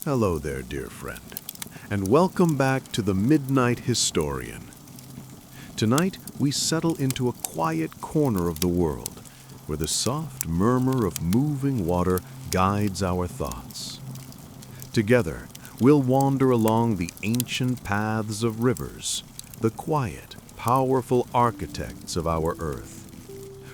Hello there, dear friend, and welcome back to the Midnight Historian. Tonight, we settle into a quiet corner of the world, where the soft murmur of moving water guides our thoughts. Together, we'll wander along the ancient paths of rivers, the quiet, powerful architects of our earth.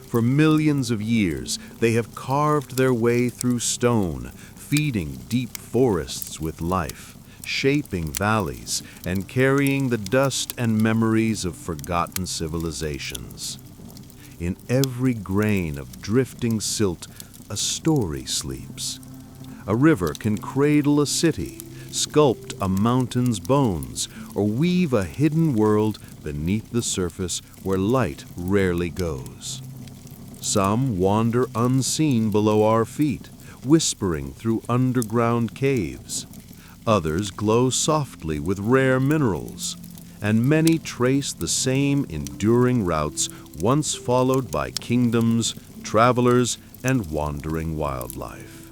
For millions of years, they have carved their way through stone, feeding deep forests with life, shaping valleys, and carrying the dust and memories of forgotten civilizations. In every grain of drifting silt, a story sleeps. A river can cradle a city, sculpt a mountain's bones, or weave a hidden world beneath the surface where light rarely goes. Some wander unseen below our feet, whispering through underground caves. Others glow softly with rare minerals, and many trace the same enduring routes once followed by kingdoms, travelers, and wandering wildlife.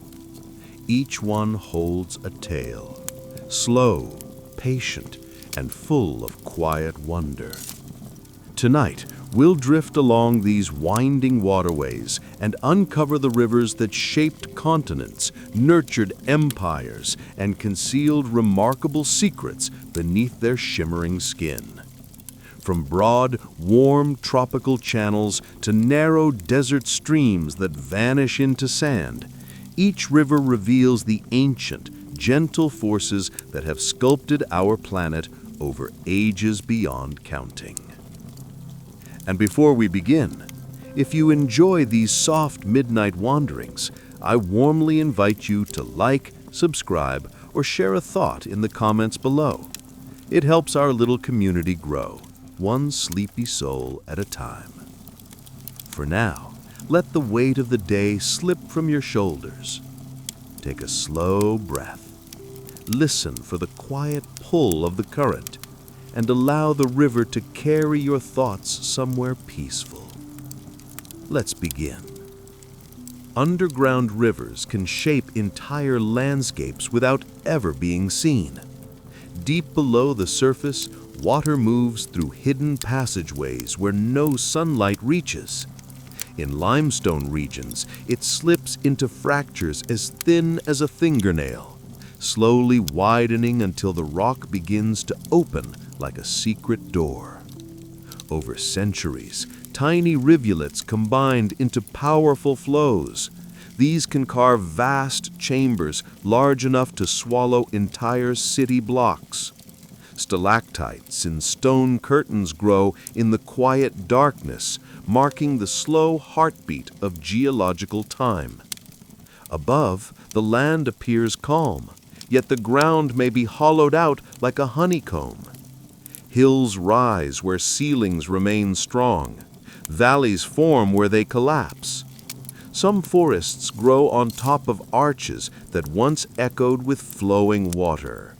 Each one holds a tale, slow, patient, and full of quiet wonder. Tonight, we'll drift along these winding waterways and uncover the rivers that shaped continents, nurtured empires, and concealed remarkable secrets beneath their shimmering skin. From broad, warm tropical channels to narrow desert streams that vanish into sand, each river reveals the ancient, gentle forces that have sculpted our planet over ages beyond counting. And before we begin, if you enjoy these soft midnight wanderings, I warmly invite you to like, subscribe, or share a thought in the comments below. It helps our little community grow, one sleepy soul at a time. For now, let the weight of the day slip from your shoulders. Take a slow breath. Listen for the quiet pull of the current, and allow the river to carry your thoughts somewhere peaceful. Let's begin. Underground rivers can shape entire landscapes without ever being seen. Deep below the surface, water moves through hidden passageways where no sunlight reaches. In limestone regions, it slips into fractures as thin as a fingernail, slowly widening until the rock begins to open like a secret door. Over centuries, tiny rivulets combined into powerful flows. These can carve vast chambers large enough to swallow entire city blocks. Stalactites in stone curtains grow in the quiet darkness, marking the slow heartbeat of geological time. Above, the land appears calm, yet the ground may be hollowed out like a honeycomb. Hills rise where ceilings remain strong. Valleys form where they collapse. Some forests grow on top of arches that once echoed with flowing water.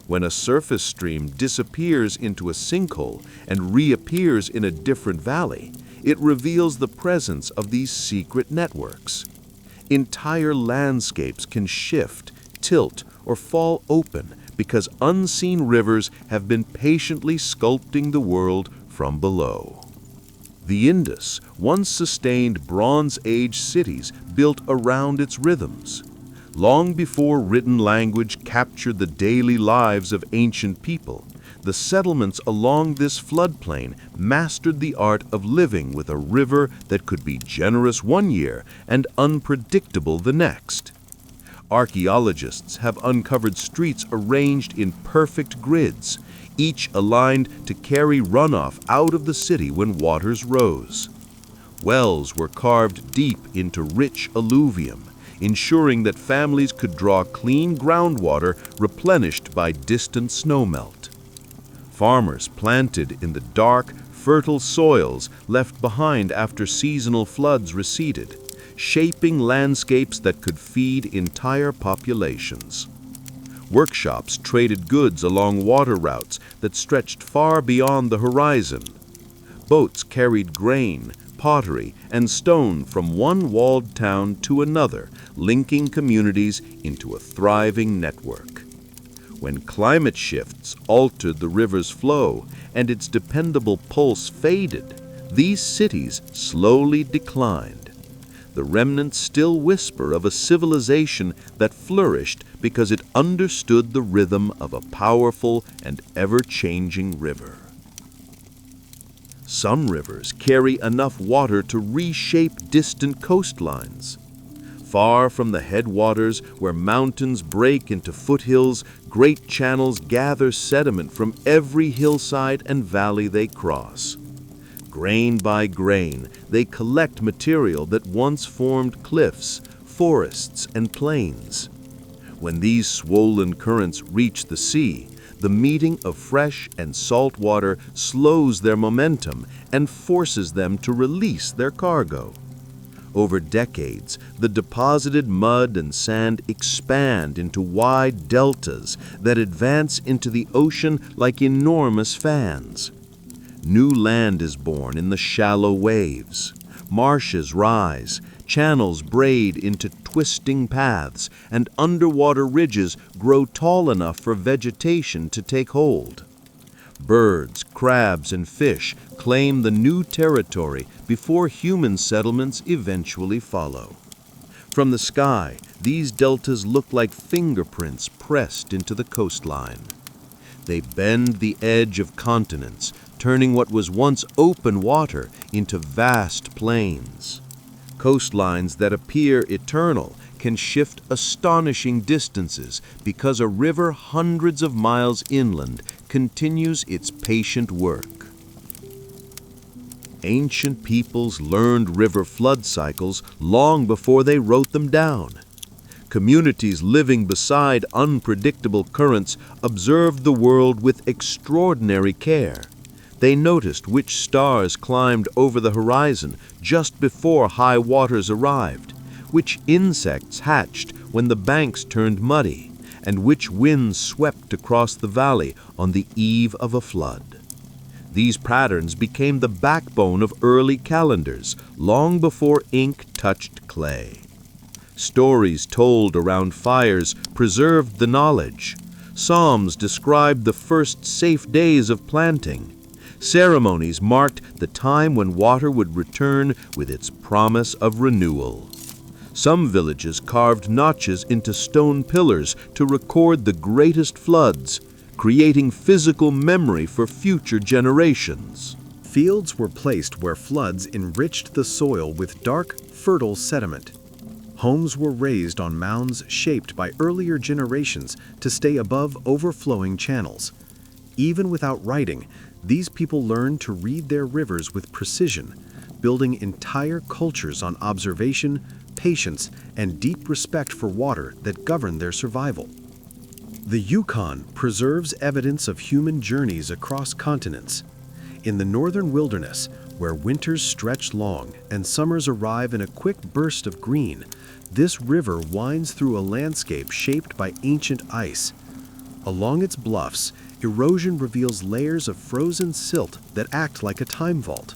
When a surface stream disappears into a sinkhole and reappears in a different valley, it reveals the presence of these secret networks. Entire landscapes can shift, tilt, or fall open because unseen rivers have been patiently sculpting the world from below. The Indus once sustained Bronze Age cities built around its rhythms. Long before written language captured the daily lives of ancient people, the settlements along this floodplain mastered the art of living with a river that could be generous one year and unpredictable the next. Archaeologists have uncovered streets arranged in perfect grids, each aligned to carry runoff out of the city when waters rose. Wells were carved deep into rich alluvium, ensuring that families could draw clean groundwater replenished by distant snowmelt. Farmers planted in the dark, fertile soils left behind after seasonal floods receded, shaping landscapes that could feed entire populations. Workshops traded goods along water routes that stretched far beyond the horizon. Boats carried grain, pottery, and stone from one walled town to another, linking communities into a thriving network. When climate shifts altered the river's flow and its dependable pulse faded, these cities slowly declined. The remnants still whisper of a civilization that flourished because it understood the rhythm of a powerful and ever-changing river. Some rivers carry enough water to reshape distant coastlines. Far from the headwaters, where mountains break into foothills, great channels gather sediment from every hillside and valley they cross. Grain by grain, they collect material that once formed cliffs, forests, and plains. When these swollen currents reach the sea, the meeting of fresh and salt water slows their momentum and forces them to release their cargo. Over decades, the deposited mud and sand expand into wide deltas that advance into the ocean like enormous fans. New land is born in the shallow waves. Marshes rise, channels braid into twisting paths, and underwater ridges grow tall enough for vegetation to take hold. Birds, crabs, and fish claim the new territory before human settlements eventually follow. From the sky, these deltas look like fingerprints pressed into the coastline. They bend the edge of continents, turning what was once open water into vast plains. Coastlines that appear eternal can shift astonishing distances because a river hundreds of miles inland continues its patient work. Ancient peoples learned river flood cycles long before they wrote them down. Communities living beside unpredictable currents observed the world with extraordinary care. They noticed which stars climbed over the horizon just before high waters arrived, which insects hatched when the banks turned muddy, and which winds swept across the valley on the eve of a flood. These patterns became the backbone of early calendars, long before ink touched clay. Stories told around fires preserved the knowledge. Psalms described the first safe days of planting. Ceremonies marked the time when water would return with its promise of renewal. Some villages carved notches into stone pillars to record the greatest floods, creating physical memory for future generations. Fields were placed where floods enriched the soil with dark, fertile sediment. Homes were raised on mounds shaped by earlier generations to stay above overflowing channels. Even without writing, these people learned to read their rivers with precision, building entire cultures on observation, patience, and deep respect for water that governed their survival. The Yukon preserves evidence of human journeys across continents. In the northern wilderness, where winters stretch long and summers arrive in a quick burst of green, this river winds through a landscape shaped by ancient ice. Along its bluffs, erosion reveals layers of frozen silt that act like a time vault.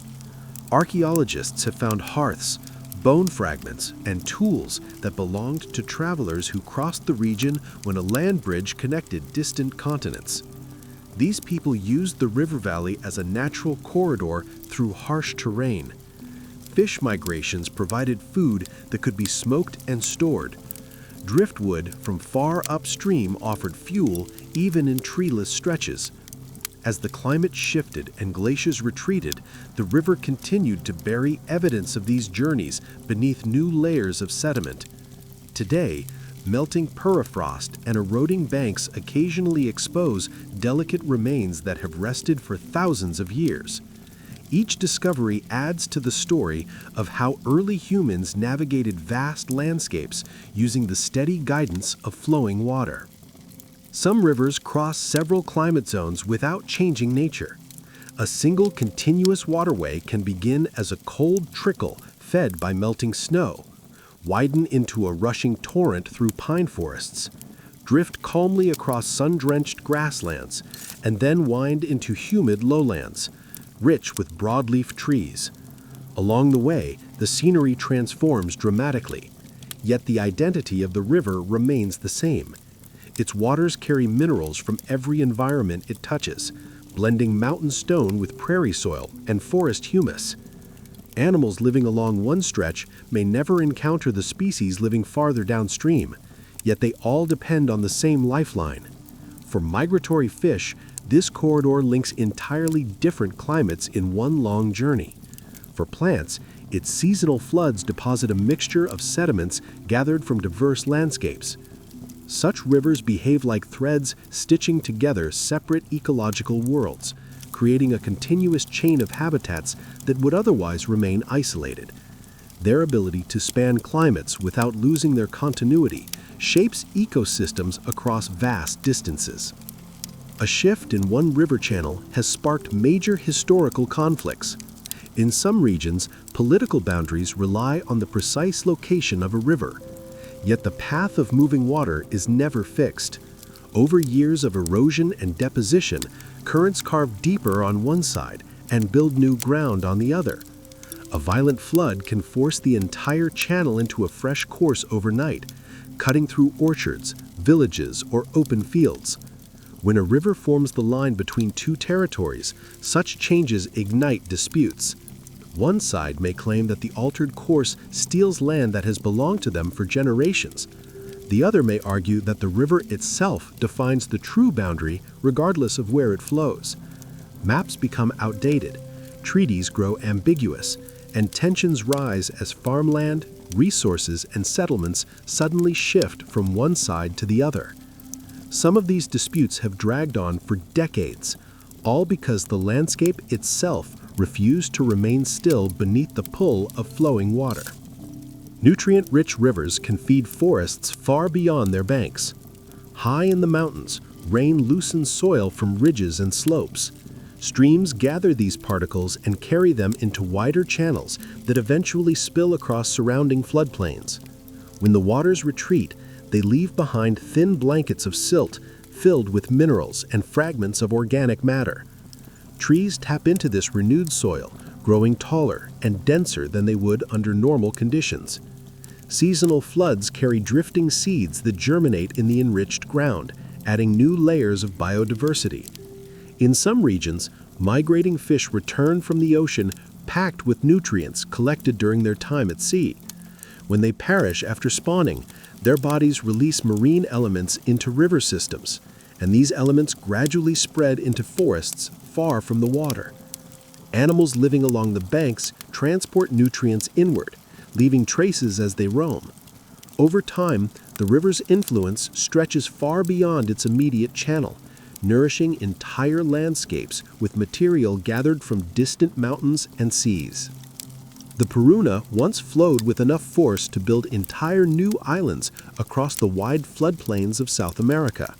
Archaeologists have found hearths, bone fragments, and tools that belonged to travelers who crossed the region when a land bridge connected distant continents. These people used the river valley as a natural corridor through harsh terrain. Fish migrations provided food that could be smoked and stored. Driftwood from far upstream offered fuel even in treeless stretches. As the climate shifted and glaciers retreated, the river continued to bury evidence of these journeys beneath new layers of sediment. Today, melting permafrost and eroding banks occasionally expose delicate remains that have rested for thousands of years. Each discovery adds to the story of how early humans navigated vast landscapes using the steady guidance of flowing water. Some rivers cross several climate zones without changing nature. A single continuous waterway can begin as a cold trickle fed by melting snow, widen into a rushing torrent through pine forests, drift calmly across sun-drenched grasslands, and then wind into humid lowlands, rich with broadleaf trees. Along the way, the scenery transforms dramatically, yet the identity of the river remains the same. Its waters carry minerals from every environment it touches, blending mountain stone with prairie soil and forest humus. Animals living along one stretch may never encounter the species living farther downstream, yet they all depend on the same lifeline. For migratory fish, this corridor links entirely different climates in one long journey. For plants, its seasonal floods deposit a mixture of sediments gathered from diverse landscapes. Such rivers behave like threads stitching together separate ecological worlds, creating a continuous chain of habitats that would otherwise remain isolated. Their ability to span climates without losing their continuity shapes ecosystems across vast distances. A shift in one river channel has sparked major historical conflicts. In some regions, political boundaries rely on the precise location of a river, yet the path of moving water is never fixed. Over years of erosion and deposition, currents carve deeper on one side and build new ground on the other. A violent flood can force the entire channel into a fresh course overnight, cutting through orchards, villages, or open fields. When a river forms the line between two territories, such changes ignite disputes. One side may claim that the altered course steals land that has belonged to them for generations. The other may argue that the river itself defines the true boundary regardless of where it flows. Maps become outdated, treaties grow ambiguous, and tensions rise as farmland, resources, and settlements suddenly shift from one side to the other. Some of these disputes have dragged on for decades, all because the landscape itself refused to remain still beneath the pull of flowing water. Nutrient-rich rivers can feed forests far beyond their banks. High in the mountains, rain loosens soil from ridges and slopes. Streams gather these particles and carry them into wider channels that eventually spill across surrounding floodplains. When the waters retreat, they leave behind thin blankets of silt filled with minerals and fragments of organic matter. Trees tap into this renewed soil, growing taller and denser than they would under normal conditions. Seasonal floods carry drifting seeds that germinate in the enriched ground, adding new layers of biodiversity. In some regions, migrating fish return from the ocean packed with nutrients collected during their time at sea. When they perish after spawning, their bodies release marine elements into river systems, and these elements gradually spread into forests far from the water. Animals living along the banks transport nutrients inward, leaving traces as they roam. Over time, the river's influence stretches far beyond its immediate channel, nourishing entire landscapes with material gathered from distant mountains and seas. The Paruna once flowed with enough force to build entire new islands across the wide floodplains of South America.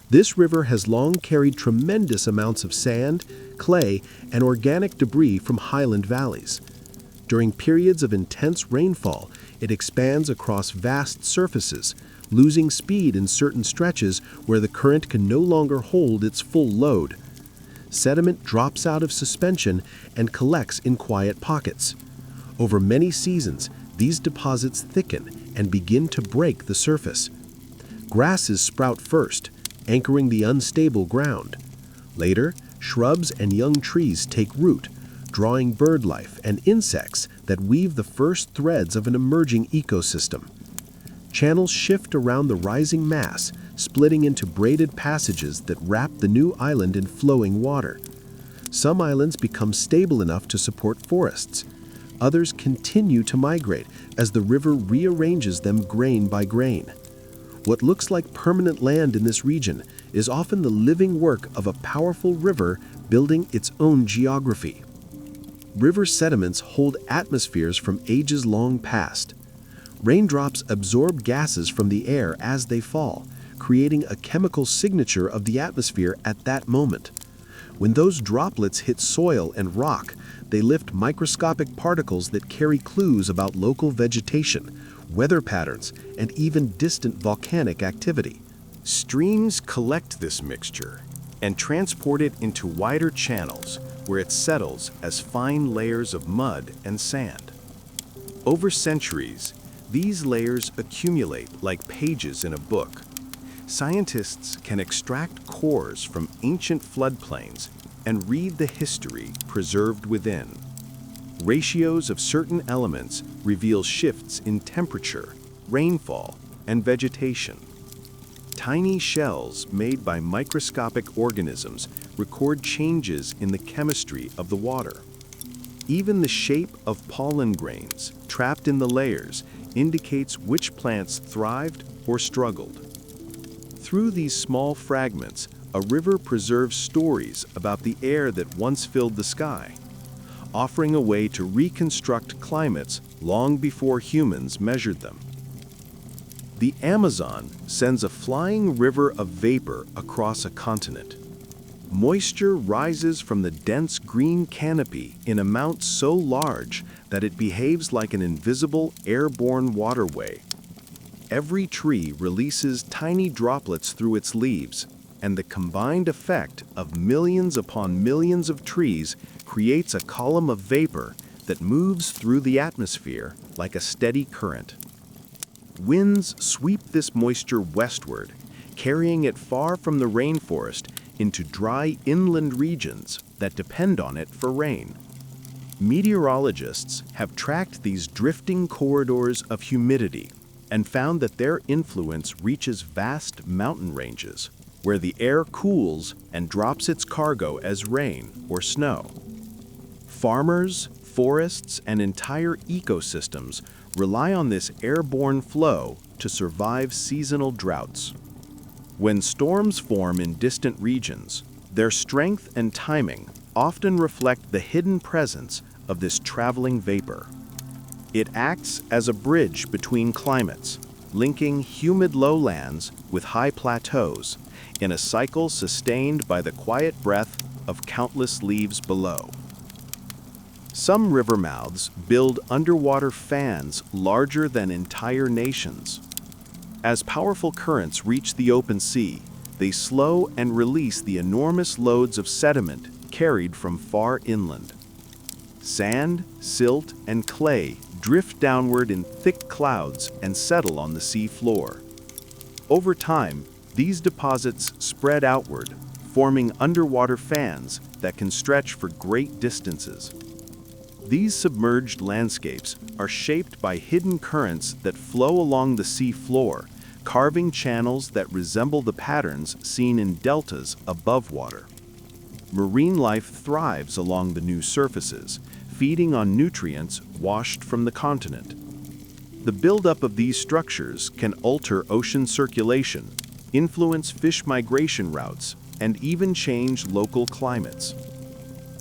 This river has long carried tremendous amounts of sand, clay, and organic debris from highland valleys. During periods of intense rainfall, it expands across vast surfaces, losing speed in certain stretches where the current can no longer hold its full load. Sediment drops out of suspension and collects in quiet pockets. Over many seasons, these deposits thicken and begin to break the surface. Grasses sprout first, anchoring the unstable ground. Later, shrubs and young trees take root, drawing bird life and insects that weave the first threads of an emerging ecosystem. Channels shift around the rising mass, splitting into braided passages that wrap the new island in flowing water. Some islands become stable enough to support forests. Others continue to migrate as the river rearranges them grain by grain. What looks like permanent land in this region is often the living work of a powerful river building its own geography. River sediments hold atmospheres from ages long past. Raindrops absorb gases from the air as they fall, creating a chemical signature of the atmosphere at that moment. When those droplets hit soil and rock, they lift microscopic particles that carry clues about local vegetation, weather patterns, and even distant volcanic activity. Streams collect this mixture and transport it into wider channels, where it settles as fine layers of mud and sand. Over centuries, these layers accumulate like pages in a book. Scientists can extract cores from ancient floodplains and read the history preserved within. Ratios of certain elements reveal shifts in temperature, rainfall, and vegetation. Tiny shells made by microscopic organisms record changes in the chemistry of the water. Even the shape of pollen grains trapped in the layers indicates which plants thrived or struggled. Through these small fragments, a river preserves stories about the air that once filled the sky, offering a way to reconstruct climates long before humans measured them. The Amazon sends a flying river of vapor across a continent. Moisture rises from the dense green canopy in amounts so large that it behaves like an invisible airborne waterway. Every tree releases tiny droplets through its leaves, and the combined effect of millions upon millions of trees creates a column of vapor that moves through the atmosphere like a steady current. Winds sweep this moisture westward, carrying it far from the rainforest into dry inland regions that depend on it for rain. Meteorologists have tracked these drifting corridors of humidity and found that their influence reaches vast mountain ranges, where the air cools and drops its cargo as rain or snow. Farmers, forests, and entire ecosystems rely on this airborne flow to survive seasonal droughts. When storms form in distant regions, their strength and timing often reflect the hidden presence of this traveling vapor. It acts as a bridge between climates, linking humid lowlands with high plateaus in a cycle sustained by the quiet breath of countless leaves below. Some river mouths build underwater fans larger than entire nations. As powerful currents reach the open sea, they slow and release the enormous loads of sediment carried from far inland. Sand, silt, and clay drift downward in thick clouds and settle on the sea floor. Over time, these deposits spread outward, forming underwater fans that can stretch for great distances. These submerged landscapes are shaped by hidden currents that flow along the sea floor, carving channels that resemble the patterns seen in deltas above water. Marine life thrives along the new surfaces, feeding on nutrients washed from the continent. The buildup of these structures can alter ocean circulation, influence fish migration routes, and even change local climates.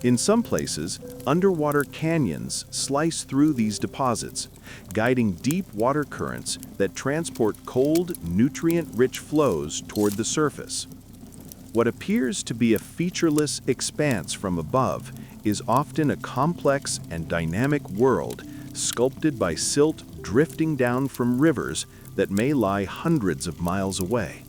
In some places, underwater canyons slice through these deposits, guiding deep water currents that transport cold, nutrient-rich flows toward the surface. What appears to be a featureless expanse from above is often a complex and dynamic world sculpted by silt drifting down from rivers that may lie hundreds of miles away.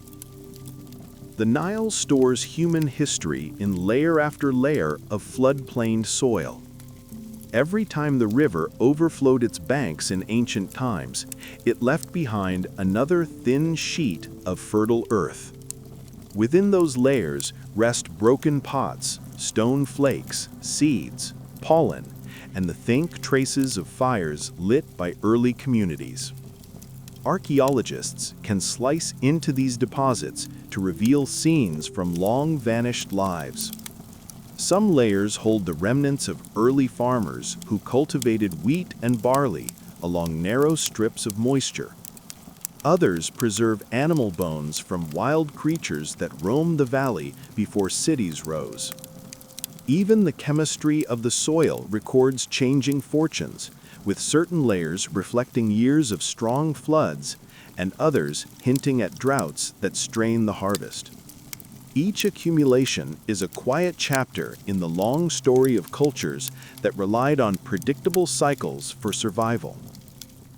The Nile stores human history in layer after layer of floodplain soil. Every time the river overflowed its banks in ancient times, it left behind another thin sheet of fertile earth. Within those layers rest broken pots, stone flakes, seeds, pollen, and the faint traces of fires lit by early communities. Archaeologists can slice into these deposits to reveal scenes from long-vanished lives. Some layers hold the remnants of early farmers who cultivated wheat and barley along narrow strips of moisture. Others preserve animal bones from wild creatures that roamed the valley before cities rose. Even the chemistry of the soil records changing fortunes, with certain layers reflecting years of strong floods and others hinting at droughts that strain the harvest. Each accumulation is a quiet chapter in the long story of cultures that relied on predictable cycles for survival.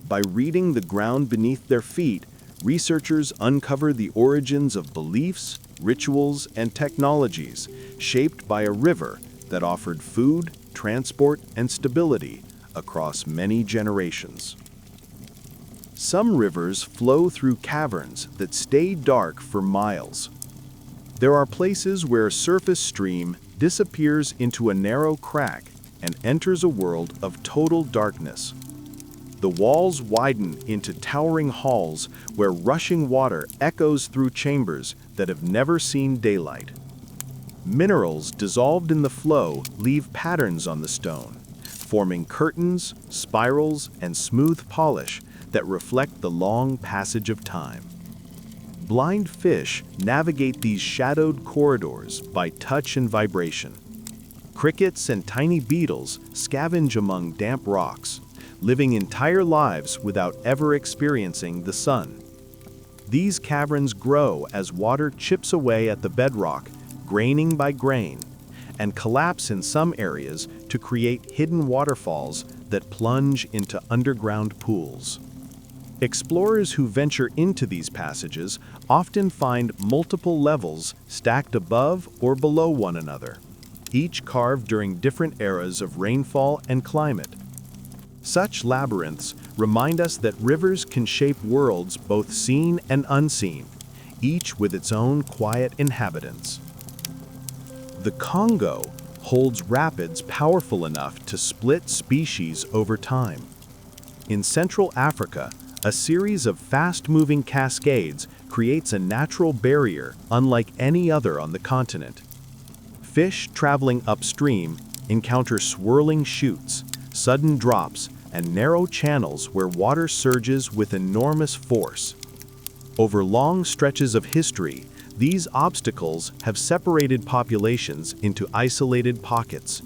By reading the ground beneath their feet, researchers uncover the origins of beliefs, rituals, and technologies shaped by a river that offered food, transport, and stability across many generations. Some rivers flow through caverns that stay dark for miles. There are places where a surface stream disappears into a narrow crack and enters a world of total darkness. The walls widen into towering halls where rushing water echoes through chambers that have never seen daylight. Minerals dissolved in the flow leave patterns on the stone, forming curtains, spirals, and smooth polish that reflect the long passage of time. Blind fish navigate these shadowed corridors by touch and vibration. Crickets and tiny beetles scavenge among damp rocks, living entire lives without ever experiencing the sun. These caverns grow as water chips away at the bedrock, graining by grain, and collapse in some areas to create hidden waterfalls that plunge into underground pools. Explorers who venture into these passages often find multiple levels stacked above or below one another, each carved during different eras of rainfall and climate. Such labyrinths remind us that rivers can shape worlds both seen and unseen, each with its own quiet inhabitants. The Congo holds rapids powerful enough to split species over time. In Central Africa, a series of fast-moving cascades creates a natural barrier unlike any other on the continent. Fish traveling upstream encounter swirling chutes, sudden drops, and narrow channels where water surges with enormous force. Over long stretches of history, these obstacles have separated populations into isolated pockets.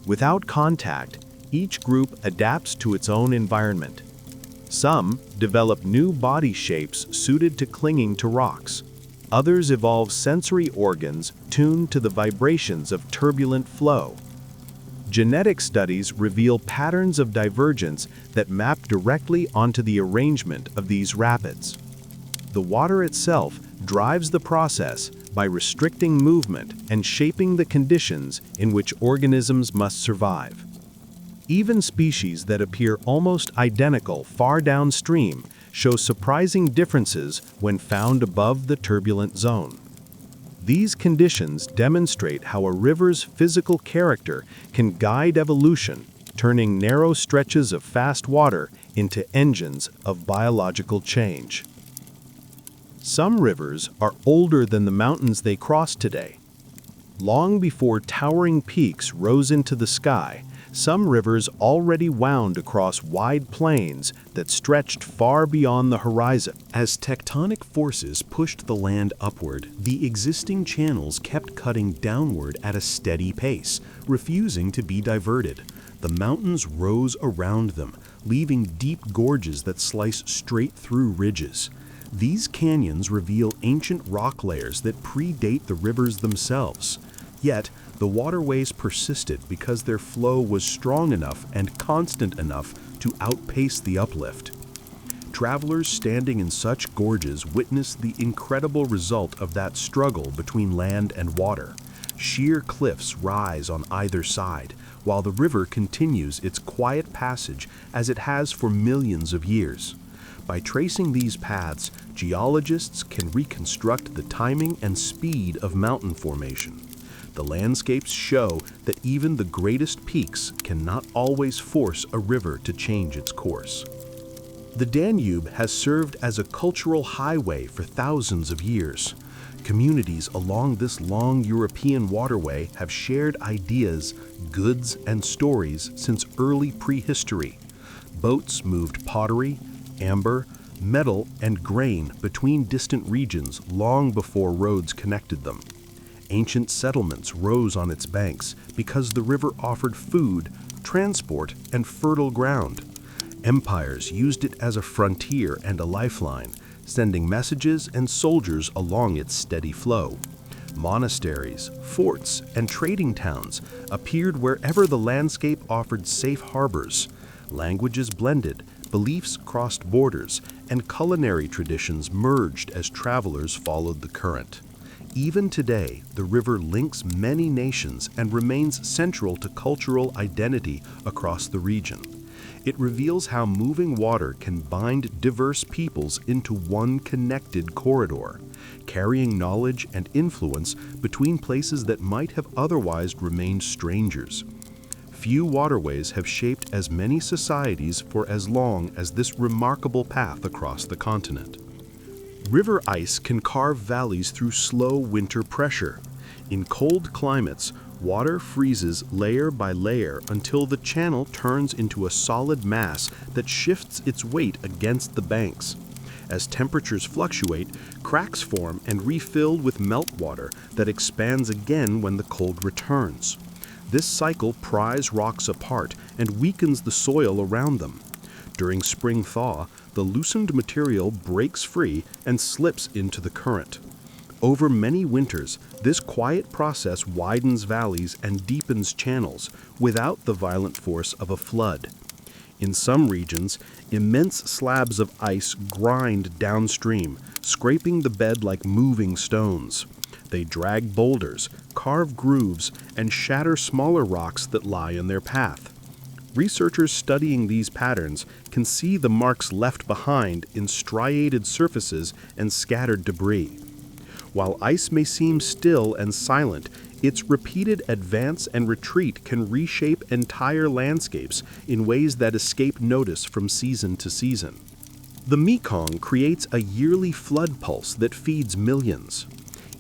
Without contact, each group adapts to its own environment. Some develop new body shapes suited to clinging to rocks. Others evolve sensory organs tuned to the vibrations of turbulent flow. Genetic studies reveal patterns of divergence that map directly onto the arrangement of these rapids. The water itself drives the process by restricting movement and shaping the conditions in which organisms must survive. Even species that appear almost identical far downstream show surprising differences when found above the turbulent zone. These conditions demonstrate how a river's physical character can guide evolution, turning narrow stretches of fast water into engines of biological change. Some rivers are older than the mountains they cross today. Long before towering peaks rose into the sky, some rivers already wound across wide plains that stretched far beyond the horizon. As tectonic forces pushed the land upward, the existing channels kept cutting downward at a steady pace, refusing to be diverted. The mountains rose around them, leaving deep gorges that slice straight through ridges. These canyons reveal ancient rock layers that predate the rivers themselves. Yet, the waterways persisted because their flow was strong enough and constant enough to outpace the uplift. Travelers standing in such gorges witnessed the incredible result of that struggle between land and water. Sheer cliffs rise on either side, while the river continues its quiet passage as it has for millions of years. By tracing these paths, geologists can reconstruct the timing and speed of mountain formation. The landscapes show that even the greatest peaks cannot always force a river to change its course. The Danube has served as a cultural highway for thousands of years. Communities along this long European waterway have shared ideas, goods, and stories since early prehistory. Boats moved pottery, amber, metal, and grain between distant regions long before roads connected them. Ancient settlements rose on its banks because the river offered food, transport, and fertile ground. Empires used it as a frontier and a lifeline, sending messages and soldiers along its steady flow. Monasteries, forts, and trading towns appeared wherever the landscape offered safe harbors. Languages blended, beliefs crossed borders, and culinary traditions merged as travelers followed the current. Even today, the river links many nations and remains central to cultural identity across the region. It reveals how moving water can bind diverse peoples into one connected corridor, carrying knowledge and influence between places that might have otherwise remained strangers. Few waterways have shaped as many societies for as long as this remarkable path across the continent. River ice can carve valleys through slow winter pressure. In cold climates, water freezes layer by layer until the channel turns into a solid mass that shifts its weight against the banks. As temperatures fluctuate, cracks form and refill with meltwater that expands again when the cold returns. This cycle pries rocks apart and weakens the soil around them. During spring thaw, the loosened material breaks free and slips into the current. Over many winters, this quiet process widens valleys and deepens channels without the violent force of a flood. In some regions, immense slabs of ice grind downstream, scraping the bed like moving stones. They drag boulders, carve grooves, and shatter smaller rocks that lie in their path. Researchers studying these patterns can see the marks left behind in striated surfaces and scattered debris. While ice may seem still and silent, its repeated advance and retreat can reshape entire landscapes in ways that escape notice from season to season. The Mekong creates a yearly flood pulse that feeds millions.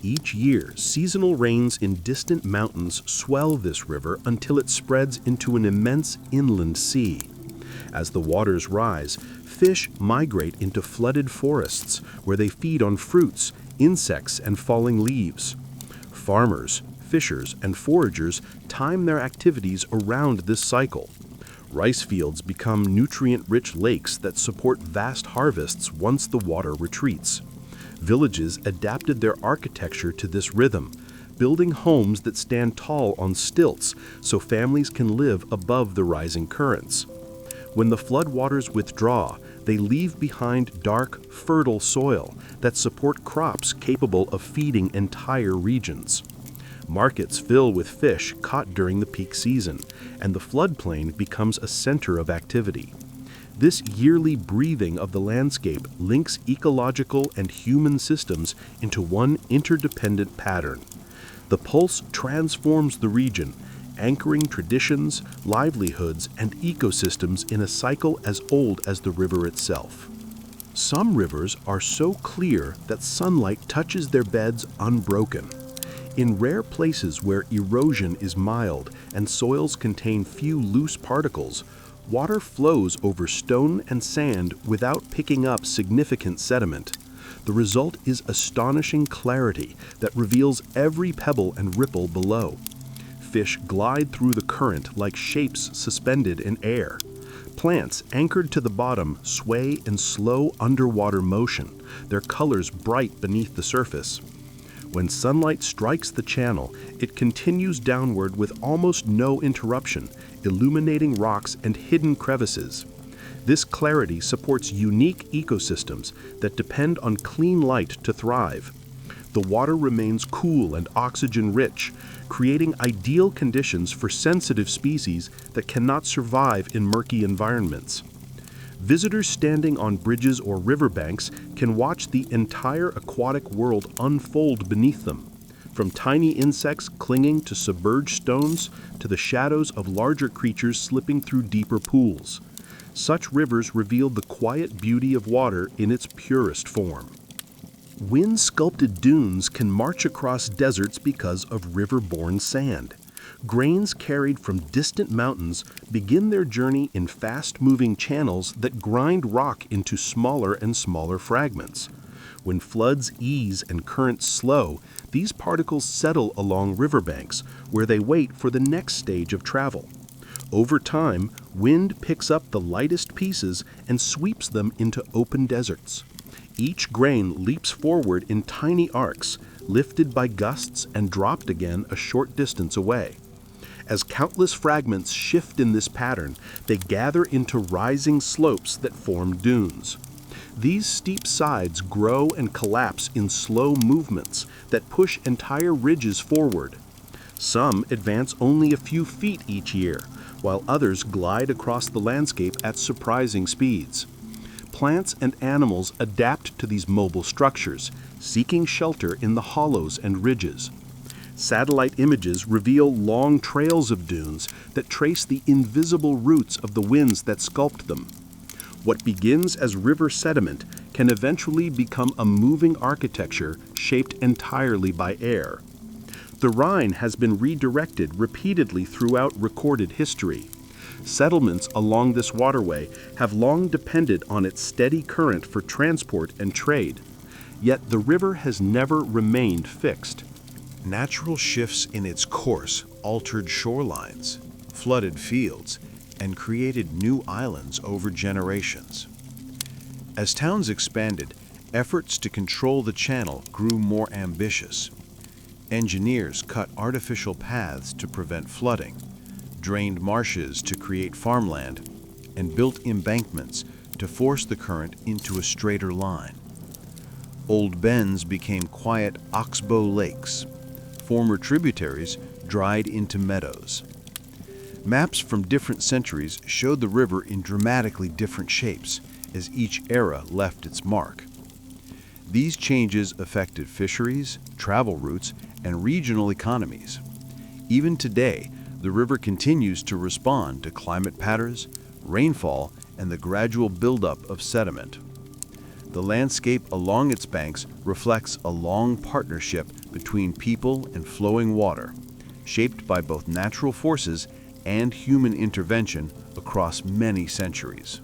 Each year, seasonal rains in distant mountains swell this river until it spreads into an immense inland sea. As the waters rise, fish migrate into flooded forests where they feed on fruits, insects, and falling leaves. Farmers, fishers, and foragers time their activities around this cycle. Rice fields become nutrient-rich lakes that support vast harvests once the water retreats. Villages adapted their architecture to this rhythm, building homes that stand tall on stilts so families can live above the rising currents. When the floodwaters withdraw, they leave behind dark, fertile soil that support crops capable of feeding entire regions. Markets fill with fish caught during the peak season, and the floodplain becomes a center of activity. This yearly breathing of the landscape links ecological and human systems into one interdependent pattern. The pulse transforms the region, anchoring traditions, livelihoods, and ecosystems in a cycle as old as the river itself. Some rivers are so clear that sunlight touches their beds unbroken. In rare places where erosion is mild and soils contain few loose particles, water flows over stone and sand without picking up significant sediment. The result is astonishing clarity that reveals every pebble and ripple below. Fish glide through the current like shapes suspended in air. Plants anchored to the bottom sway in slow underwater motion, their colors bright beneath the surface. When sunlight strikes the channel, it continues downward with almost no interruption, illuminating rocks and hidden crevices. This clarity supports unique ecosystems that depend on clean light to thrive. The water remains cool and oxygen-rich, creating ideal conditions for sensitive species that cannot survive in murky environments. Visitors standing on bridges or riverbanks can watch the entire aquatic world unfold beneath them, from tiny insects clinging to submerged stones to the shadows of larger creatures slipping through deeper pools. Such rivers reveal the quiet beauty of water in its purest form. Wind-sculpted dunes can march across deserts because of river-borne sand. Grains carried from distant mountains begin their journey in fast-moving channels that grind rock into smaller and smaller fragments. When floods ease and currents slow, these particles settle along riverbanks, where they wait for the next stage of travel. Over time, wind picks up the lightest pieces and sweeps them into open deserts. Each grain leaps forward in tiny arcs, lifted by gusts and dropped again a short distance away. As countless fragments shift in this pattern, they gather into rising slopes that form dunes. These steep sides grow and collapse in slow movements that push entire ridges forward. Some advance only a few feet each year, while others glide across the landscape at surprising speeds. Plants and animals adapt to these mobile structures, seeking shelter in the hollows and ridges. Satellite images reveal long trails of dunes that trace the invisible roots of the winds that sculpt them. What begins as river sediment can eventually become a moving architecture shaped entirely by air. The Rhine has been redirected repeatedly throughout recorded history. Settlements along this waterway have long depended on its steady current for transport and trade. Yet the river has never remained fixed. Natural shifts in its course altered shorelines, flooded fields, and created new islands over generations. As towns expanded, efforts to control the channel grew more ambitious. Engineers cut artificial paths to prevent flooding, drained marshes to create farmland, and built embankments to force the current into a straighter line. Old bends became quiet oxbow lakes. Former tributaries dried into meadows. Maps from different centuries showed the river in dramatically different shapes as each era left its mark. These changes affected fisheries, travel routes, and regional economies. Even today, the river continues to respond to climate patterns, rainfall, and the gradual buildup of sediment. The landscape along its banks reflects a long partnership between people and flowing water, shaped by both natural forces and human intervention across many centuries.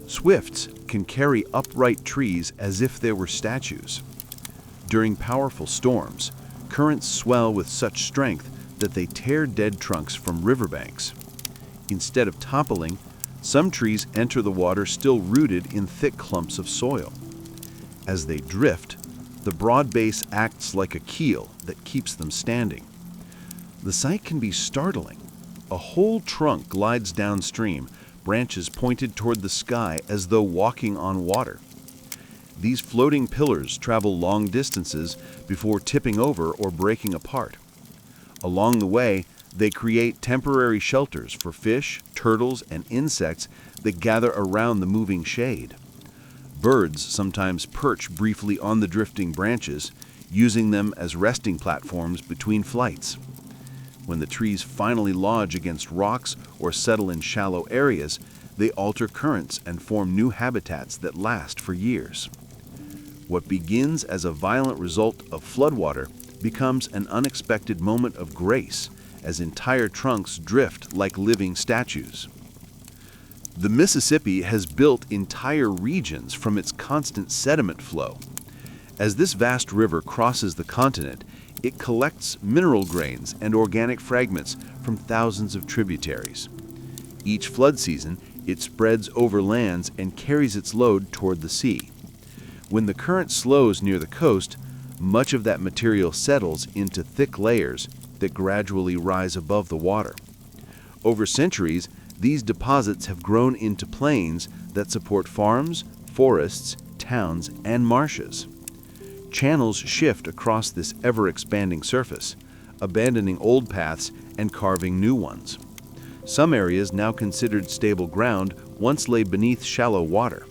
Swifts can carry upright trees as if they were statues. During powerful storms, currents swell with such strength that they tear dead trunks from riverbanks. Instead of toppling, some trees enter the water still rooted in thick clumps of soil. As they drift, the broad base acts like a keel that keeps them standing. The sight can be startling. A whole trunk glides downstream, branches pointed toward the sky as though walking on water. These floating pillars travel long distances before tipping over or breaking apart. Along the way, they create temporary shelters for fish, turtles, and insects that gather around the moving shade. Birds sometimes perch briefly on the drifting branches, using them as resting platforms between flights. When the trees finally lodge against rocks or settle in shallow areas, they alter currents and form new habitats that last for years. What begins as a violent result of floodwater becomes an unexpected moment of grace as entire trunks drift like living statues. The Mississippi has built entire regions from its constant sediment flow. As this vast river crosses the continent, it collects mineral grains and organic fragments from thousands of tributaries. Each flood season, it spreads over lands and carries its load toward the sea. When the current slows near the coast, much of that material settles into thick layers that gradually rise above the water. Over centuries, these deposits have grown into plains that support farms, forests, towns, and marshes. Channels shift across this ever-expanding surface, abandoning old paths and carving new ones. Some areas now considered stable ground once lay beneath shallow water.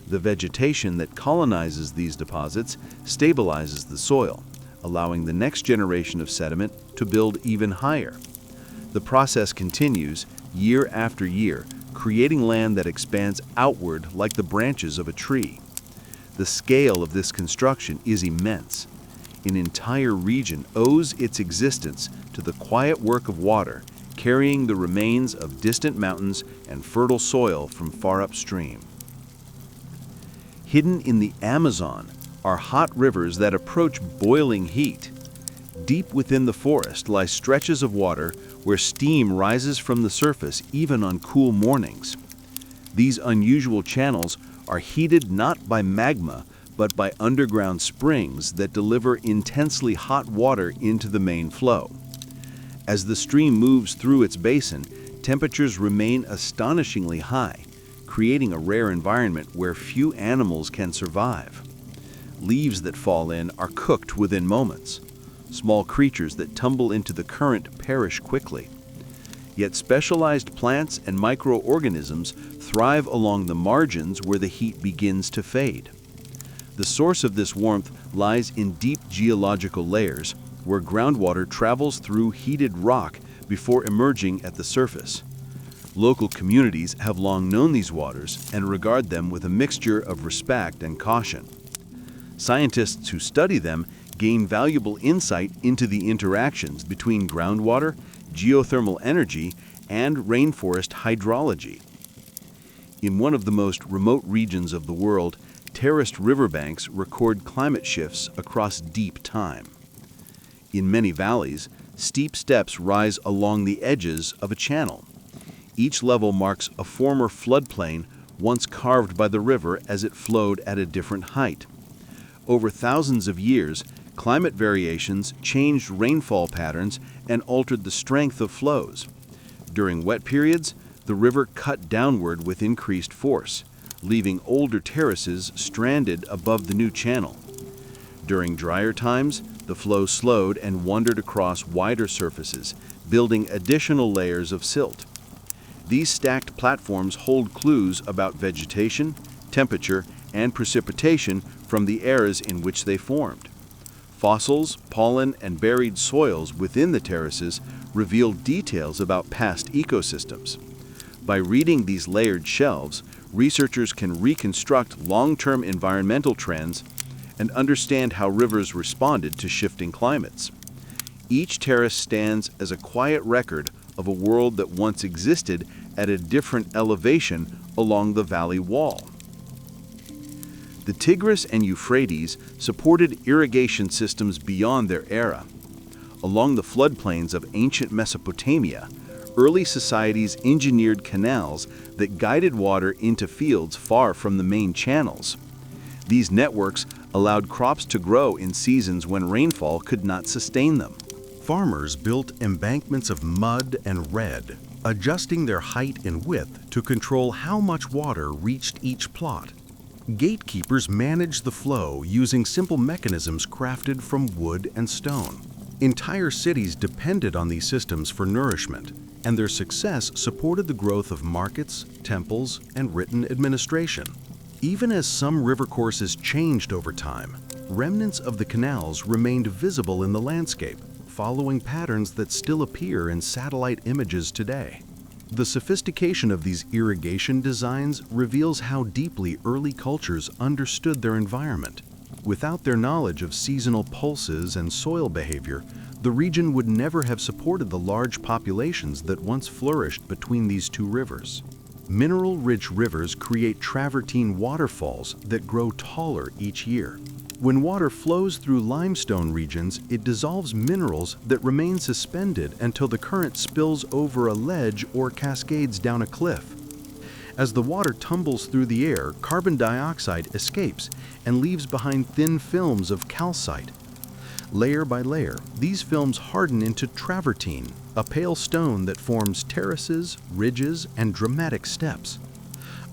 The vegetation that colonizes these deposits stabilizes the soil, allowing the next generation of sediment to build even higher. The process continues year after year, creating land that expands outward like the branches of a tree. The scale of this construction is immense. An entire region owes its existence to the quiet work of water, carrying the remains of distant mountains and fertile soil from far upstream. Hidden in the Amazon are hot rivers that approach boiling heat. Deep within the forest lie stretches of water where steam rises from the surface even on cool mornings. These unusual channels are heated not by magma, but by underground springs that deliver intensely hot water into the main flow. As the stream moves through its basin, temperatures remain astonishingly high, creating a rare environment where few animals can survive. Leaves that fall in are cooked within moments. Small creatures that tumble into the current perish quickly. Yet specialized plants and microorganisms thrive along the margins where the heat begins to fade. The source of this warmth lies in deep geological layers, where groundwater travels through heated rock before emerging at the surface. Local communities have long known these waters and regard them with a mixture of respect and caution. Scientists who study them gain valuable insight into the interactions between groundwater, geothermal energy, and rainforest hydrology. In one of the most remote regions of the world, terraced riverbanks record climate shifts across deep time. In many valleys, steep steps rise along the edges of a channel. Each level marks a former floodplain once carved by the river as it flowed at a different height. Over thousands of years, climate variations changed rainfall patterns and altered the strength of flows. During wet periods, the river cut downward with increased force, leaving older terraces stranded above the new channel. During drier times, the flow slowed and wandered across wider surfaces, building additional layers of silt. These stacked platforms hold clues about vegetation, temperature, and precipitation from the eras in which they formed. Fossils, pollen, and buried soils within the terraces reveal details about past ecosystems. By reading these layered shelves, researchers can reconstruct long-term environmental trends and understand how rivers responded to shifting climates. Each terrace stands as a quiet record of a world that once existed at a different elevation along the valley wall. The Tigris and Euphrates supported irrigation systems beyond their era. Along the floodplains of ancient Mesopotamia, early societies engineered canals that guided water into fields far from the main channels. These networks allowed crops to grow in seasons when rainfall could not sustain them. Farmers built embankments of mud and red, adjusting their height and width to control how much water reached each plot. Gatekeepers managed the flow using simple mechanisms crafted from wood and stone. Entire cities depended on these systems for nourishment, and their success supported the growth of markets, temples, and written administration. Even as some river courses changed over time, remnants of the canals remained visible in the landscape, following patterns that still appear in satellite images today. The sophistication of these irrigation designs reveals how deeply early cultures understood their environment. Without their knowledge of seasonal pulses and soil behavior, the region would never have supported the large populations that once flourished between these two rivers. Mineral-rich rivers create travertine waterfalls that grow taller each year. When water flows through limestone regions, it dissolves minerals that remain suspended until the current spills over a ledge or cascades down a cliff. As the water tumbles through the air, carbon dioxide escapes and leaves behind thin films of calcite. Layer by layer, these films harden into travertine, a pale stone that forms terraces, ridges, and dramatic steps.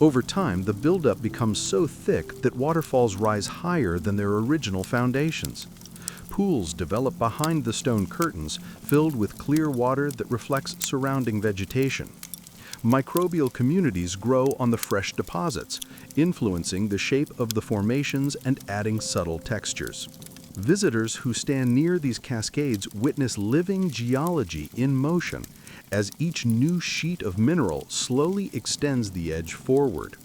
Over time, the buildup becomes so thick that waterfalls rise higher than their original foundations. Pools develop behind the stone curtains, filled with clear water that reflects surrounding vegetation. Microbial communities grow on the fresh deposits, influencing the shape of the formations and adding subtle textures. Visitors who stand near these cascades witness living geology in motion as each new sheet of mineral slowly extends the edge forward.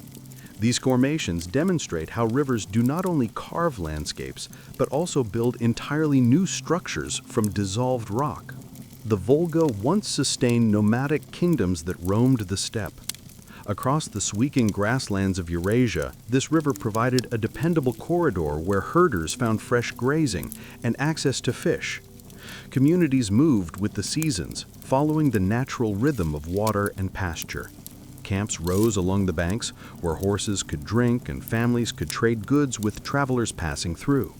These formations demonstrate how rivers do not only carve landscapes, but also build entirely new structures from dissolved rock. The Volga once sustained nomadic kingdoms that roamed the steppe. Across the sweeping grasslands of Eurasia, this river provided a dependable corridor where herders found fresh grazing and access to fish. Communities moved with the seasons, following the natural rhythm of water and pasture. Camps rose along the banks, where horses could drink and families could trade goods with travelers passing through.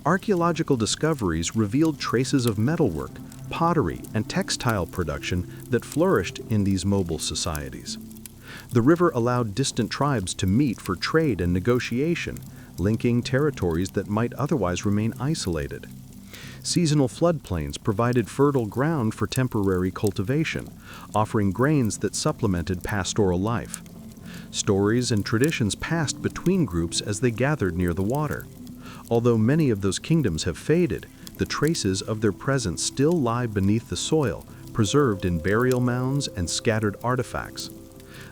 Archaeological discoveries revealed traces of metalwork, pottery, and textile production that flourished in these mobile societies. The river allowed distant tribes to meet for trade and negotiation, linking territories that might otherwise remain isolated. Seasonal floodplains provided fertile ground for temporary cultivation, offering grains that supplemented pastoral life. Stories and traditions passed between groups as they gathered near the water. Although many of those kingdoms have faded, the traces of their presence still lie beneath the soil, preserved in burial mounds and scattered artifacts.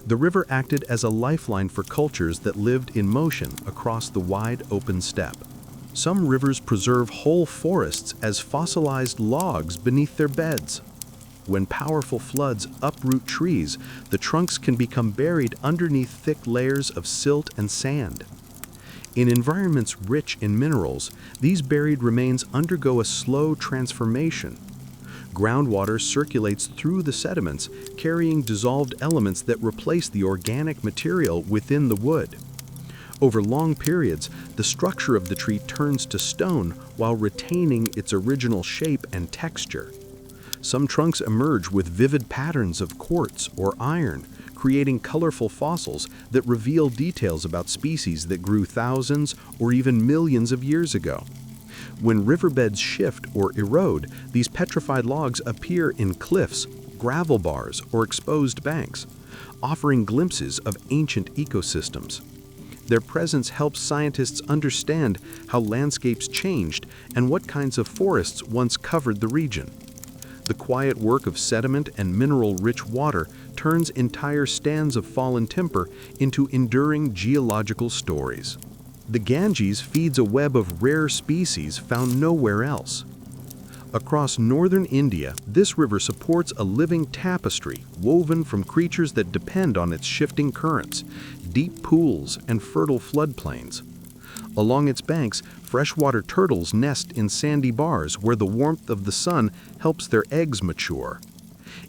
The river acted as a lifeline for cultures that lived in motion across the wide open steppe. Some rivers preserve whole forests as fossilized logs beneath their beds. When powerful floods uproot trees, the trunks can become buried underneath thick layers of silt and sand. In environments rich in minerals, these buried remains undergo a slow transformation. Groundwater circulates through the sediments, carrying dissolved elements that replace the organic material within the wood. Over long periods, the structure of the tree turns to stone while retaining its original shape and texture. Some trunks emerge with vivid patterns of quartz or iron, creating colorful fossils that reveal details about species that grew thousands or even millions of years ago. When riverbeds shift or erode, these petrified logs appear in cliffs, gravel bars, or exposed banks, offering glimpses of ancient ecosystems. Their presence helps scientists understand how landscapes changed and what kinds of forests once covered the region. The quiet work of sediment and mineral-rich water turns entire stands of fallen timber into enduring geological stories. The Ganges feeds a web of rare species found nowhere else. Across northern India, this river supports a living tapestry woven from creatures that depend on its shifting currents, deep pools, and fertile floodplains. Along its banks, freshwater turtles nest in sandy bars where the warmth of the sun helps their eggs mature.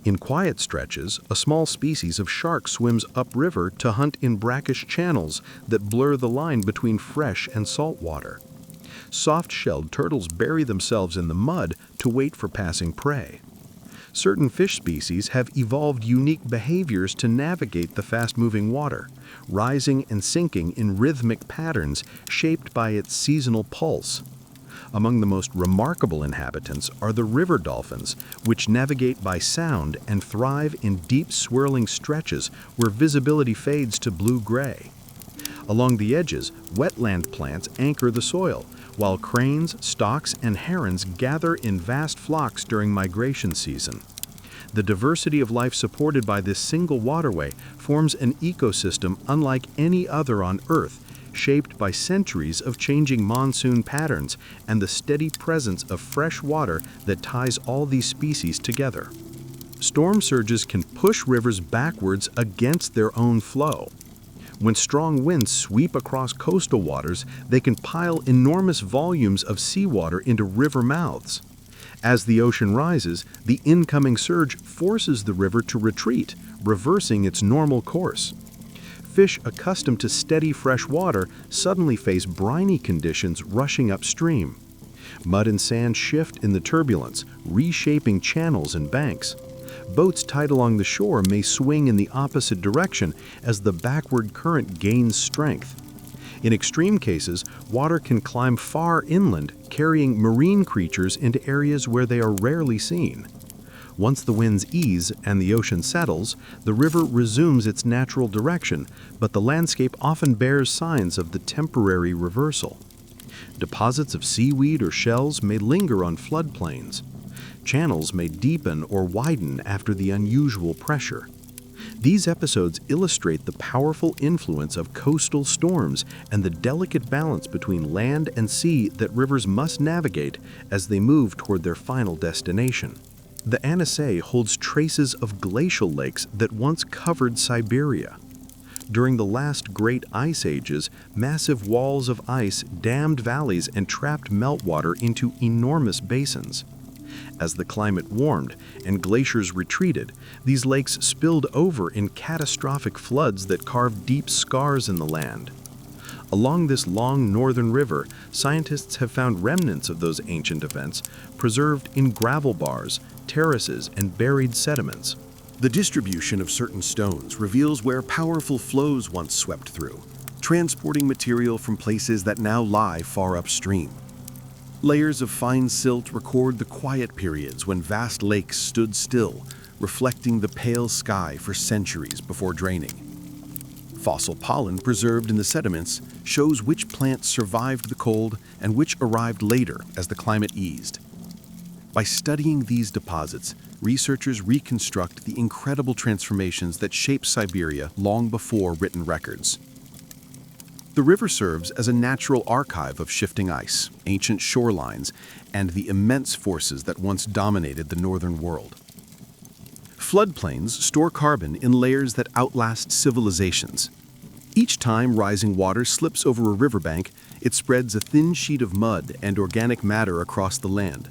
In quiet stretches, a small species of shark swims upriver to hunt in brackish channels that blur the line between fresh and salt water. Soft-shelled turtles bury themselves in the mud to wait for passing prey. Certain fish species have evolved unique behaviors to navigate the fast-moving water, rising and sinking in rhythmic patterns shaped by its seasonal pulse. Among the most remarkable inhabitants are the river dolphins, which navigate by sound and thrive in deep swirling stretches where visibility fades to blue-gray. Along the edges, wetland plants anchor the soil, while cranes, storks, and herons gather in vast flocks during migration season. The diversity of life supported by this single waterway forms an ecosystem unlike any other on Earth, shaped by centuries of changing monsoon patterns and the steady presence of fresh water that ties all these species together. Storm surges can push rivers backwards against their own flow. When strong winds sweep across coastal waters, they can pile enormous volumes of seawater into river mouths. As the ocean rises, the incoming surge forces the river to retreat, reversing its normal course. Fish accustomed to steady fresh water suddenly face briny conditions rushing upstream. Mud and sand shift in the turbulence, reshaping channels and banks. Boats tied along the shore may swing in the opposite direction as the backward current gains strength. In extreme cases, water can climb far inland, carrying marine creatures into areas where they are rarely seen. Once the winds ease and the ocean settles, the river resumes its natural direction, but the landscape often bears signs of the temporary reversal. Deposits of seaweed or shells may linger on floodplains. Channels may deepen or widen after the unusual pressure. These episodes illustrate the powerful influence of coastal storms and the delicate balance between land and sea that rivers must navigate as they move toward their final destination. The Yenisei holds traces of glacial lakes that once covered Siberia. During the last great ice ages, massive walls of ice dammed valleys and trapped meltwater into enormous basins. As the climate warmed and glaciers retreated, these lakes spilled over in catastrophic floods that carved deep scars in the land. Along this long northern river, scientists have found remnants of those ancient events preserved in gravel bars, terraces, and buried sediments. The distribution of certain stones reveals where powerful flows once swept through, transporting material from places that now lie far upstream. Layers of fine silt record the quiet periods when vast lakes stood still, reflecting the pale sky for centuries before draining. Fossil pollen preserved in the sediments shows which plants survived the cold and which arrived later as the climate eased. By studying these deposits, researchers reconstruct the incredible transformations that shaped Siberia long before written records. The river serves as a natural archive of shifting ice, ancient shorelines, and the immense forces that once dominated the northern world. Floodplains store carbon in layers that outlast civilizations. Each time rising water slips over a riverbank, it spreads a thin sheet of mud and organic matter across the land.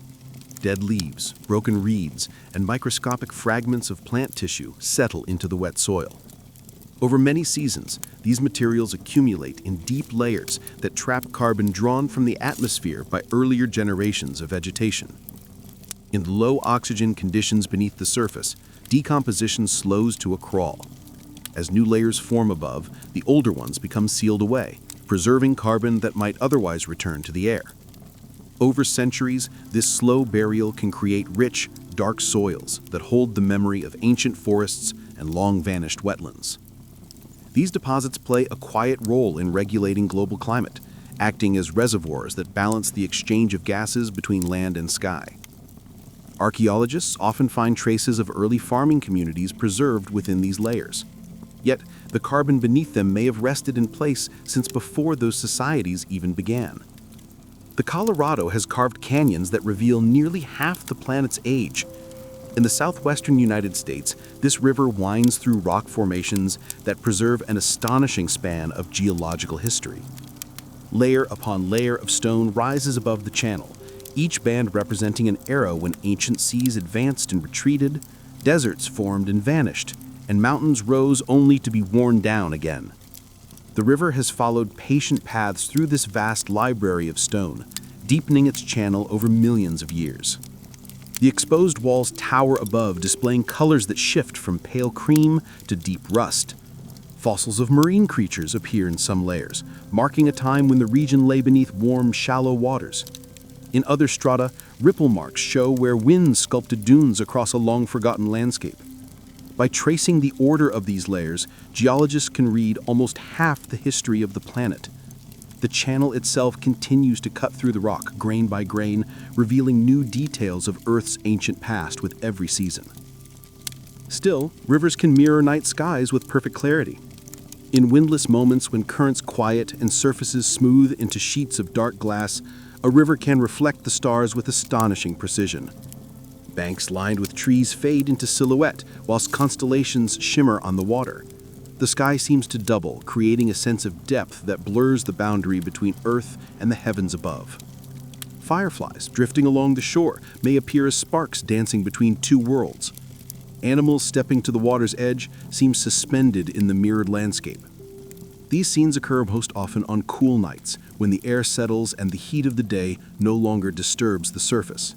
Dead leaves, broken reeds, and microscopic fragments of plant tissue settle into the wet soil. Over many seasons, these materials accumulate in deep layers that trap carbon drawn from the atmosphere by earlier generations of vegetation. In the low oxygen conditions beneath the surface, decomposition slows to a crawl. As new layers form above, the older ones become sealed away, preserving carbon that might otherwise return to the air. Over centuries, this slow burial can create rich, dark soils that hold the memory of ancient forests and long-vanished wetlands. These deposits play a quiet role in regulating global climate, acting as reservoirs that balance the exchange of gases between land and sky. Archaeologists often find traces of early farming communities preserved within these layers. Yet, the carbon beneath them may have rested in place since before those societies even began. The Colorado has carved canyons that reveal nearly half the planet's age. In the southwestern United States, this river winds through rock formations that preserve an astonishing span of geological history. Layer upon layer of stone rises above the channel, each band representing an era when ancient seas advanced and retreated, deserts formed and vanished, and mountains rose only to be worn down again. The river has followed patient paths through this vast library of stone, deepening its channel over millions of years. The exposed walls tower above, displaying colors that shift from pale cream to deep rust. Fossils of marine creatures appear in some layers, marking a time when the region lay beneath warm, shallow waters. In other strata, ripple marks show where winds sculpted dunes across a long-forgotten landscape. By tracing the order of these layers, geologists can read almost half the history of the planet. The channel itself continues to cut through the rock, grain by grain, revealing new details of Earth's ancient past with every season. Still, rivers can mirror night skies with perfect clarity. In windless moments when currents quiet and surfaces smooth into sheets of dark glass, a river can reflect the stars with astonishing precision. Banks lined with trees fade into silhouette, whilst constellations shimmer on the water. The sky seems to double, creating a sense of depth that blurs the boundary between Earth and the heavens above. Fireflies drifting along the shore may appear as sparks dancing between two worlds. Animals stepping to the water's edge seem suspended in the mirrored landscape. These scenes occur most often on cool nights, when the air settles and the heat of the day no longer disturbs the surface.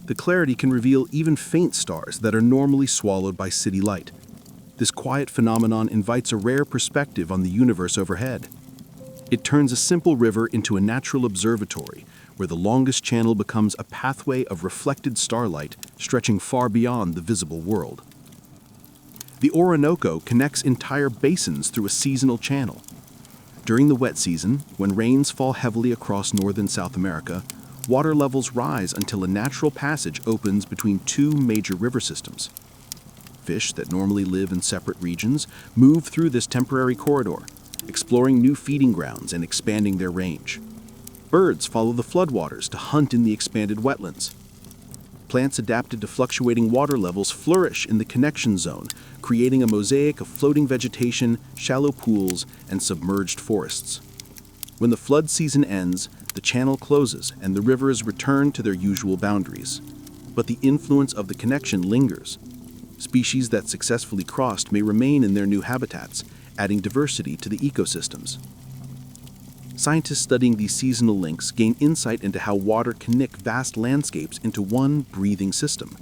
The clarity can reveal even faint stars that are normally swallowed by city light. This quiet phenomenon invites a rare perspective on the universe overhead. It turns a simple river into a natural observatory, where the longest channel becomes a pathway of reflected starlight stretching far beyond the visible world. The Orinoco connects entire basins through a seasonal channel. During the wet season, when rains fall heavily across northern South America, water levels rise until a natural passage opens between two major river systems. Fish that normally live in separate regions move through this temporary corridor, exploring new feeding grounds and expanding their range. Birds follow the floodwaters to hunt in the expanded wetlands. Plants adapted to fluctuating water levels flourish in the connection zone, creating a mosaic of floating vegetation, shallow pools, and submerged forests. When the flood season ends, the channel closes and the rivers return to their usual boundaries. But the influence of the connection lingers. Species that successfully crossed may remain in their new habitats, adding diversity to the ecosystems. Scientists studying these seasonal links gain insight into how water can knit vast landscapes into one breathing system.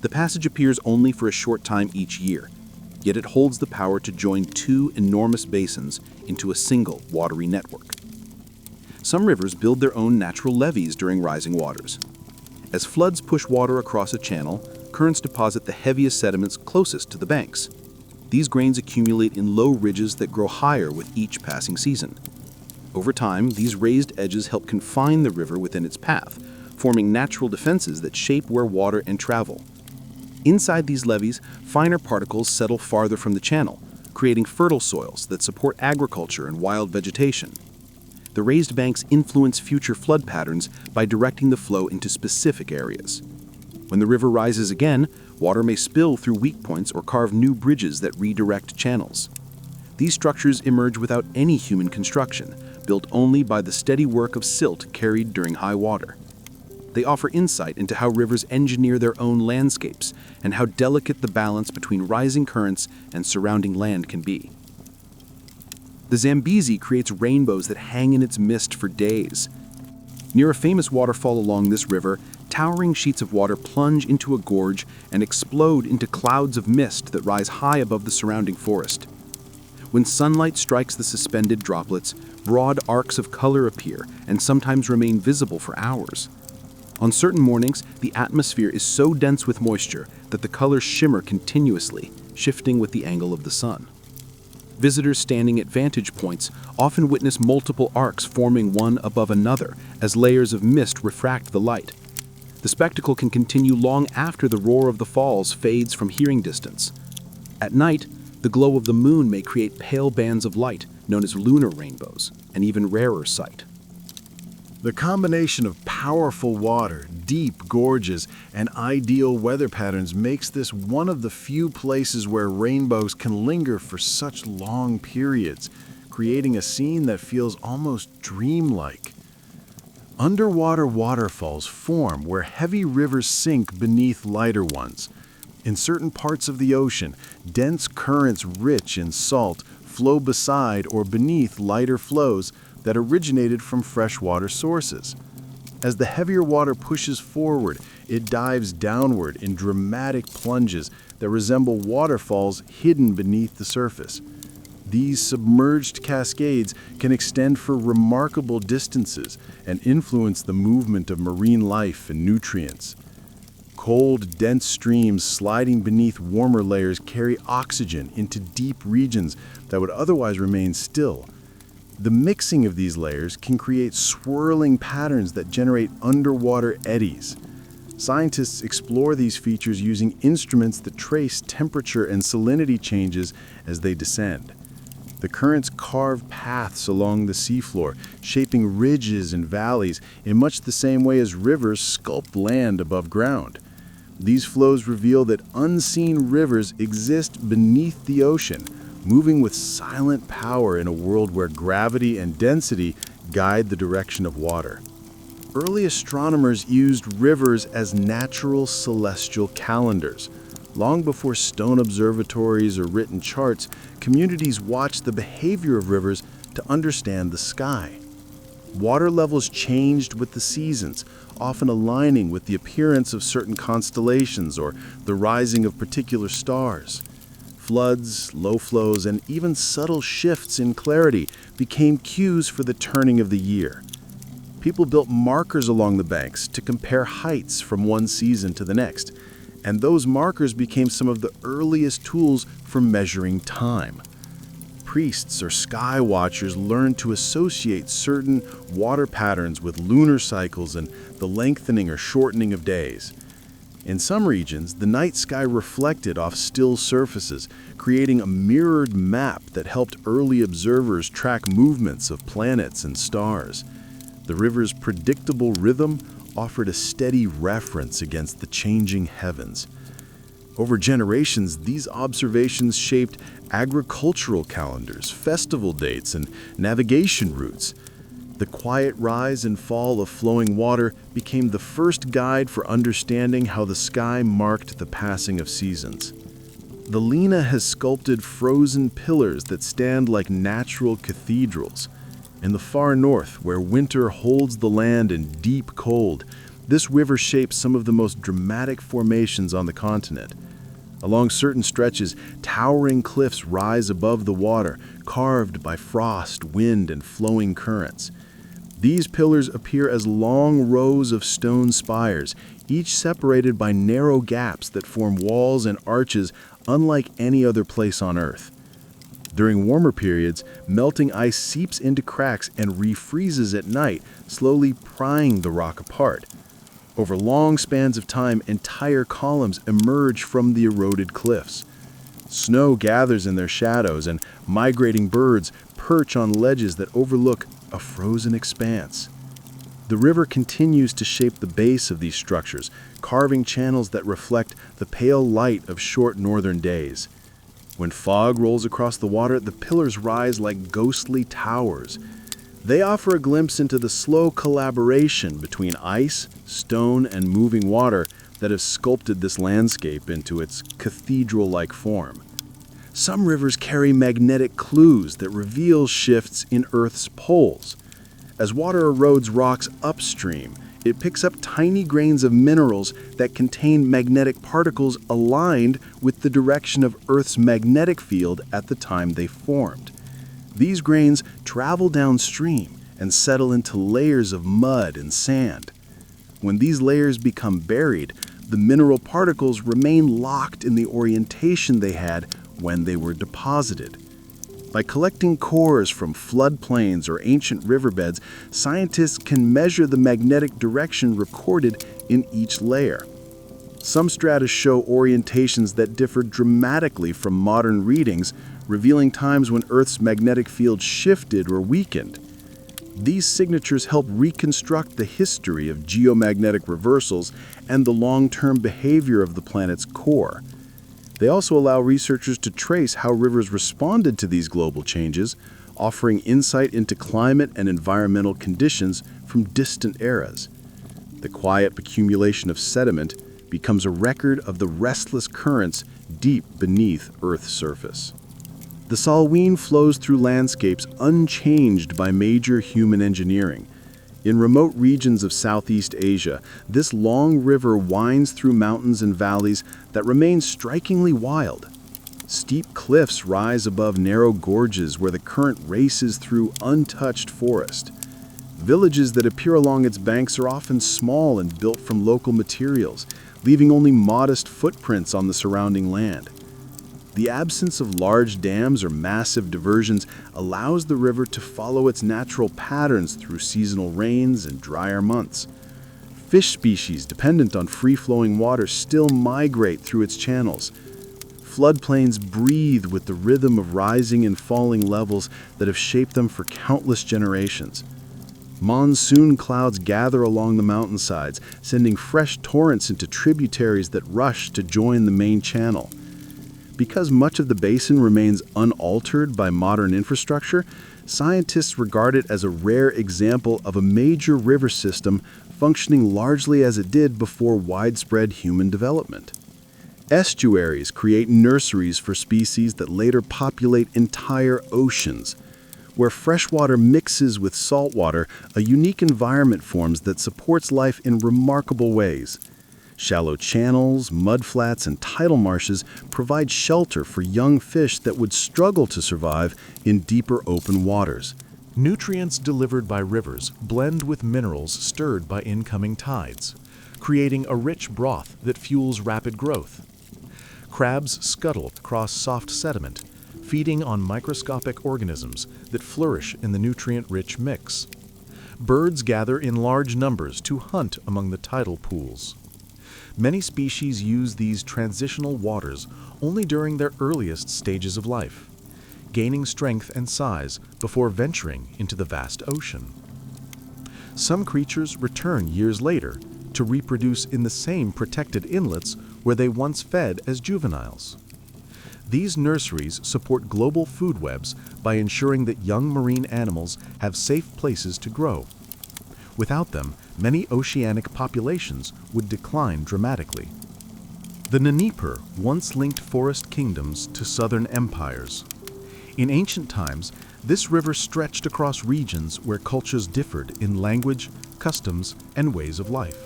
The The passage appears only for a short time each year, yet it holds the power to join two enormous basins into a single watery network. Some rivers build their own natural levees during rising waters. As floods push water across a channel, currents deposit the heaviest sediments closest to the banks. These grains accumulate in low ridges that grow higher with each passing season. Over time, these raised edges help confine the river within its path, forming natural defenses that shape where water can travel. Inside these levees, finer particles settle farther from the channel, creating fertile soils that support agriculture and wild vegetation. The raised banks influence future flood patterns by directing the flow into specific areas. When the river rises again, water may spill through weak points or carve new bridges that redirect channels. These structures emerge without any human construction, built only by the steady work of silt carried during high water. They offer insight into how rivers engineer their own landscapes and how delicate the balance between rising currents and surrounding land can be. The Zambezi creates rainbows that hang in its mist for days. Near a famous waterfall along this river, towering sheets of water plunge into a gorge and explode into clouds of mist that rise high above the surrounding forest. When sunlight strikes the suspended droplets, broad arcs of color appear and sometimes remain visible for hours. On certain mornings, the atmosphere is so dense with moisture that the colors shimmer continuously, shifting with the angle of the sun. Visitors standing at vantage points often witness multiple arcs forming one above another as layers of mist refract the light. The spectacle can continue long after the roar of the falls fades from hearing distance. At night, the glow of the moon may create pale bands of light, known as lunar rainbows, an even rarer sight. The combination of powerful water, deep gorges, and ideal weather patterns makes this one of the few places where rainbows can linger for such long periods, creating a scene that feels almost dreamlike. Underwater waterfalls form where heavy rivers sink beneath lighter ones. In certain parts of the ocean, dense currents rich in salt flow beside or beneath lighter flows that originated from freshwater sources. As the heavier water pushes forward, it dives downward in dramatic plunges that resemble waterfalls hidden beneath the surface. These submerged cascades can extend for remarkable distances and influence the movement of marine life and nutrients. Cold, dense streams sliding beneath warmer layers carry oxygen into deep regions that would otherwise remain still. The mixing of these layers can create swirling patterns that generate underwater eddies. Scientists explore these features using instruments that trace temperature and salinity changes as they descend. The currents carve paths along the seafloor, shaping ridges and valleys in much the same way as rivers sculpt land above ground. These flows reveal that unseen rivers exist beneath the ocean, moving with silent power in a world where gravity and density guide the direction of water. Early astronomers used rivers as natural celestial calendars. Long before stone observatories or written charts, communities watched the behavior of rivers to understand the sky. Water levels changed with the seasons, often aligning with the appearance of certain constellations or the rising of particular stars. Floods, low flows, and even subtle shifts in clarity became cues for the turning of the year. People built markers along the banks to compare heights from one season to the next, and those markers became some of the earliest tools for measuring time. Priests or sky watchers learned to associate certain water patterns with lunar cycles and the lengthening or shortening of days. In some regions, the night sky reflected off still surfaces, creating a mirrored map that helped early observers track movements of planets and stars. The river's predictable rhythm offered a steady reference against the changing heavens. Over generations, these observations shaped agricultural calendars, festival dates, and navigation routes. The quiet rise and fall of flowing water became the first guide for understanding how the sky marked the passing of seasons. The Lena has sculpted frozen pillars that stand like natural cathedrals. In the far north, where winter holds the land in deep cold, This river shapes some of the most dramatic formations on the continent. Along certain stretches, towering cliffs rise above the water, carved by frost, wind, and flowing currents. These pillars appear as long rows of stone spires, each separated by narrow gaps that form walls and arches unlike any other place on Earth. During warmer periods, melting ice seeps into cracks and refreezes at night, slowly prying the rock apart. Over long spans of time, entire columns emerge from the eroded cliffs. Snow gathers in their shadows, and migrating birds perch on ledges that overlook a frozen expanse. The river continues to shape the base of these structures, carving channels that reflect the pale light of short northern days. When fog rolls across the water, the pillars rise like ghostly towers. They offer a glimpse into the slow collaboration between ice, stone, and moving water that have sculpted this landscape into its cathedral-like form. Some rivers carry magnetic clues that reveal shifts in Earth's poles. As water erodes rocks upstream, it picks up tiny grains of minerals that contain magnetic particles aligned with the direction of Earth's magnetic field at the time they formed. These grains travel downstream and settle into layers of mud and sand. When these layers become buried, the mineral particles remain locked in the orientation they had when they were deposited. By collecting cores from floodplains or ancient riverbeds, scientists can measure the magnetic direction recorded in each layer. Some strata show orientations that differ dramatically from modern readings, revealing times when Earth's magnetic field shifted or weakened. These signatures help reconstruct the history of geomagnetic reversals and the long-term behavior of the planet's core. They also allow researchers to trace how rivers responded to these global changes, offering insight into climate and environmental conditions from distant eras. The quiet accumulation of sediment becomes a record of the restless currents deep beneath Earth's surface. The Salween flows through landscapes unchanged by major human engineering. In remote regions of Southeast Asia, this long river winds through mountains and valleys that remain strikingly wild. Steep cliffs rise above narrow gorges where the current races through untouched forest. Villages that appear along its banks are often small and built from local materials, leaving only modest footprints on the surrounding land. The absence of large dams or massive diversions allows the river to follow its natural patterns through seasonal rains and drier months. Fish species dependent on free-flowing water still migrate through its channels. Floodplains breathe with the rhythm of rising and falling levels that have shaped them for countless generations. Monsoon clouds gather along the mountainsides, sending fresh torrents into tributaries that rush to join the main channel. Because much of the basin remains unaltered by modern infrastructure, scientists regard it as a rare example of a major river system functioning largely as it did before widespread human development. Estuaries create nurseries for species that later populate entire oceans. Where freshwater mixes with saltwater, a unique environment forms that supports life in remarkable ways. Shallow channels, mudflats, and tidal marshes provide shelter for young fish that would struggle to survive in deeper open waters. Nutrients delivered by rivers blend with minerals stirred by incoming tides, creating a rich broth that fuels rapid growth. Crabs scuttle across soft sediment, feeding on microscopic organisms that flourish in the nutrient-rich mix. Birds gather in large numbers to hunt among the tidal pools. Many species use these transitional waters only during their earliest stages of life, gaining strength and size before venturing into the vast ocean. Some creatures return years later to reproduce in the same protected inlets where they once fed as juveniles. These nurseries support global food webs by ensuring that young marine animals have safe places to grow. Without them, many oceanic populations would decline dramatically. The Dnieper once linked forest kingdoms to southern empires. In ancient times, this river stretched across regions where cultures differed in language, customs, and ways of life.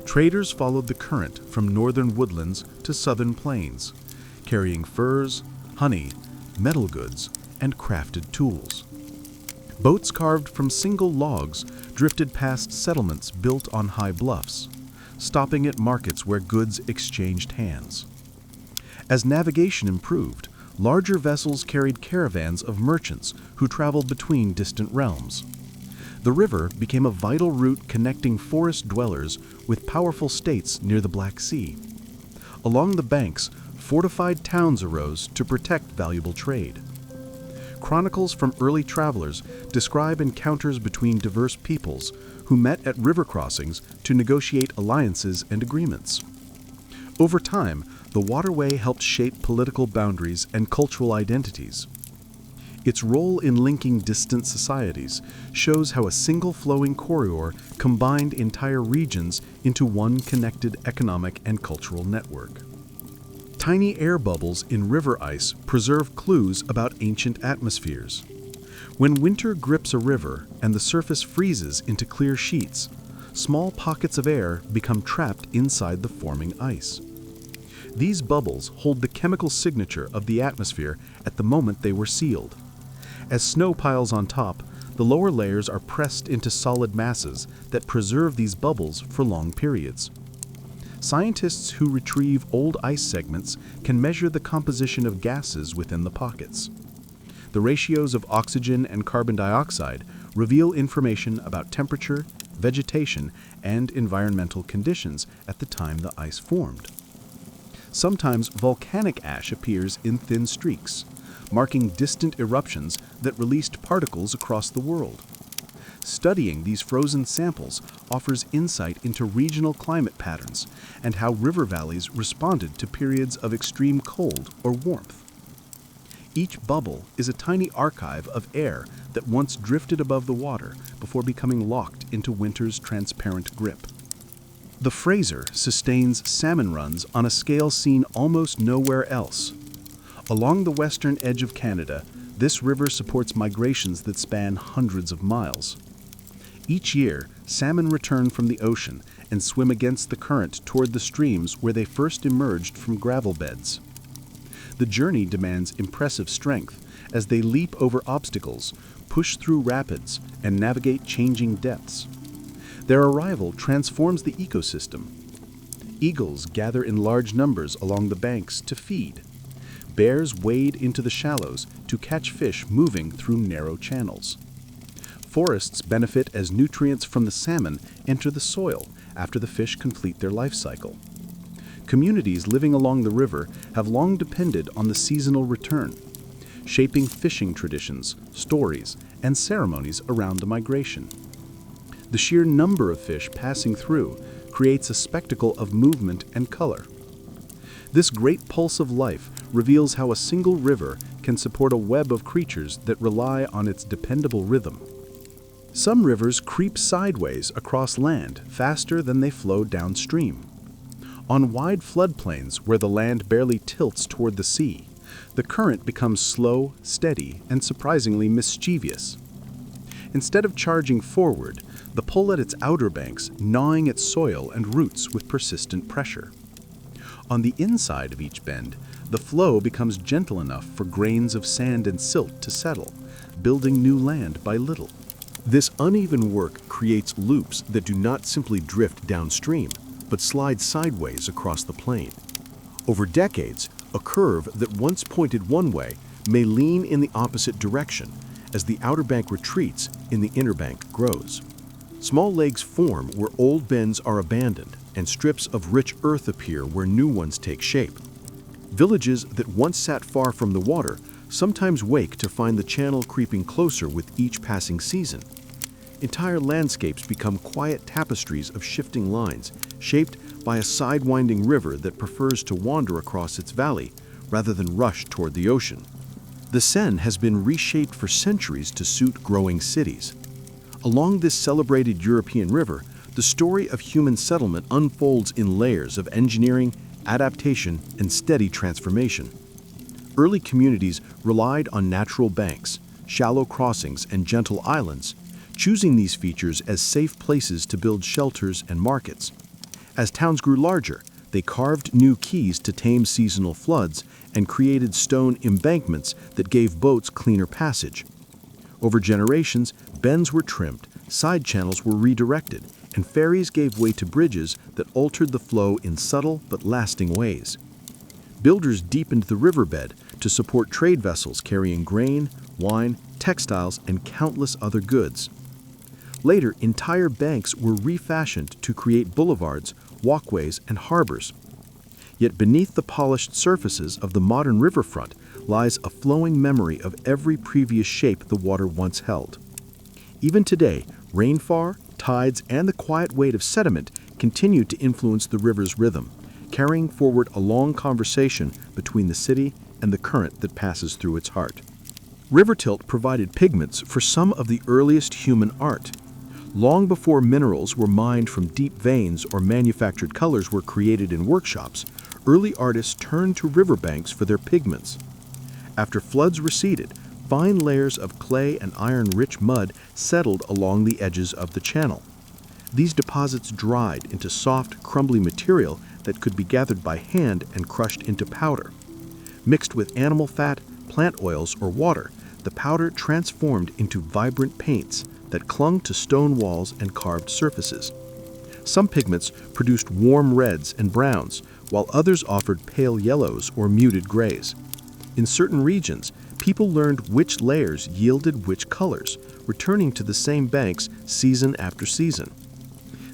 Traders followed the current from northern woodlands to southern plains, carrying furs, honey, metal goods, and crafted tools. Boats carved from single logs drifted past settlements built on high bluffs, stopping at markets where goods exchanged hands. As navigation improved, larger vessels carried caravans of merchants who traveled between distant realms. The river became a vital route connecting forest dwellers with powerful states near the Black Sea. Along the banks, fortified towns arose to protect valuable trade. Chronicles from early travelers describe encounters between diverse peoples who met at river crossings to negotiate alliances and agreements. Over time, the waterway helped shape political boundaries and cultural identities. Its role in linking distant societies shows how a single flowing corridor combined entire regions into one connected economic and cultural network. Tiny air bubbles in river ice preserve clues about ancient atmospheres. When winter grips a river and the surface freezes into clear sheets, small pockets of air become trapped inside the forming ice. These bubbles hold the chemical signature of the atmosphere at the moment they were sealed. As snow piles on top, the lower layers are pressed into solid masses that preserve these bubbles for long periods. Scientists who retrieve old ice segments can measure the composition of gases within the pockets. The ratios of oxygen and carbon dioxide reveal information about temperature, vegetation, and environmental conditions at the time the ice formed. Sometimes volcanic ash appears in thin streaks, marking distant eruptions that released particles across the world. Studying these frozen samples offers insight into regional climate patterns and how river valleys responded to periods of extreme cold or warmth. Each bubble is a tiny archive of air that once drifted above the water before becoming locked into winter's transparent grip. The Fraser sustains salmon runs on a scale seen almost nowhere else. Along the western edge of Canada, this river supports migrations that span hundreds of miles. Each year, salmon return from the ocean and swim against the current toward the streams where they first emerged from gravel beds. The journey demands impressive strength as they leap over obstacles, push through rapids, and navigate changing depths. Their arrival transforms the ecosystem. Eagles gather in large numbers along the banks to feed. Bears wade into the shallows to catch fish moving through narrow channels. Forests benefit as nutrients from the salmon enter the soil after the fish complete their life cycle. Communities living along the river have long depended on the seasonal return, shaping fishing traditions, stories, and ceremonies around the migration. The sheer number of fish passing through creates a spectacle of movement and color. This great pulse of life reveals how a single river can support a web of creatures that rely on its dependable rhythm. Some rivers creep sideways across land faster than they flow downstream. On wide floodplains where the land barely tilts toward the sea, the current becomes slow, steady, and surprisingly mischievous. Instead of charging forward, the pull at its outer banks, gnawing at soil and roots with persistent pressure. On the inside of each bend, the flow becomes gentle enough for grains of sand and silt to settle, building new land by little. This uneven work creates loops that do not simply drift downstream, but slide sideways across the plain. Over decades, a curve that once pointed one way may lean in the opposite direction as the outer bank retreats and the inner bank grows. Small lakes form where old bends are abandoned, and strips of rich earth appear where new ones take shape. Villages that once sat far from the water sometimes wake to find the channel creeping closer with each passing season. Entire landscapes become quiet tapestries of shifting lines, shaped by a sidewinding river that prefers to wander across its valley rather than rush toward the ocean. The Seine has been reshaped for centuries to suit growing cities. Along this celebrated European river, the story of human settlement unfolds in layers of engineering, adaptation, and steady transformation. Early communities relied on natural banks, shallow crossings, and gentle islands, choosing these features as safe places to build shelters and markets. As towns grew larger, they carved new quays to tame seasonal floods and created stone embankments that gave boats cleaner passage. Over generations, bends were trimmed, side channels were redirected, and ferries gave way to bridges that altered the flow in subtle but lasting ways. Builders deepened the riverbed to support trade vessels carrying grain, wine, textiles, and countless other goods. Later, entire banks were refashioned to create boulevards, walkways, and harbors. Yet beneath the polished surfaces of the modern riverfront lies a flowing memory of every previous shape the water once held. Even today, rainfall, tides, and the quiet weight of sediment continue to influence the river's rhythm, carrying forward a long conversation between the city and the current that passes through its heart. River tilt provided pigments for some of the earliest human art. Long before minerals were mined from deep veins or manufactured colors were created in workshops, early artists turned to riverbanks for their pigments. After floods receded, fine layers of clay and iron-rich mud settled along the edges of the channel. These deposits dried into soft, crumbly material that could be gathered by hand and crushed into powder. Mixed with animal fat, plant oils, or water, the powder transformed into vibrant paints that clung to stone walls and carved surfaces. Some pigments produced warm reds and browns, while others offered pale yellows or muted grays. In certain regions, people learned which layers yielded which colors, returning to the same banks season after season.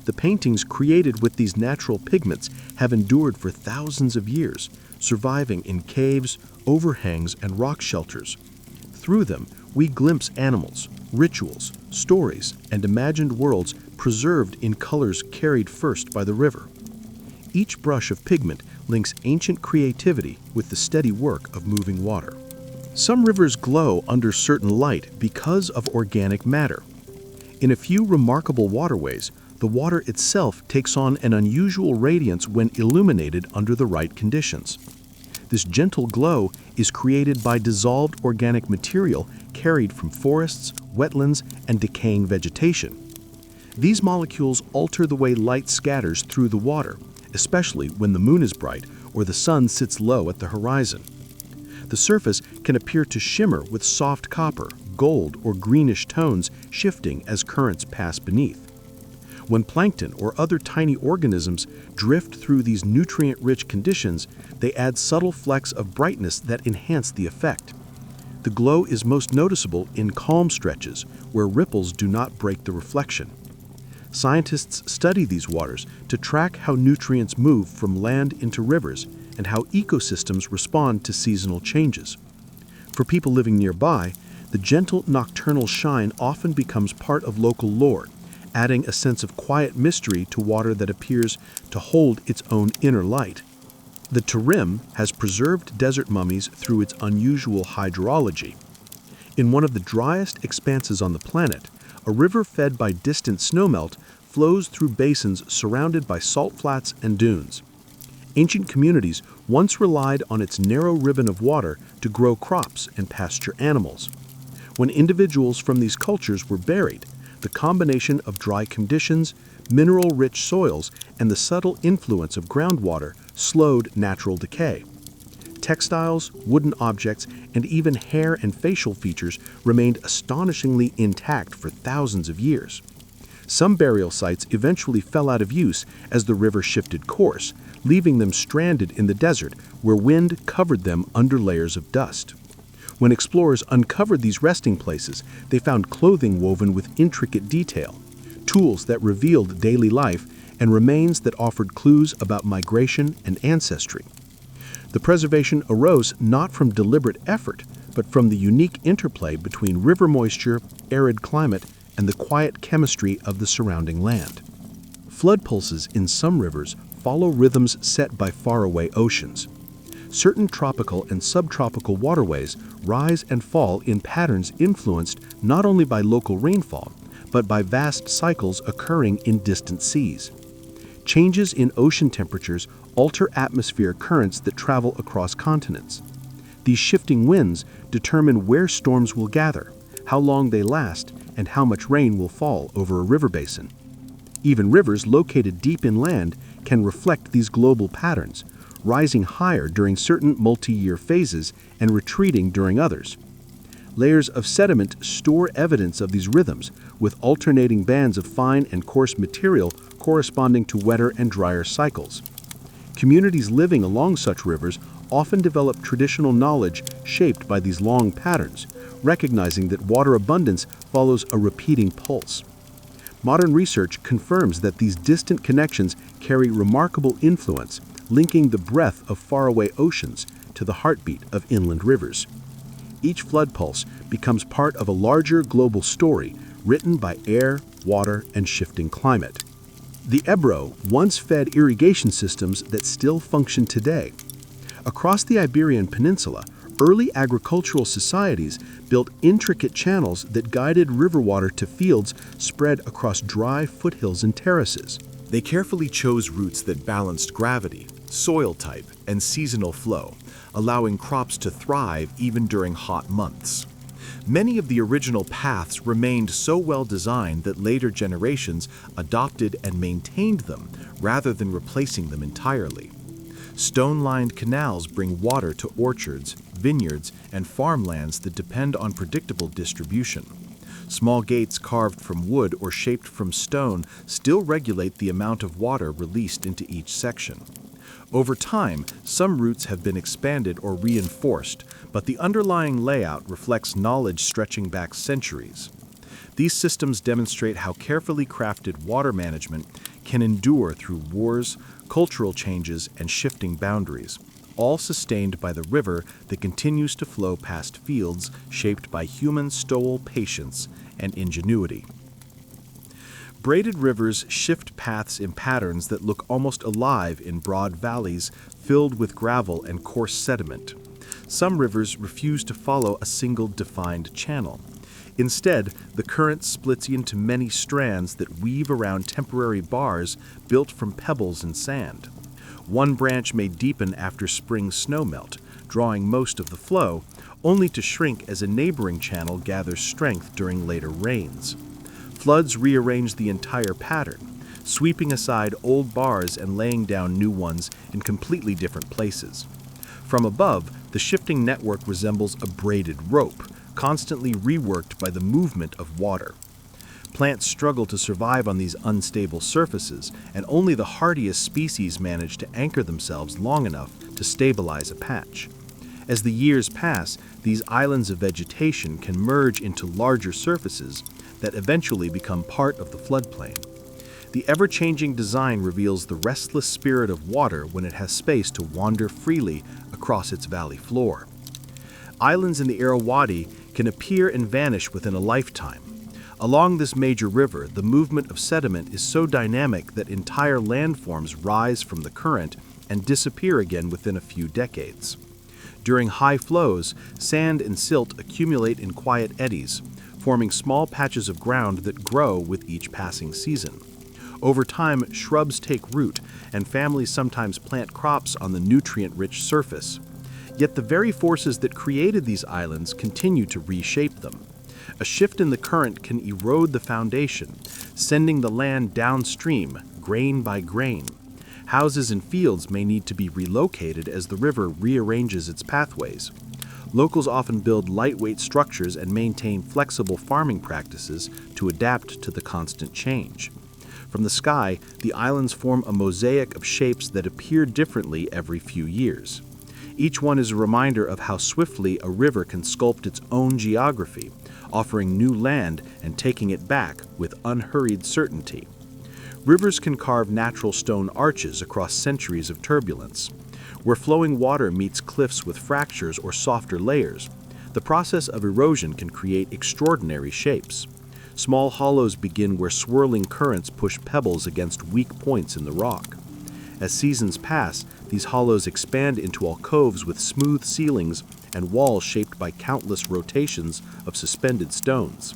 The paintings created with these natural pigments have endured for thousands of years, surviving in caves, overhangs, and rock shelters. Through them, we glimpse animals, rituals, stories, and imagined worlds preserved in colors carried first by the river. Each brush of pigment links ancient creativity with the steady work of moving water. Some rivers glow under certain light because of organic matter. In a few remarkable waterways, the water itself takes on an unusual radiance when illuminated under the right conditions. This gentle glow is created by dissolved organic material carried from forests, wetlands, and decaying vegetation. These molecules alter the way light scatters through the water, especially when the moon is bright or the sun sits low at the horizon. The surface can appear to shimmer with soft copper, gold, or greenish tones shifting as currents pass beneath. When plankton or other tiny organisms drift through these nutrient-rich conditions, they add subtle flecks of brightness that enhance the effect. The glow is most noticeable in calm stretches, where ripples do not break the reflection. Scientists study these waters to track how nutrients move from land into rivers and how ecosystems respond to seasonal changes. For people living nearby, the gentle nocturnal shine often becomes part of local lore, adding a sense of quiet mystery to water that appears to hold its own inner light. The Tarim has preserved desert mummies through its unusual hydrology. In one of the driest expanses on the planet, a river fed by distant snowmelt flows through basins surrounded by salt flats and dunes. Ancient communities once relied on its narrow ribbon of water to grow crops and pasture animals. When individuals from these cultures were buried, the combination of dry conditions, mineral-rich soils, and the subtle influence of groundwater slowed natural decay. Textiles, wooden objects, and even hair and facial features remained astonishingly intact for thousands of years. Some burial sites eventually fell out of use as the river shifted course, leaving them stranded in the desert where wind covered them under layers of dust. When explorers uncovered these resting places, they found clothing woven with intricate detail, tools that revealed daily life, and remains that offered clues about migration and ancestry. The preservation arose not from deliberate effort, but from the unique interplay between river moisture, arid climate, and the quiet chemistry of the surrounding land. Flood pulses in some rivers follow rhythms set by faraway oceans. Certain tropical and subtropical waterways rise and fall in patterns influenced not only by local rainfall, but by vast cycles occurring in distant seas. Changes in ocean temperatures alter atmospheric currents that travel across continents. These shifting winds determine where storms will gather, how long they last, and how much rain will fall over a river basin. Even rivers located deep inland can reflect these global patterns, rising higher during certain multi-year phases and retreating during others. Layers of sediment store evidence of these rhythms, with alternating bands of fine and coarse material corresponding to wetter and drier cycles. Communities living along such rivers often develop traditional knowledge shaped by these long patterns, recognizing that water abundance follows a repeating pulse. Modern research confirms that these distant connections carry remarkable influence, linking the breadth of faraway oceans to the heartbeat of inland rivers. Each flood pulse becomes part of a larger global story written by air, water, and shifting climate. The Ebro once fed irrigation systems that still function today. Across the Iberian Peninsula, early agricultural societies built intricate channels that guided river water to fields spread across dry foothills and terraces. They carefully chose routes that balanced gravity, soil type, and seasonal flow, allowing crops to thrive even during hot months. Many of the original paths remained so well designed that later generations adopted and maintained them rather than replacing them entirely. Stone-lined canals bring water to orchards, vineyards, and farmlands that depend on predictable distribution. Small gates carved from wood or shaped from stone still regulate the amount of water released into each section. Over time, some routes have been expanded or reinforced, but the underlying layout reflects knowledge stretching back centuries. These systems demonstrate how carefully crafted water management can endure through wars, cultural changes, and shifting boundaries, all sustained by the river that continues to flow past fields shaped by human stole patience and ingenuity. Braided rivers shift paths in patterns that look almost alive in broad valleys filled with gravel and coarse sediment. Some rivers refuse to follow a single defined channel. Instead, the current splits into many strands that weave around temporary bars built from pebbles and sand. One branch may deepen after spring snowmelt, drawing most of the flow, only to shrink as a neighboring channel gathers strength during later rains. Floods rearrange the entire pattern, sweeping aside old bars and laying down new ones in completely different places. From above, the shifting network resembles a braided rope, constantly reworked by the movement of water. Plants struggle to survive on these unstable surfaces, and only the hardiest species manage to anchor themselves long enough to stabilize a patch. As the years pass, these islands of vegetation can merge into larger surfaces that eventually become part of the floodplain. The ever-changing design reveals the restless spirit of water when it has space to wander freely across its valley floor. Islands in the Irrawaddy can appear and vanish within a lifetime. Along this major river, the movement of sediment is so dynamic that entire landforms rise from the current and disappear again within a few decades. During high flows, sand and silt accumulate in quiet eddies, forming small patches of ground that grow with each passing season. Over time, shrubs take root, and families sometimes plant crops on the nutrient-rich surface. Yet the very forces that created these islands continue to reshape them. A shift in the current can erode the foundation, sending the land downstream, grain by grain. Houses and fields may need to be relocated as the river rearranges its pathways. Locals often build lightweight structures and maintain flexible farming practices to adapt to the constant change. From the sky, the islands form a mosaic of shapes that appear differently every few years. Each one is a reminder of how swiftly a river can sculpt its own geography, offering new land and taking it back with unhurried certainty. Rivers can carve natural stone arches across centuries of turbulence. Where flowing water meets cliffs with fractures or softer layers, the process of erosion can create extraordinary shapes. Small hollows begin where swirling currents push pebbles against weak points in the rock. As seasons pass, these hollows expand into alcoves with smooth ceilings and walls shaped by countless rotations of suspended stones.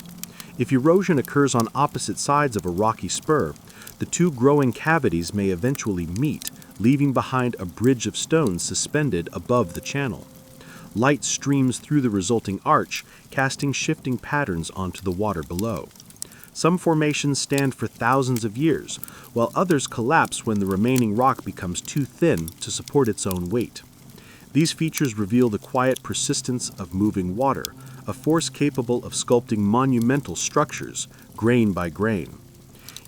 If erosion occurs on opposite sides of a rocky spur, the two growing cavities may eventually meet, leaving behind a bridge of stones suspended above the channel. Light streams through the resulting arch, casting shifting patterns onto the water below. Some formations stand for thousands of years, while others collapse when the remaining rock becomes too thin to support its own weight. These features reveal the quiet persistence of moving water, a force capable of sculpting monumental structures, grain by grain.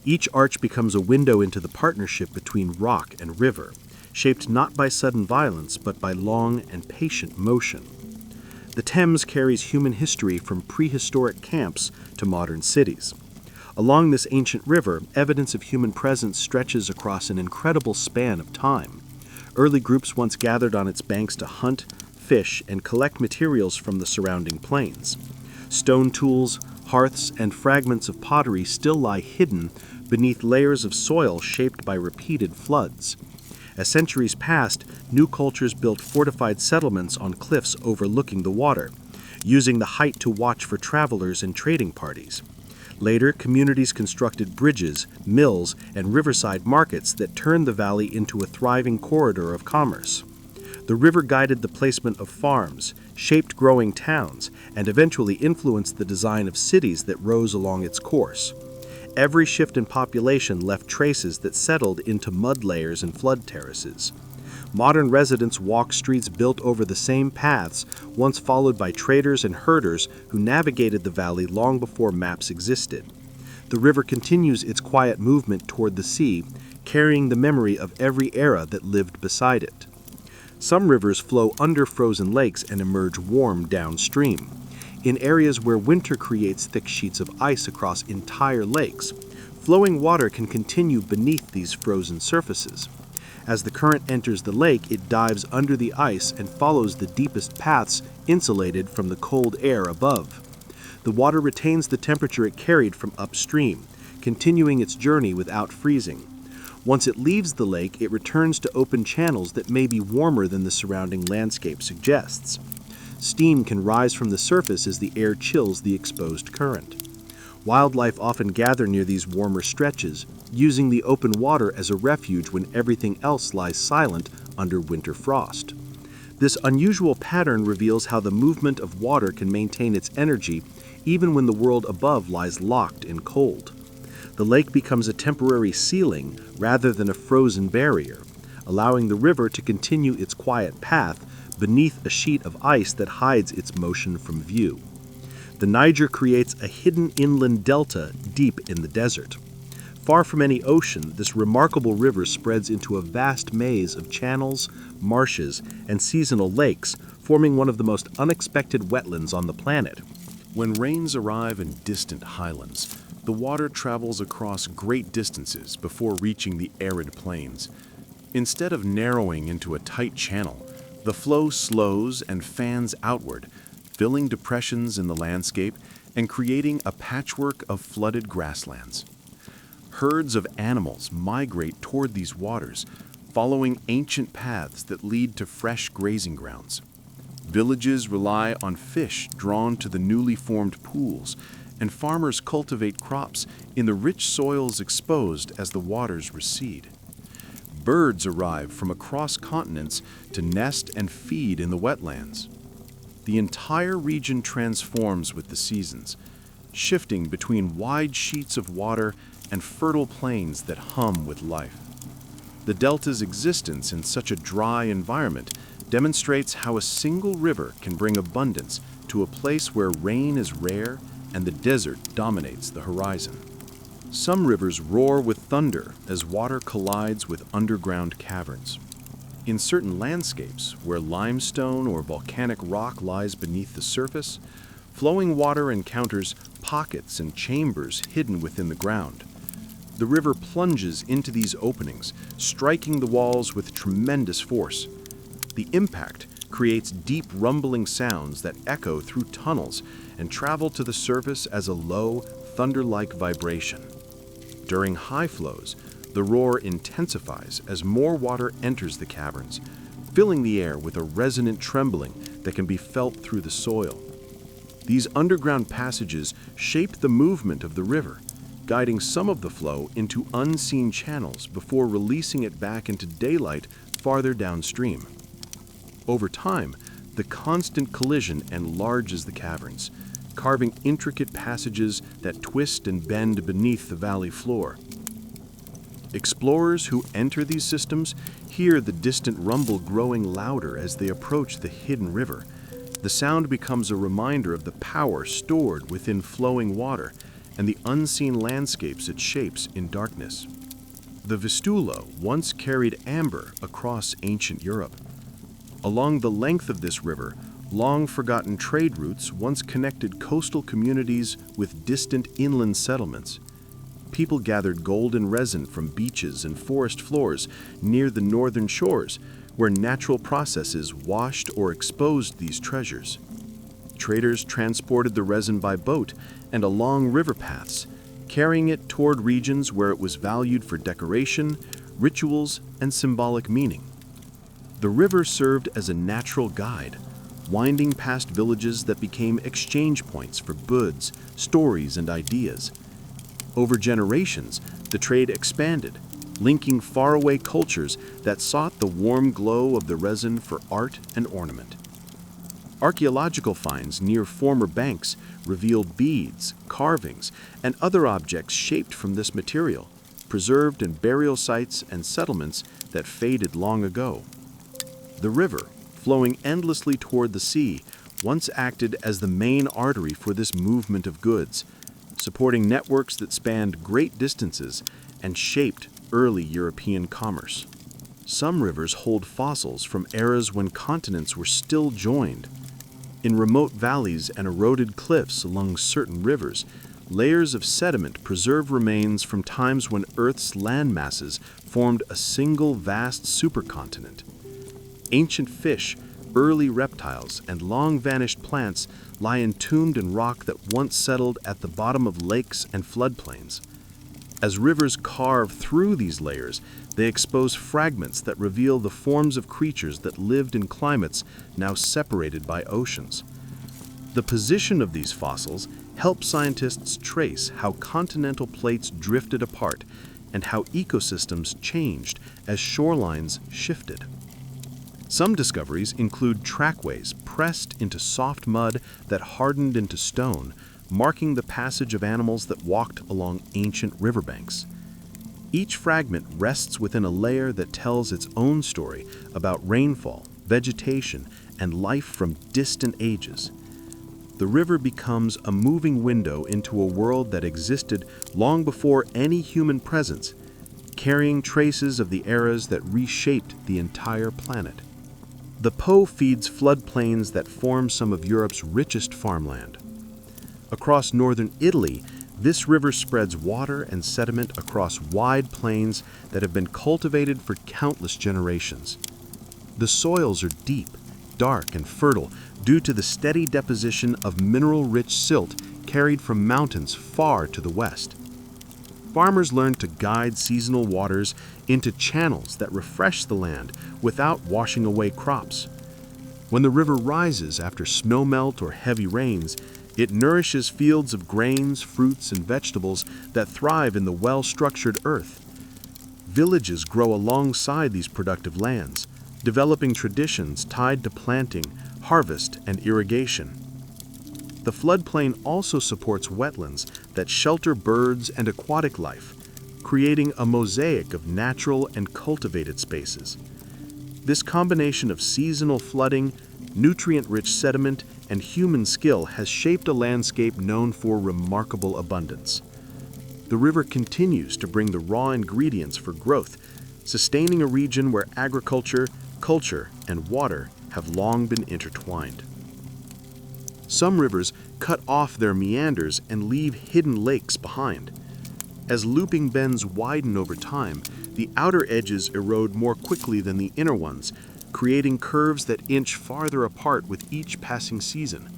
Each arch becomes a window into the partnership between rock and river, shaped not by sudden violence but by long and patient motion. The Thames carries human history from prehistoric camps to modern cities. Along this ancient river, evidence of human presence stretches across an incredible span of time. Early groups once gathered on its banks to hunt, fish, and collect materials from the surrounding plains. Stone tools, hearths, and fragments of pottery still lie hidden beneath layers of soil shaped by repeated floods. As centuries passed, new cultures built fortified settlements on cliffs overlooking the water, using the height to watch for travelers and trading parties. Later, communities constructed bridges, mills, and riverside markets that turned the valley into a thriving corridor of commerce. The river guided the placement of farms, shaped growing towns, and eventually influenced the design of cities that rose along its course. Every shift in population left traces that settled into mud layers and flood terraces. Modern residents walk streets built over the same paths once followed by traders and herders who navigated the valley long before maps existed. The river continues its quiet movement toward the sea, carrying the memory of every era that lived beside it. Some rivers flow under frozen lakes and emerge warm downstream. In areas where winter creates thick sheets of ice across entire lakes, flowing water can continue beneath these frozen surfaces. As the current enters the lake, it dives under the ice and follows the deepest paths insulated from the cold air above. The water retains the temperature it carried from upstream, continuing its journey without freezing. Once it leaves the lake, it returns to open channels that may be warmer than the surrounding landscape suggests. Steam can rise from the surface as the air chills the exposed current. Wildlife often gather near these warmer stretches, using the open water as a refuge when everything else lies silent under winter frost. This unusual pattern reveals how the movement of water can maintain its energy even when the world above lies locked in cold. The lake becomes a temporary ceiling rather than a frozen barrier, allowing the river to continue its quiet path beneath a sheet of ice that hides its motion from view. The Niger creates a hidden inland delta deep in the desert. Far from any ocean, this remarkable river spreads into a vast maze of channels, marshes, and seasonal lakes, forming one of the most unexpected wetlands on the planet. When rains arrive in distant highlands, the water travels across great distances before reaching the arid plains. Instead of narrowing into a tight channel, the flow slows and fans outward, filling depressions in the landscape and creating a patchwork of flooded grasslands. Herds of animals migrate toward these waters, following ancient paths that lead to fresh grazing grounds. Villages rely on fish drawn to the newly formed pools, and farmers cultivate crops in the rich soils exposed as the waters recede. Birds arrive from across continents to nest and feed in the wetlands. The entire region transforms with the seasons, shifting between wide sheets of water and fertile plains that hum with life. The delta's existence in such a dry environment demonstrates how a single river can bring abundance to a place where rain is rare and the desert dominates the horizon. Some rivers roar with thunder as water collides with underground caverns. In certain landscapes, where limestone or volcanic rock lies beneath the surface, flowing water encounters pockets and chambers hidden within the ground. The river plunges into these openings, striking the walls with tremendous force. The impact creates deep rumbling sounds that echo through tunnels and travel to the surface as a low, thunder-like vibration. During high flows, the roar intensifies as more water enters the caverns, filling the air with a resonant trembling that can be felt through the soil. These underground passages shape the movement of the river, guiding some of the flow into unseen channels before releasing it back into daylight farther downstream. Over time, the constant collision enlarges the caverns, carving intricate passages that twist and bend beneath the valley floor. Explorers who enter these systems hear the distant rumble growing louder as they approach the hidden river. The sound becomes a reminder of the power stored within flowing water and the unseen landscapes it shapes in darkness. The Vistula once carried amber across ancient Europe. Along the length of this river, long-forgotten trade routes once connected coastal communities with distant inland settlements. People gathered golden resin from beaches and forest floors near the northern shores, where natural processes washed or exposed these treasures. Traders transported the resin by boat and along river paths, carrying it toward regions where it was valued for decoration, rituals, and symbolic meaning. The river served as a natural guide, winding past villages that became exchange points for goods, stories, and ideas. Over generations, the trade expanded, linking faraway cultures that sought the warm glow of the resin for art and ornament. Archaeological finds near former banks revealed beads, carvings, and other objects shaped from this material, preserved in burial sites and settlements that faded long ago. The river, flowing endlessly toward the sea, once acted as the main artery for this movement of goods, supporting networks that spanned great distances and shaped early European commerce. Some rivers hold fossils from eras when continents were still joined. In remote valleys and eroded cliffs along certain rivers, layers of sediment preserve remains from times when Earth's land masses formed a single vast supercontinent. Ancient fish, early reptiles, and long-vanished plants lie entombed in rock that once settled at the bottom of lakes and floodplains. As rivers carve through these layers, they expose fragments that reveal the forms of creatures that lived in climates now separated by oceans. The position of these fossils helps scientists trace how continental plates drifted apart and how ecosystems changed as shorelines shifted. Some discoveries include trackways pressed into soft mud that hardened into stone, marking the passage of animals that walked along ancient riverbanks. Each fragment rests within a layer that tells its own story about rainfall, vegetation, and life from distant ages. The river becomes a moving window into a world that existed long before any human presence, carrying traces of the eras that reshaped the entire planet. The Po feeds floodplains that form some of Europe's richest farmland. Across northern Italy, this river spreads water and sediment across wide plains that have been cultivated for countless generations. The soils are deep, dark, and fertile due to the steady deposition of mineral-rich silt carried from mountains far to the west. Farmers learned to guide seasonal waters into channels that refresh the land without washing away crops. When the river rises after snowmelt or heavy rains, it nourishes fields of grains, fruits, and vegetables that thrive in the well-structured earth. Villages grow alongside these productive lands, developing traditions tied to planting, harvest, and irrigation. The floodplain also supports wetlands that shelter birds and aquatic life, creating a mosaic of natural and cultivated spaces. This combination of seasonal flooding, nutrient-rich sediment, and human skill has shaped a landscape known for remarkable abundance. The river continues to bring the raw ingredients for growth, sustaining a region where agriculture, culture, and water have long been intertwined. Some rivers cut off their meanders and leave hidden lakes behind. As looping bends widen over time, the outer edges erode more quickly than the inner ones, creating curves that inch farther apart with each passing season.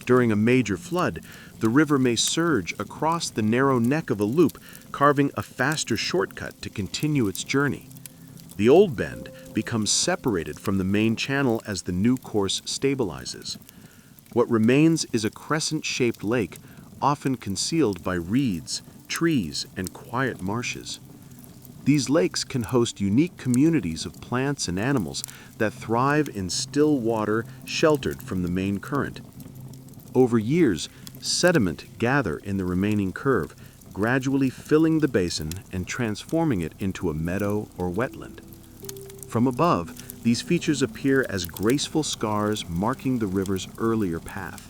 During a major flood, the river may surge across the narrow neck of a loop, carving a faster shortcut to continue its journey. The old bend becomes separated from the main channel as the new course stabilizes. What remains is a crescent-shaped lake, often concealed by reeds, trees, and quiet marshes. These lakes can host unique communities of plants and animals that thrive in still water sheltered from the main current. Over years, sediment gather in the remaining curve, gradually filling the basin and transforming it into a meadow or wetland. From above, these features appear as graceful scars marking the river's earlier path.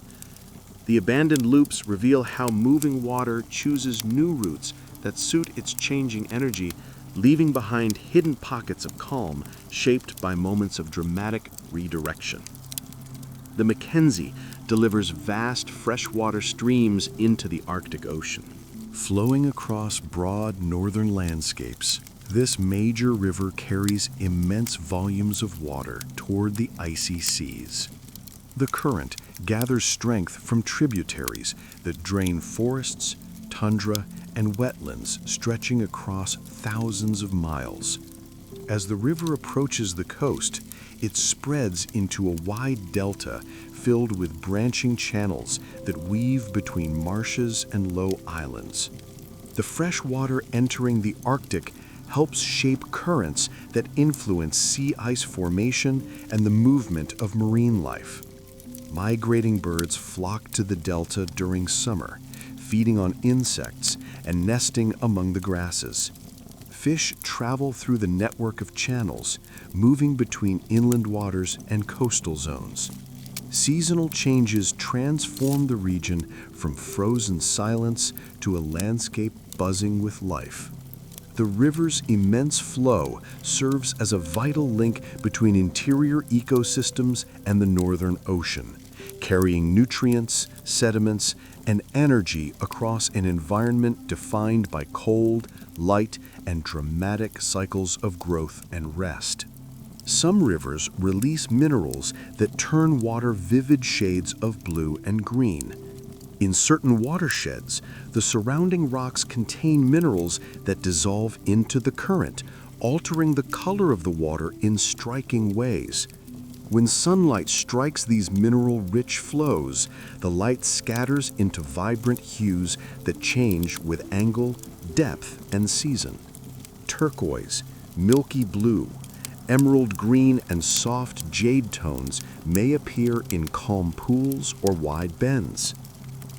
The abandoned loops reveal how moving water chooses new routes that suit its changing energy, leaving behind hidden pockets of calm shaped by moments of dramatic redirection. The Mackenzie delivers vast freshwater streams into the Arctic Ocean. Flowing across broad northern landscapes, this major river carries immense volumes of water toward the icy seas. The current gathers strength from tributaries that drain forests, tundra, and wetlands stretching across thousands of miles. As the river approaches the coast, it spreads into a wide delta filled with branching channels that weave between marshes and low islands. The fresh water entering the Arctic helps shape currents that influence sea ice formation and the movement of marine life. Migrating birds flock to the delta during summer, feeding on insects and nesting among the grasses. Fish travel through the network of channels, moving between inland waters and coastal zones. Seasonal changes transform the region from frozen silence to a landscape buzzing with life. The river's immense flow serves as a vital link between interior ecosystems and the northern ocean, carrying nutrients, sediments, and energy across an environment defined by cold, light, and dramatic cycles of growth and rest. Some rivers release minerals that turn water vivid shades of blue and green. In certain watersheds, the surrounding rocks contain minerals that dissolve into the current, altering the color of the water in striking ways. When sunlight strikes these mineral-rich flows, the light scatters into vibrant hues that change with angle, depth, and season. Turquoise, milky blue, emerald green, and soft jade tones may appear in calm pools or wide bends.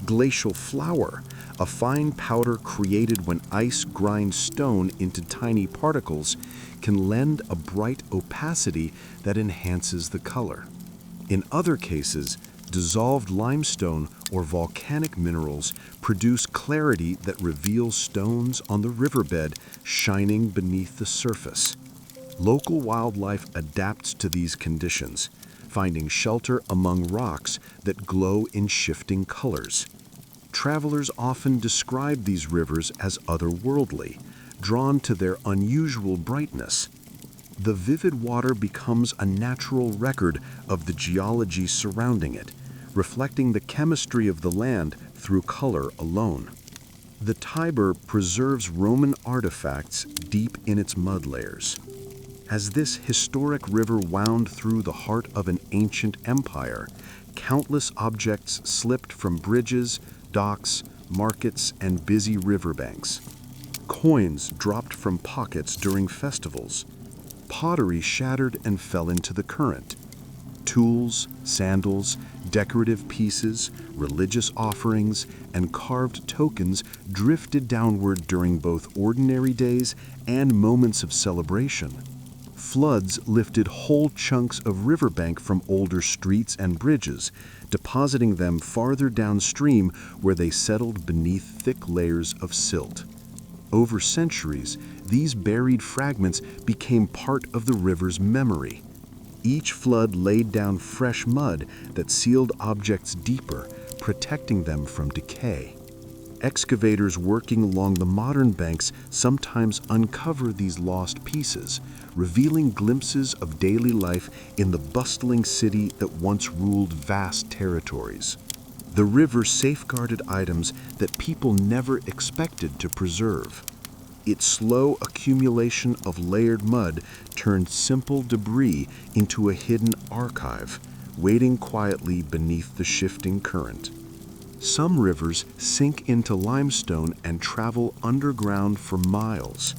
Glacial flour, a fine powder created when ice grinds stone into tiny particles, can lend a bright opacity that enhances the color. In other cases, dissolved limestone or volcanic minerals produce clarity that reveals stones on the riverbed shining beneath the surface. Local wildlife adapts to these conditions, finding shelter among rocks that glow in shifting colors. Travelers often describe these rivers as otherworldly, drawn to their unusual brightness. The vivid water becomes a natural record of the geology surrounding it, reflecting the chemistry of the land through color alone. The Tiber preserves Roman artifacts deep in its mud layers. As this historic river wound through the heart of an ancient empire, countless objects slipped from bridges, docks, markets, and busy riverbanks. Coins dropped from pockets during festivals. Pottery shattered and fell into the current. Tools, sandals, decorative pieces, religious offerings, and carved tokens drifted downward during both ordinary days and moments of celebration. Floods lifted whole chunks of riverbank from older streets and bridges, depositing them farther downstream where they settled beneath thick layers of silt. Over centuries, these buried fragments became part of the river's memory. Each flood laid down fresh mud that sealed objects deeper, protecting them from decay. Excavators working along the modern banks sometimes uncover these lost pieces, revealing glimpses of daily life in the bustling city that once ruled vast territories. The river safeguarded items that people never expected to preserve. Its slow accumulation of layered mud turned simple debris into a hidden archive, waiting quietly beneath the shifting current. Some rivers sink into limestone and travel underground for miles.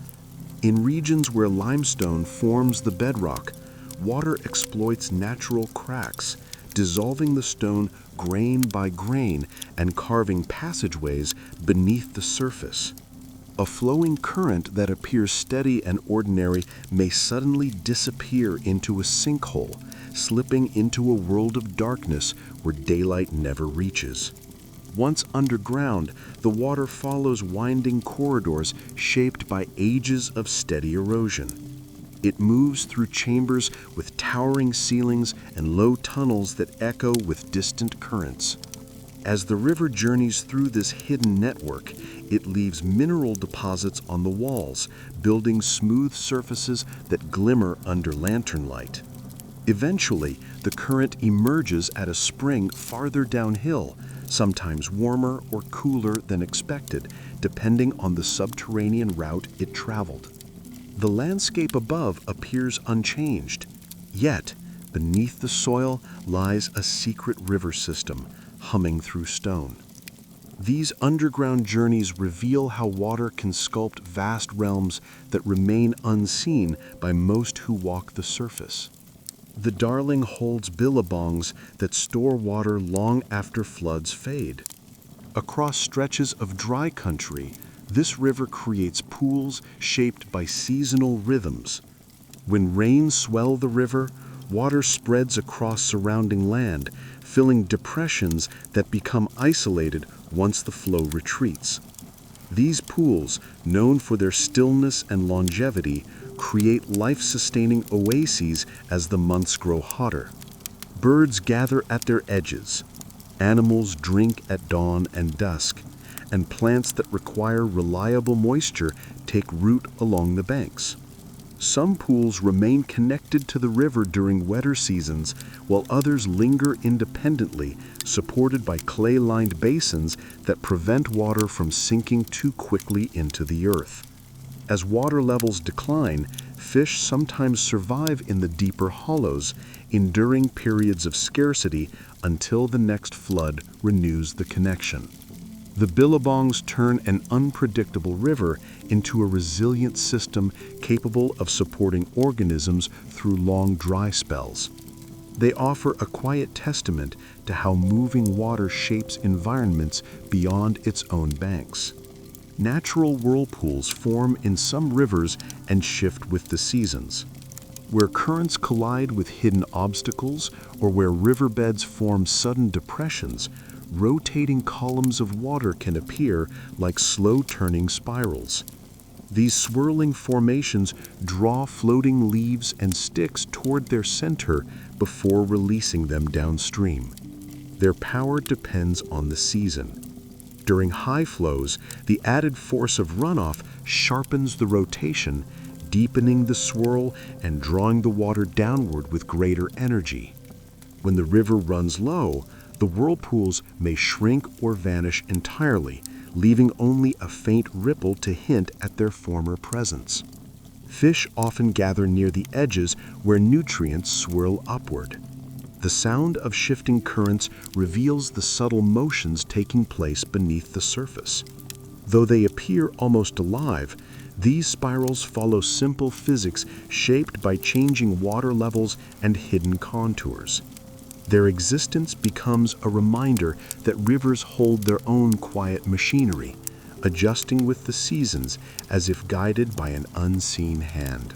In regions where limestone forms the bedrock, water exploits natural cracks, dissolving the stone grain by grain and carving passageways beneath the surface. A flowing current that appears steady and ordinary may suddenly disappear into a sinkhole, slipping into a world of darkness where daylight never reaches. Once underground, the water follows winding corridors shaped by ages of steady erosion. It moves through chambers with towering ceilings and low tunnels that echo with distant currents. As the river journeys through this hidden network, it leaves mineral deposits on the walls, building smooth surfaces that glimmer under lantern light. Eventually, the current emerges at a spring farther downhill, sometimes warmer or cooler than expected, depending on the subterranean route it traveled. The landscape above appears unchanged, yet beneath the soil lies a secret river system, humming through stone. These underground journeys reveal how water can sculpt vast realms that remain unseen by most who walk the surface. The Darling holds billabongs that store water long after floods fade. Across stretches of dry country, this river creates pools shaped by seasonal rhythms. When rains swell the river, water spreads across surrounding land, filling depressions that become isolated once the flow retreats. These pools, known for their stillness and longevity, create life-sustaining oases as the months grow hotter. Birds gather at their edges, animals drink at dawn and dusk, and plants that require reliable moisture take root along the banks. Some pools remain connected to the river during wetter seasons, while others linger independently, supported by clay-lined basins that prevent water from sinking too quickly into the earth. As water levels decline, fish sometimes survive in the deeper hollows, enduring periods of scarcity until the next flood renews the connection. The billabongs turn an unpredictable river into a resilient system capable of supporting organisms through long dry spells. They offer a quiet testament to how moving water shapes environments beyond its own banks. Natural whirlpools form in some rivers and shift with the seasons. Where currents collide with hidden obstacles or where riverbeds form sudden depressions, rotating columns of water can appear like slow-turning spirals. These swirling formations draw floating leaves and sticks toward their center before releasing them downstream. Their power depends on the season. During high flows, the added force of runoff sharpens the rotation, deepening the swirl and drawing the water downward with greater energy. When the river runs low, the whirlpools may shrink or vanish entirely, leaving only a faint ripple to hint at their former presence. Fish often gather near the edges where nutrients swirl upward. The sound of shifting currents reveals the subtle motions taking place beneath the surface. Though they appear almost alive, these spirals follow simple physics shaped by changing water levels and hidden contours. Their existence becomes a reminder that rivers hold their own quiet machinery, adjusting with the seasons as if guided by an unseen hand.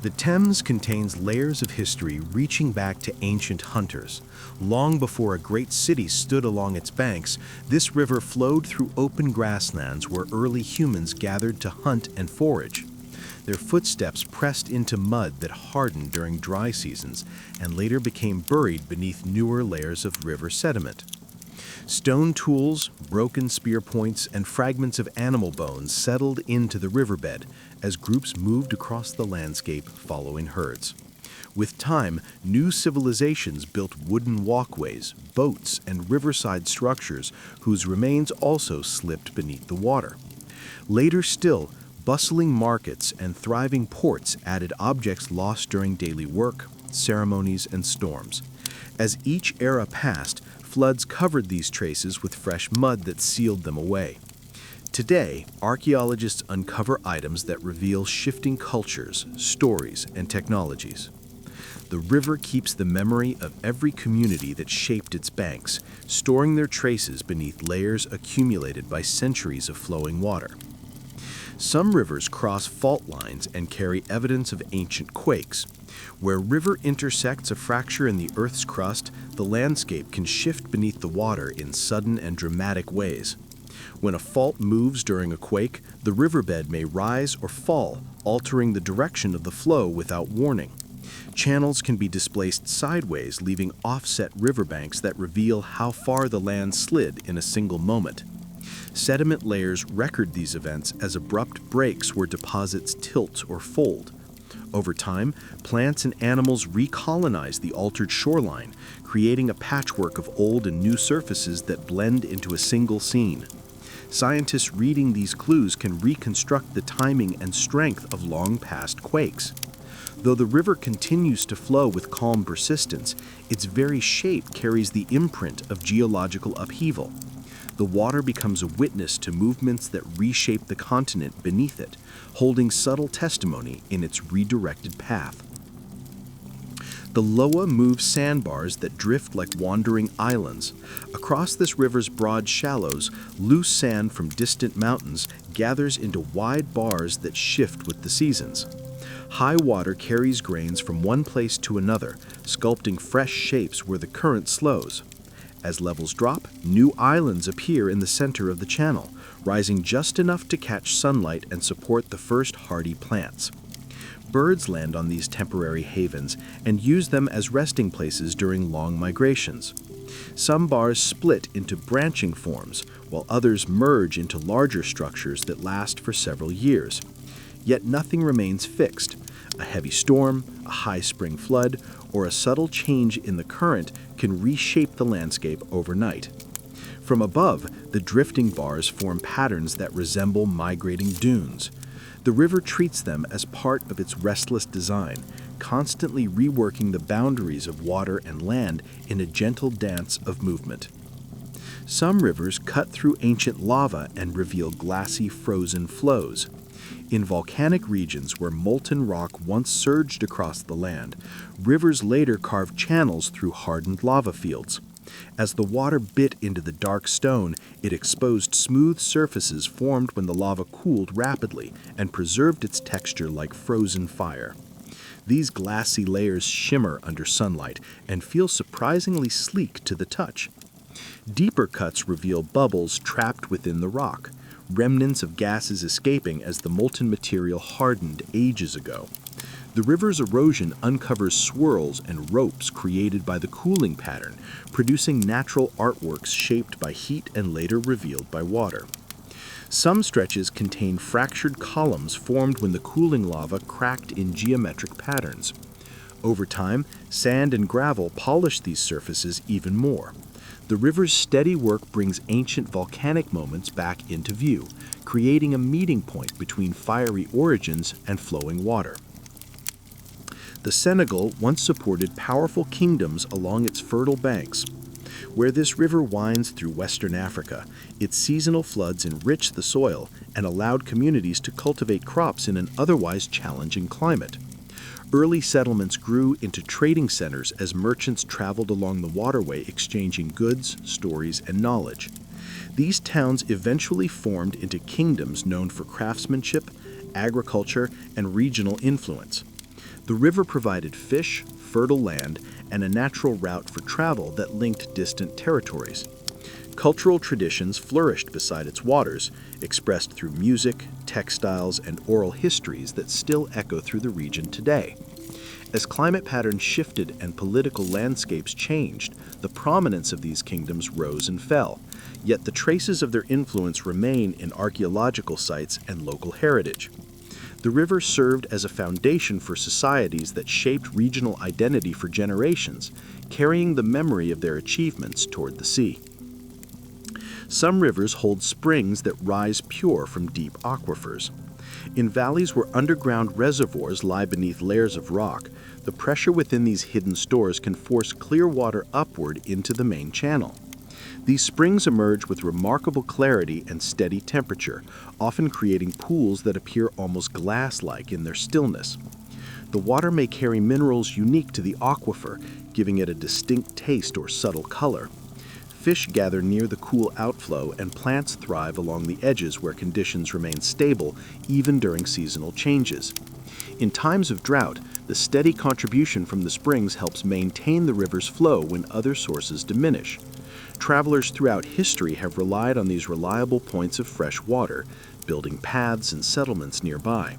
The Thames contains layers of history reaching back to ancient hunters. Long before a great city stood along its banks, this river flowed through open grasslands where early humans gathered to hunt and forage. Their footsteps pressed into mud that hardened during dry seasons and later became buried beneath newer layers of river sediment. Stone tools, broken spear points, and fragments of animal bones settled into the riverbed as groups moved across the landscape following herds. With time, new civilizations built wooden walkways, boats, and riverside structures whose remains also slipped beneath the water. Later still, bustling markets and thriving ports added objects lost during daily work, ceremonies, and storms. As each era passed, floods covered these traces with fresh mud that sealed them away. Today, archaeologists uncover items that reveal shifting cultures, stories, and technologies. The river keeps the memory of every community that shaped its banks, storing their traces beneath layers accumulated by centuries of flowing water. Some rivers cross fault lines and carry evidence of ancient quakes. Where river intersects a fracture in the Earth's crust, the landscape can shift beneath the water in sudden and dramatic ways. When a fault moves during a quake, the riverbed may rise or fall, altering the direction of the flow without warning. Channels can be displaced sideways, leaving offset riverbanks that reveal how far the land slid in a single moment. Sediment layers record these events as abrupt breaks where deposits tilt or fold. Over time, plants and animals recolonize the altered shoreline, creating a patchwork of old and new surfaces that blend into a single scene. Scientists reading these clues can reconstruct the timing and strength of long-past quakes. Though the river continues to flow with calm persistence, its very shape carries the imprint of geological upheaval. The water becomes a witness to movements that reshape the continent beneath it, holding subtle testimony in its redirected path. The Loa moves sandbars that drift like wandering islands. Across this river's broad shallows, loose sand from distant mountains gathers into wide bars that shift with the seasons. High water carries grains from one place to another, sculpting fresh shapes where the current slows. As levels drop, new islands appear in the center of the channel, rising just enough to catch sunlight and support the first hardy plants. Birds land on these temporary havens and use them as resting places during long migrations. Some bars split into branching forms, while others merge into larger structures that last for several years. Yet nothing remains fixed. A heavy storm, a high spring flood, or a subtle change in the current can reshape the landscape overnight. From above, the drifting bars form patterns that resemble migrating dunes. The river treats them as part of its restless design, constantly reworking the boundaries of water and land in a gentle dance of movement. Some rivers cut through ancient lava and reveal glassy, frozen flows. In volcanic regions where molten rock once surged across the land, rivers later carved channels through hardened lava fields. As the water bit into the dark stone, it exposed smooth surfaces formed when the lava cooled rapidly and preserved its texture like frozen fire. These glassy layers shimmer under sunlight and feel surprisingly sleek to the touch. Deeper cuts reveal bubbles trapped within the rock, remnants of gases escaping as the molten material hardened ages ago. The river's erosion uncovers swirls and ropes created by the cooling pattern, producing natural artworks shaped by heat and later revealed by water. Some stretches contain fractured columns formed when the cooling lava cracked in geometric patterns. Over time, sand and gravel polish these surfaces even more. The river's steady work brings ancient volcanic moments back into view, creating a meeting point between fiery origins and flowing water. The Senegal once supported powerful kingdoms along its fertile banks. Where this river winds through western Africa, its seasonal floods enriched the soil and allowed communities to cultivate crops in an otherwise challenging climate. Early settlements grew into trading centers as merchants traveled along the waterway exchanging goods, stories, and knowledge. These towns eventually formed into kingdoms known for craftsmanship, agriculture, and regional influence. The river provided fish, fertile land, and a natural route for travel that linked distant territories. Cultural traditions flourished beside its waters, expressed through music, textiles, and oral histories that still echo through the region today. As climate patterns shifted and political landscapes changed, the prominence of these kingdoms rose and fell, yet the traces of their influence remain in archaeological sites and local heritage. The river served as a foundation for societies that shaped regional identity for generations, carrying the memory of their achievements toward the sea. Some rivers hold springs that rise pure from deep aquifers. In valleys where underground reservoirs lie beneath layers of rock, the pressure within these hidden stores can force clear water upward into the main channel. These springs emerge with remarkable clarity and steady temperature, often creating pools that appear almost glass-like in their stillness. The water may carry minerals unique to the aquifer, giving it a distinct taste or subtle color. Fish gather near the cool outflow, and plants thrive along the edges where conditions remain stable even during seasonal changes. In times of drought, the steady contribution from the springs helps maintain the river's flow when other sources diminish. Travelers throughout history have relied on these reliable points of fresh water, building paths and settlements nearby.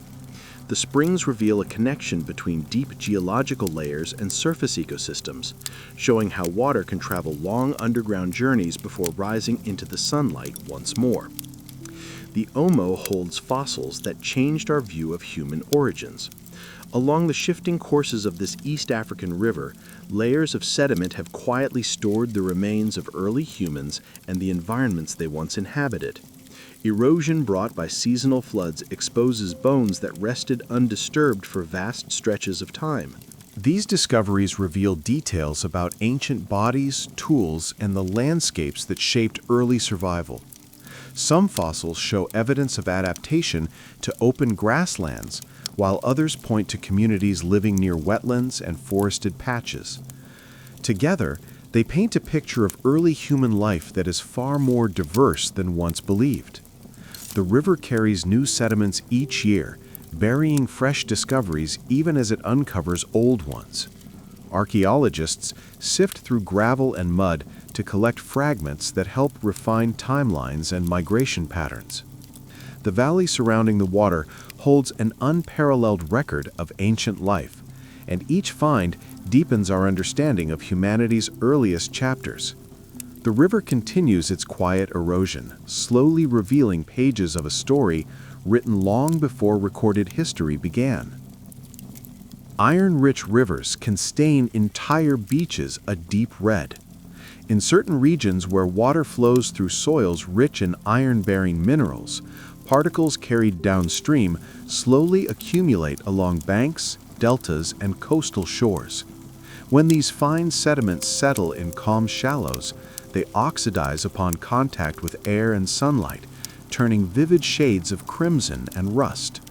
The springs reveal a connection between deep geological layers and surface ecosystems, showing how water can travel long underground journeys before rising into the sunlight once more. The Omo holds fossils that changed our view of human origins. Along the shifting courses of this East African river, layers of sediment have quietly stored the remains of early humans and the environments they once inhabited. Erosion brought by seasonal floods exposes bones that rested undisturbed for vast stretches of time. These discoveries reveal details about ancient bodies, tools, and the landscapes that shaped early survival. Some fossils show evidence of adaptation to open grasslands, while others point to communities living near wetlands and forested patches. Together, they paint a picture of early human life that is far more diverse than once believed. The river carries new sediments each year, burying fresh discoveries even as it uncovers old ones. Archaeologists sift through gravel and mud to collect fragments that help refine timelines and migration patterns. The valley surrounding the water holds an unparalleled record of ancient life, and each find deepens our understanding of humanity's earliest chapters. The river continues its quiet erosion, slowly revealing pages of a story written long before recorded history began. Iron-rich rivers can stain entire beaches a deep red. In certain regions where water flows through soils rich in iron-bearing minerals, particles carried downstream slowly accumulate along banks, deltas, and coastal shores. When these fine sediments settle in calm shallows, they oxidize upon contact with air and sunlight, turning vivid shades of crimson and rust.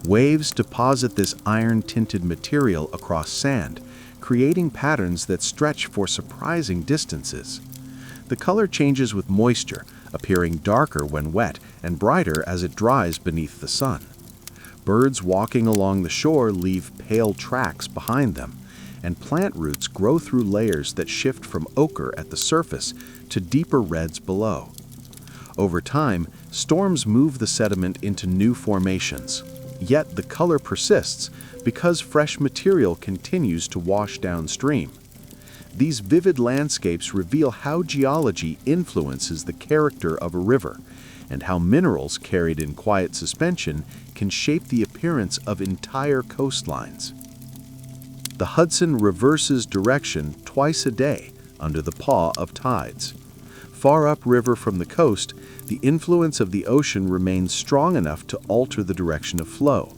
Waves deposit this iron-tinted material across sand, creating patterns that stretch for surprising distances. The color changes with moisture, appearing darker when wet and brighter as it dries beneath the sun. Birds walking along the shore leave pale tracks behind them, and plant roots grow through layers that shift from ochre at the surface to deeper reds below. Over time, storms move the sediment into new formations, yet the color persists because fresh material continues to wash downstream. These vivid landscapes reveal how geology influences the character of a river, and how minerals carried in quiet suspension can shape the appearance of entire coastlines. The Hudson reverses direction twice a day under the paw of tides. Far upriver from the coast, the influence of the ocean remains strong enough to alter the direction of flow.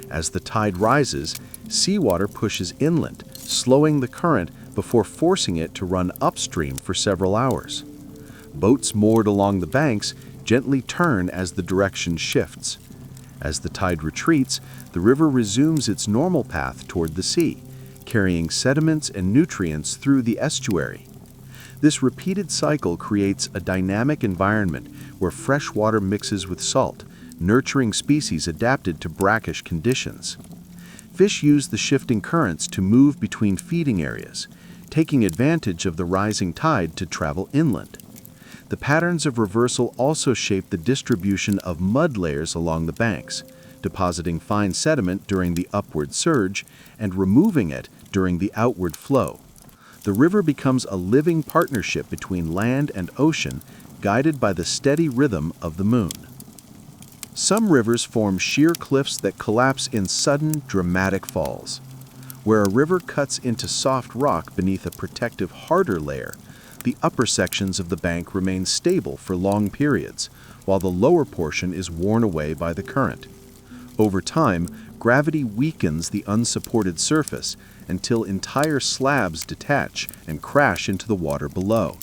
As the tide rises, seawater pushes inland, slowing the current before forcing it to run upstream for several hours. Boats moored along the banks gently turn as the direction shifts. As the tide retreats, the river resumes its normal path toward the sea, carrying sediments and nutrients through the estuary. This repeated cycle creates a dynamic environment where fresh water mixes with salt, nurturing species adapted to brackish conditions. Fish use the shifting currents to move between feeding areas, taking advantage of the rising tide to travel inland. The patterns of reversal also shape the distribution of mud layers along the banks, depositing fine sediment during the upward surge and removing it during the outward flow. The river becomes a living partnership between land and ocean, guided by the steady rhythm of the moon. Some rivers form sheer cliffs that collapse in sudden, dramatic falls. Where a river cuts into soft rock beneath a protective, harder layer, the upper sections of the bank remain stable for long periods, while the lower portion is worn away by the current. Over time, gravity weakens the unsupported surface until entire slabs detach and crash into the water below.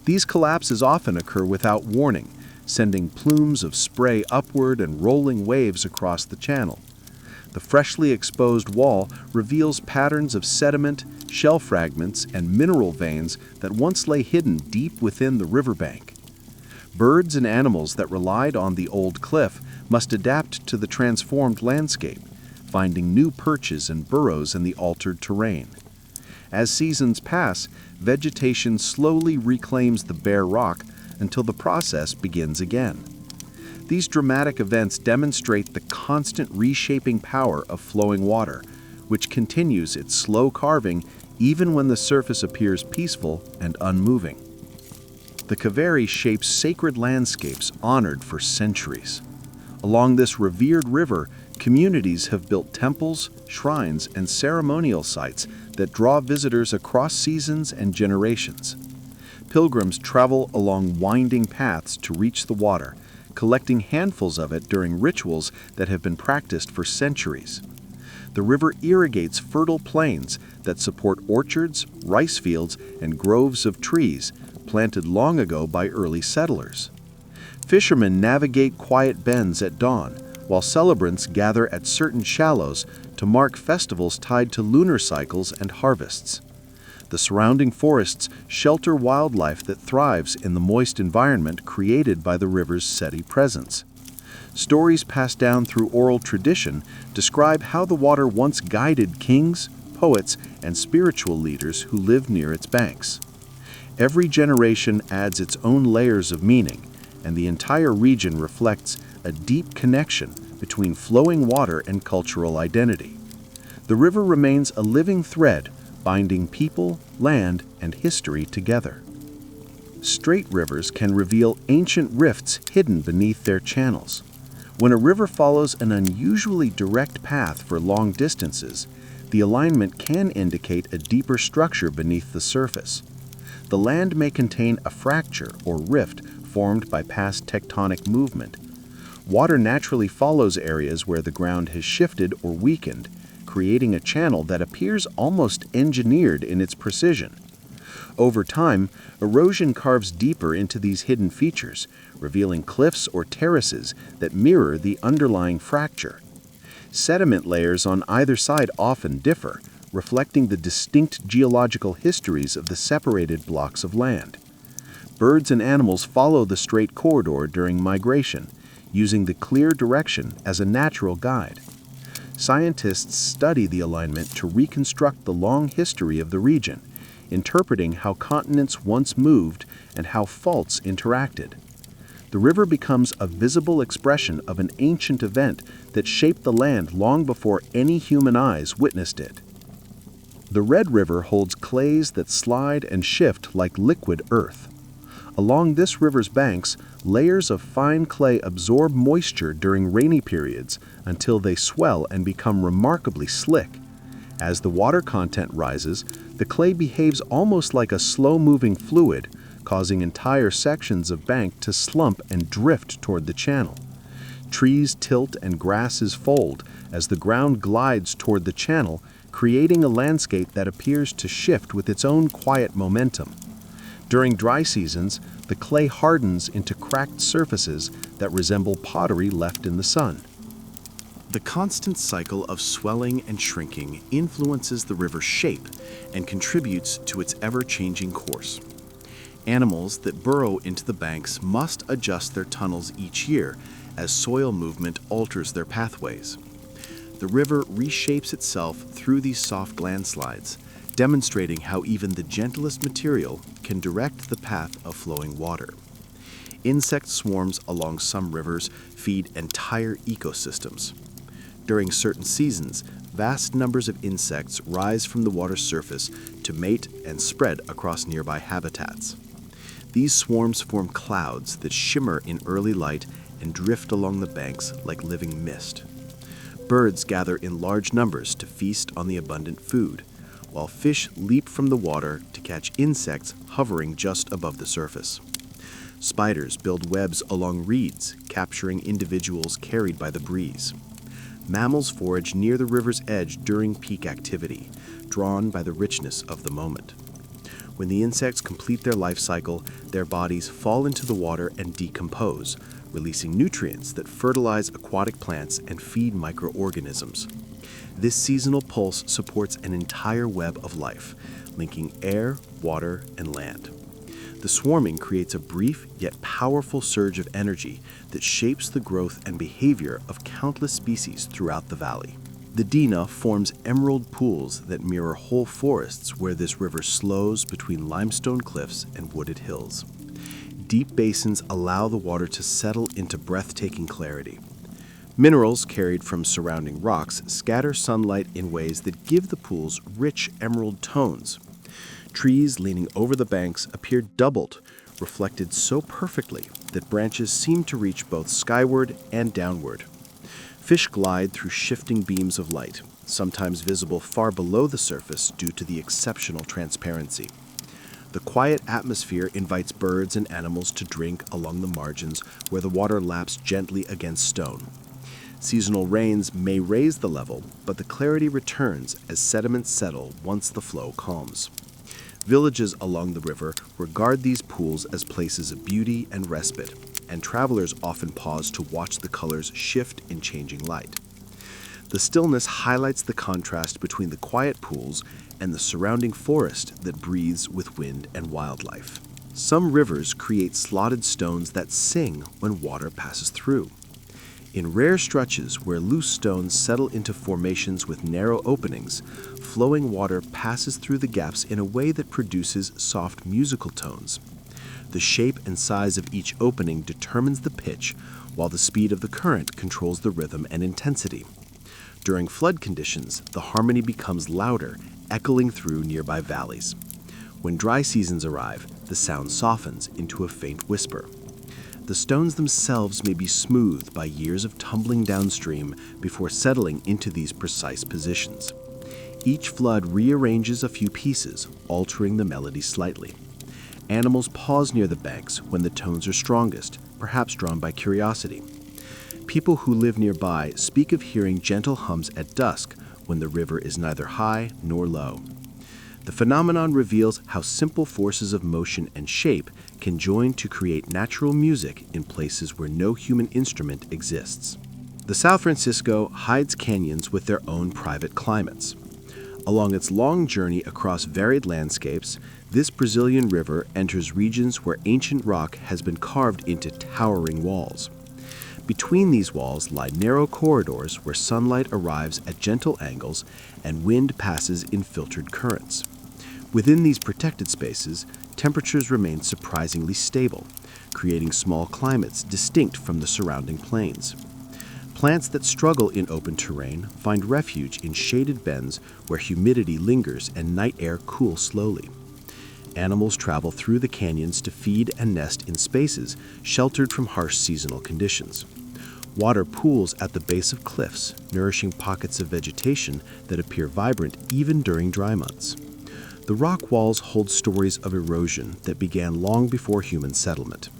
These collapses often occur without warning, sending plumes of spray upward and rolling waves across the channel. The freshly exposed wall reveals patterns of sediment, shell fragments, and mineral veins that once lay hidden deep within the riverbank. Birds and animals that relied on the old cliff must adapt to the transformed landscape, finding new perches and burrows in the altered terrain. As seasons pass, vegetation slowly reclaims the bare rock until the process begins again. These dramatic events demonstrate the constant reshaping power of flowing water, which continues its slow carving even when the surface appears peaceful and unmoving. The Kaveri shapes sacred landscapes honored for centuries. Along this revered river, communities have built temples, shrines, and ceremonial sites that draw visitors across seasons and generations. Pilgrims travel along winding paths to reach the water, collecting handfuls of it during rituals that have been practiced for centuries. The river irrigates fertile plains that support orchards, rice fields, and groves of trees planted long ago by early settlers. Fishermen navigate quiet bends at dawn, while celebrants gather at certain shallows to mark festivals tied to lunar cycles and harvests. The surrounding forests shelter wildlife that thrives in the moist environment created by the river's steady presence. Stories passed down through oral tradition describe how the water once guided kings, poets, and spiritual leaders who lived near its banks. Every generation adds its own layers of meaning, and the entire region reflects a deep connection between flowing water and cultural identity. The river remains a living thread, binding people, land, and history together. Straight rivers can reveal ancient rifts hidden beneath their channels. When a river follows an unusually direct path for long distances, the alignment can indicate a deeper structure beneath the surface. The land may contain a fracture or rift formed by past tectonic movement. Water naturally follows areas where the ground has shifted or weakened, creating a channel that appears almost engineered in its precision. Over time, erosion carves deeper into these hidden features, revealing cliffs or terraces that mirror the underlying fracture. Sediment layers on either side often differ, reflecting the distinct geological histories of the separated blocks of land. Birds and animals follow the straight corridor during migration, using the clear direction as a natural guide. Scientists study the alignment to reconstruct the long history of the region, interpreting how continents once moved and how faults interacted. The river becomes a visible expression of an ancient event that shaped the land long before any human eyes witnessed it. The Red River holds clays that slide and shift like liquid earth. Along this river's banks, layers of fine clay absorb moisture during rainy periods until they swell and become remarkably slick. As the water content rises, the clay behaves almost like a slow-moving fluid, causing entire sections of bank to slump and drift toward the channel. Trees tilt and grasses fold as the ground glides toward the channel, creating a landscape that appears to shift with its own quiet momentum. During dry seasons, the clay hardens into cracked surfaces that resemble pottery left in the sun. The constant cycle of swelling and shrinking influences the river's shape and contributes to its ever-changing course. Animals that burrow into the banks must adjust their tunnels each year as soil movement alters their pathways. The river reshapes itself through these soft landslides, demonstrating how even the gentlest material can direct the path of flowing water. Insect swarms along some rivers feed entire ecosystems. During certain seasons, vast numbers of insects rise from the water's surface to mate and spread across nearby habitats. These swarms form clouds that shimmer in early light and drift along the banks like living mist. Birds gather in large numbers to feast on the abundant food, while fish leap from the water to catch insects hovering just above the surface. Spiders build webs along reeds, capturing individuals carried by the breeze. Mammals forage near the river's edge during peak activity, drawn by the richness of the moment. When the insects complete their life cycle, their bodies fall into the water and decompose, releasing nutrients that fertilize aquatic plants and feed microorganisms. This seasonal pulse supports an entire web of life, linking air, water, and land. The swarming creates a brief yet powerful surge of energy that shapes the growth and behavior of countless species throughout the valley. The Dina forms emerald pools that mirror whole forests where this river slows between limestone cliffs and wooded hills. Deep basins allow the water to settle into breathtaking clarity. Minerals carried from surrounding rocks scatter sunlight in ways that give the pools rich emerald tones. Trees leaning over the banks appear doubled, reflected so perfectly that branches seem to reach both skyward and downward. Fish glide through shifting beams of light, sometimes visible far below the surface due to the exceptional transparency. The quiet atmosphere invites birds and animals to drink along the margins where the water laps gently against stone. Seasonal rains may raise the level, but the clarity returns as sediments settle once the flow calms. Villages along the river regard these pools as places of beauty and respite, and travelers often pause to watch the colors shift in changing light. The stillness highlights the contrast between the quiet pools and the surrounding forest that breathes with wind and wildlife. Some rivers create slotted stones that sing when water passes through. In rare stretches where loose stones settle into formations with narrow openings, flowing water passes through the gaps in a way that produces soft musical tones. The shape and size of each opening determines the pitch, while the speed of the current controls the rhythm and intensity. During flood conditions, the harmony becomes louder, echoing through nearby valleys. When dry seasons arrive, the sound softens into a faint whisper. The stones themselves may be smoothed by years of tumbling downstream before settling into these precise positions. Each flood rearranges a few pieces, altering the melody slightly. Animals pause near the banks when the tones are strongest, perhaps drawn by curiosity. People who live nearby speak of hearing gentle hums at dusk when the river is neither high nor low. The phenomenon reveals how simple forces of motion and shape can join to create natural music in places where no human instrument exists. The São Francisco hides canyons with their own private climates. Along its long journey across varied landscapes, this Brazilian river enters regions where ancient rock has been carved into towering walls. Between these walls lie narrow corridors where sunlight arrives at gentle angles and wind passes in filtered currents. Within these protected spaces, temperatures remain surprisingly stable, creating small climates distinct from the surrounding plains. Plants that struggle in open terrain find refuge in shaded bends where humidity lingers and night air cools slowly. Animals travel through the canyons to feed and nest in spaces sheltered from harsh seasonal conditions. Water pools at the base of cliffs, nourishing pockets of vegetation that appear vibrant even during dry months. The rock walls hold stories of erosion that began long before human settlement.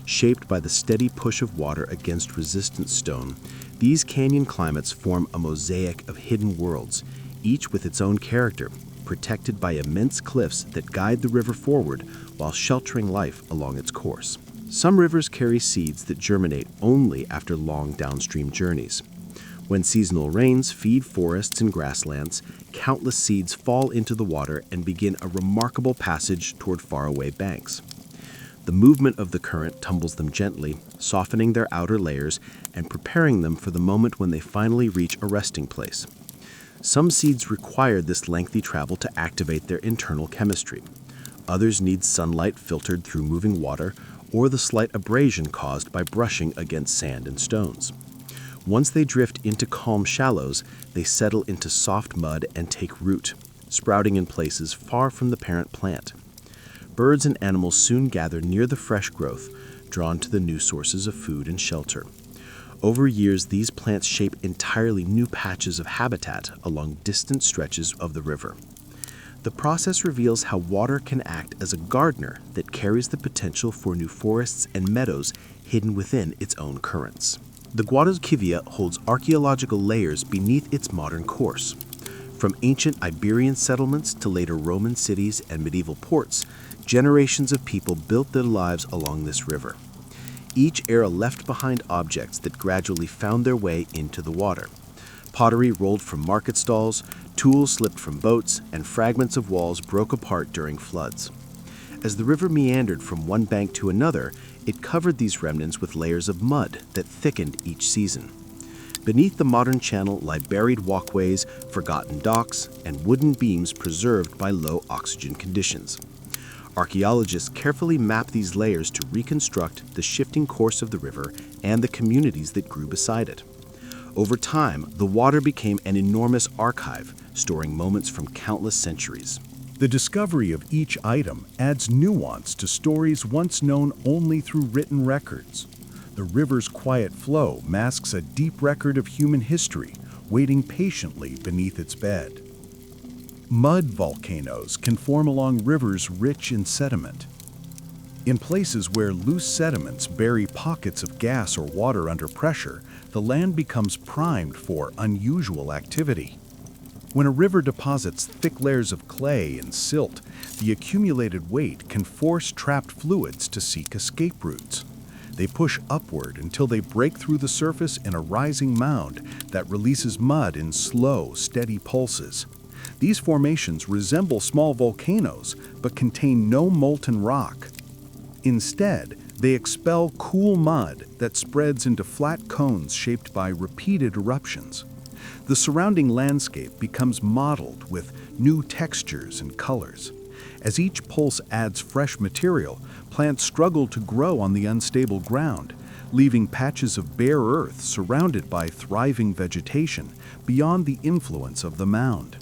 Shaped by the steady push of water against resistant stone, these canyon climates form a mosaic of hidden worlds, each with its own character, protected by immense cliffs that guide the river forward while sheltering life along its course. Some rivers carry seeds that germinate only after long downstream journeys. When seasonal rains feed forests and grasslands, countless seeds fall into the water and begin a remarkable passage toward faraway banks. The movement of the current tumbles them gently, softening their outer layers and preparing them for the moment when they finally reach a resting place. Some seeds require this lengthy travel to activate their internal chemistry. Others need sunlight filtered through moving water or the slight abrasion caused by brushing against sand and stones. Once they drift into calm shallows, they settle into soft mud and take root, sprouting in places far from the parent plant. Birds and animals soon gather near the fresh growth, drawn to the new sources of food and shelter. Over years, these plants shape entirely new patches of habitat along distant stretches of the river. The process reveals how water can act as a gardener that carries the potential for new forests and meadows hidden within its own currents. The Guadalquivir holds archaeological layers beneath its modern course. From ancient Iberian settlements to later Roman cities and medieval ports, generations of people built their lives along this river. Each era left behind objects that gradually found their way into the water. Pottery rolled from market stalls, tools slipped from boats, and fragments of walls broke apart during floods. As the river meandered from one bank to another, it covered these remnants with layers of mud that thickened each season. Beneath the modern channel lie buried walkways, forgotten docks, and wooden beams preserved by low oxygen conditions. Archaeologists carefully map these layers to reconstruct the shifting course of the river and the communities that grew beside it. Over time, the water became an enormous archive, storing moments from countless centuries. The discovery of each item adds nuance to stories once known only through written records. The river's quiet flow masks a deep record of human history, waiting patiently beneath its bed. Mud volcanoes can form along rivers rich in sediment. In places where loose sediments bury pockets of gas or water under pressure, the land becomes primed for unusual activity. When a river deposits thick layers of clay and silt, the accumulated weight can force trapped fluids to seek escape routes. They push upward until they break through the surface in a rising mound that releases mud in slow, steady pulses. These formations resemble small volcanoes, but contain no molten rock. Instead, they expel cool mud that spreads into flat cones shaped by repeated eruptions. The surrounding landscape becomes mottled with new textures and colors. As each pulse adds fresh material, plants struggle to grow on the unstable ground, leaving patches of bare earth surrounded by thriving vegetation beyond the influence of the mound.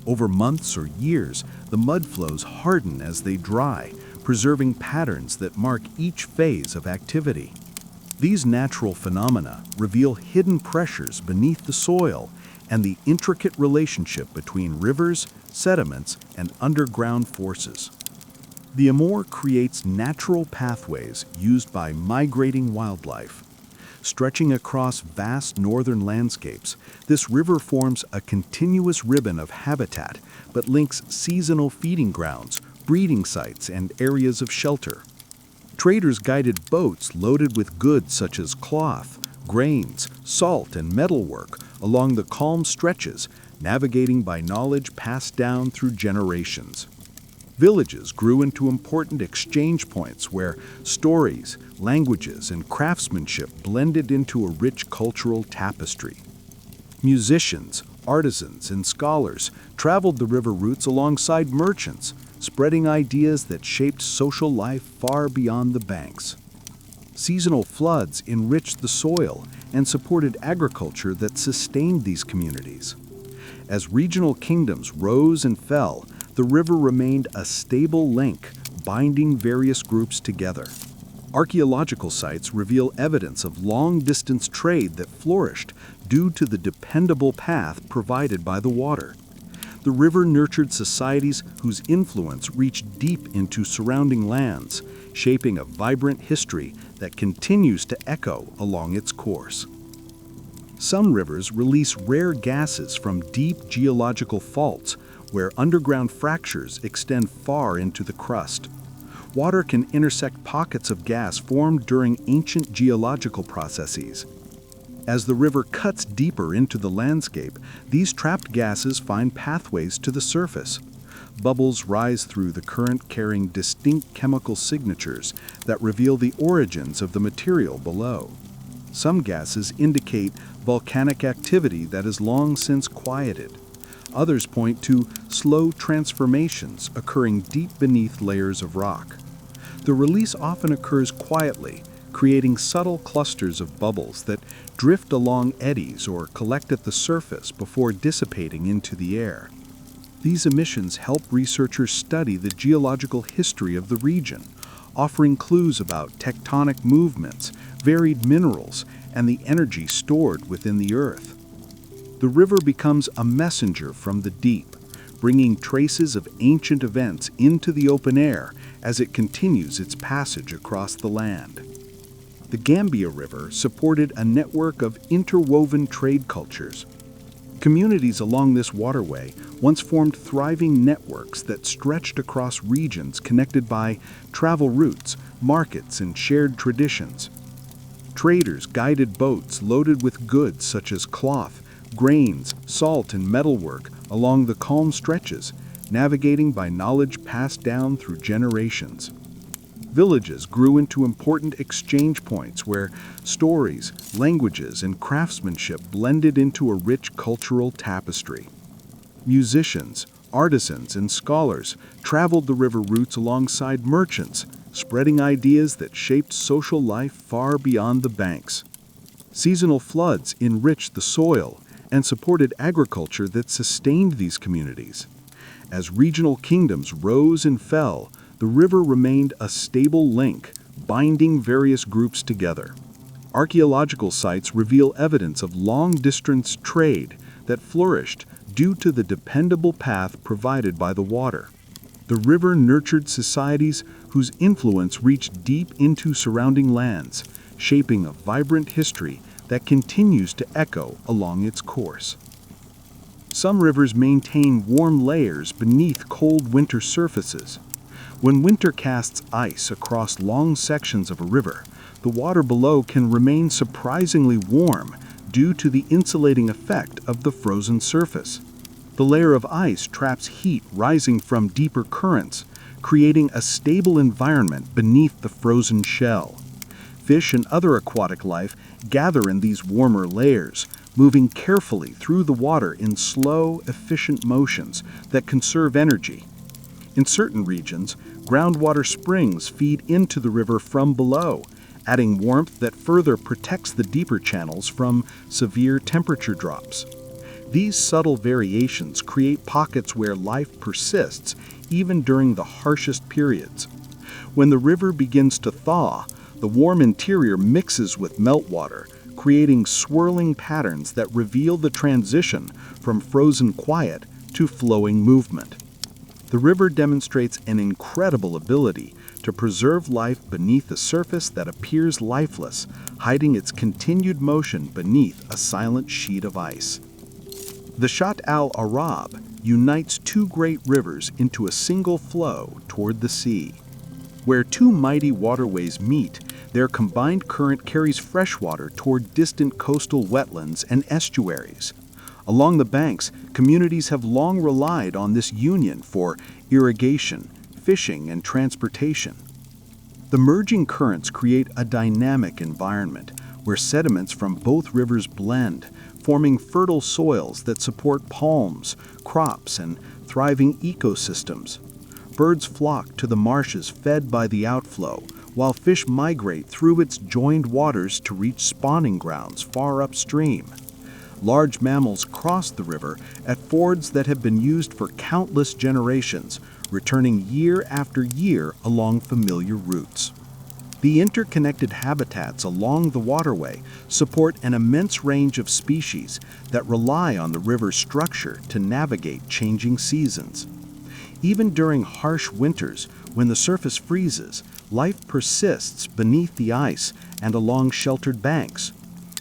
Over months or years, the mud flows harden as they dry, preserving patterns that mark each phase of activity. These natural phenomena reveal hidden pressures beneath the soil and the intricate relationship between rivers, sediments, and underground forces. The Amur creates natural pathways used by migrating wildlife. Stretching across vast northern landscapes, this river forms a continuous ribbon of habitat, but links seasonal feeding grounds, breeding sites, and areas of shelter. Traders guided boats loaded with goods such as cloth, grains, salt, and metalwork along the calm stretches, navigating by knowledge passed down through generations. Villages grew into important exchange points where stories, languages, and craftsmanship blended into a rich cultural tapestry. Musicians, artisans, and scholars traveled the river routes alongside merchants, spreading ideas that shaped social life far beyond the banks. Seasonal floods enriched the soil and supported agriculture that sustained these communities. As regional kingdoms rose and fell, the river remained a stable link, binding various groups together. Archaeological sites reveal evidence of long-distance trade that flourished due to the dependable path provided by the water. The river nurtured societies whose influence reached deep into surrounding lands, shaping a vibrant history that continues to echo along its course. Some rivers release rare gases from deep geological faults, where underground fractures extend far into the crust. Water can intersect pockets of gas formed during ancient geological processes. As the river cuts deeper into the landscape, these trapped gases find pathways to the surface. Bubbles rise through the current, carrying distinct chemical signatures that reveal the origins of the material below. Some gases indicate volcanic activity that is long since quieted. Others point to slow transformations occurring deep beneath layers of rock. The release often occurs quietly, creating subtle clusters of bubbles that drift along eddies or collect at the surface before dissipating into the air. These emissions help researchers study the geological history of the region, offering clues about tectonic movements, varied minerals, and the energy stored within the earth. The river becomes a messenger from the deep, bringing traces of ancient events into the open air as it continues its passage across the land. The Gambia River supported a network of interwoven trade cultures. Communities along this waterway once formed thriving networks that stretched across regions connected by travel routes, markets, and shared traditions. Traders guided boats loaded with goods such as cloth, grains, salt, and metalwork along the calm stretches, navigating by knowledge passed down through generations. Villages grew into important exchange points where stories, languages, and craftsmanship blended into a rich cultural tapestry. Musicians, artisans, and scholars traveled the river routes alongside merchants, spreading ideas that shaped social life far beyond the banks. Seasonal floods enriched the soil and supported agriculture that sustained these communities. As regional kingdoms rose and fell, the river remained a stable link, binding various groups together. Archaeological sites reveal evidence of long-distance trade that flourished due to the dependable path provided by the water. The river nurtured societies whose influence reached deep into surrounding lands, shaping a vibrant history that continues to echo along its course. Some rivers maintain warm layers beneath cold winter surfaces. When winter casts ice across long sections of a river, the water below can remain surprisingly warm due to the insulating effect of the frozen surface. The layer of ice traps heat rising from deeper currents, creating a stable environment beneath the frozen shell. Fish and other aquatic life gather in these warmer layers, moving carefully through the water in slow, efficient motions that conserve energy. In certain regions, groundwater springs feed into the river from below, adding warmth that further protects the deeper channels from severe temperature drops. These subtle variations create pockets where life persists even during the harshest periods. When the river begins to thaw, the warm interior mixes with meltwater, creating swirling patterns that reveal the transition from frozen quiet to flowing movement. The river demonstrates an incredible ability to preserve life beneath a surface that appears lifeless, hiding its continued motion beneath a silent sheet of ice. The Shatt al-Arab unites two great rivers into a single flow toward the sea. Where two mighty waterways meet, their combined current carries fresh water toward distant coastal wetlands and estuaries. Along the banks, communities have long relied on this union for irrigation, fishing, and transportation. The merging currents create a dynamic environment where sediments from both rivers blend, forming fertile soils that support palms, crops, and thriving ecosystems. Birds flock to the marshes fed by the outflow, while fish migrate through its joined waters to reach spawning grounds far upstream. Large mammals cross the river at fords that have been used for countless generations, returning year after year along familiar routes. The interconnected habitats along the waterway support an immense range of species that rely on the river's structure to navigate changing seasons. Even during harsh winters, when the surface freezes, life persists beneath the ice and along sheltered banks.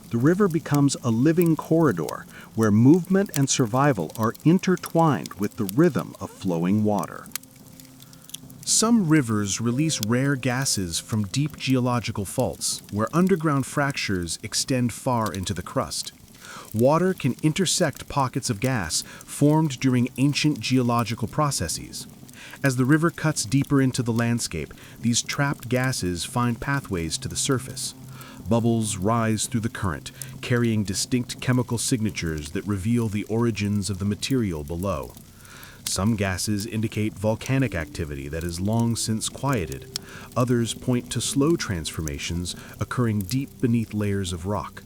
The river becomes a living corridor where movement and survival are intertwined with the rhythm of flowing water. Some rivers release rare gases from deep geological faults, where underground fractures extend far into the crust. Water can intersect pockets of gas formed during ancient geological processes. As the river cuts deeper into the landscape, these trapped gases find pathways to the surface. Bubbles rise through the current, carrying distinct chemical signatures that reveal the origins of the material below. Some gases indicate volcanic activity that has long since quieted. Others point to slow transformations occurring deep beneath layers of rock.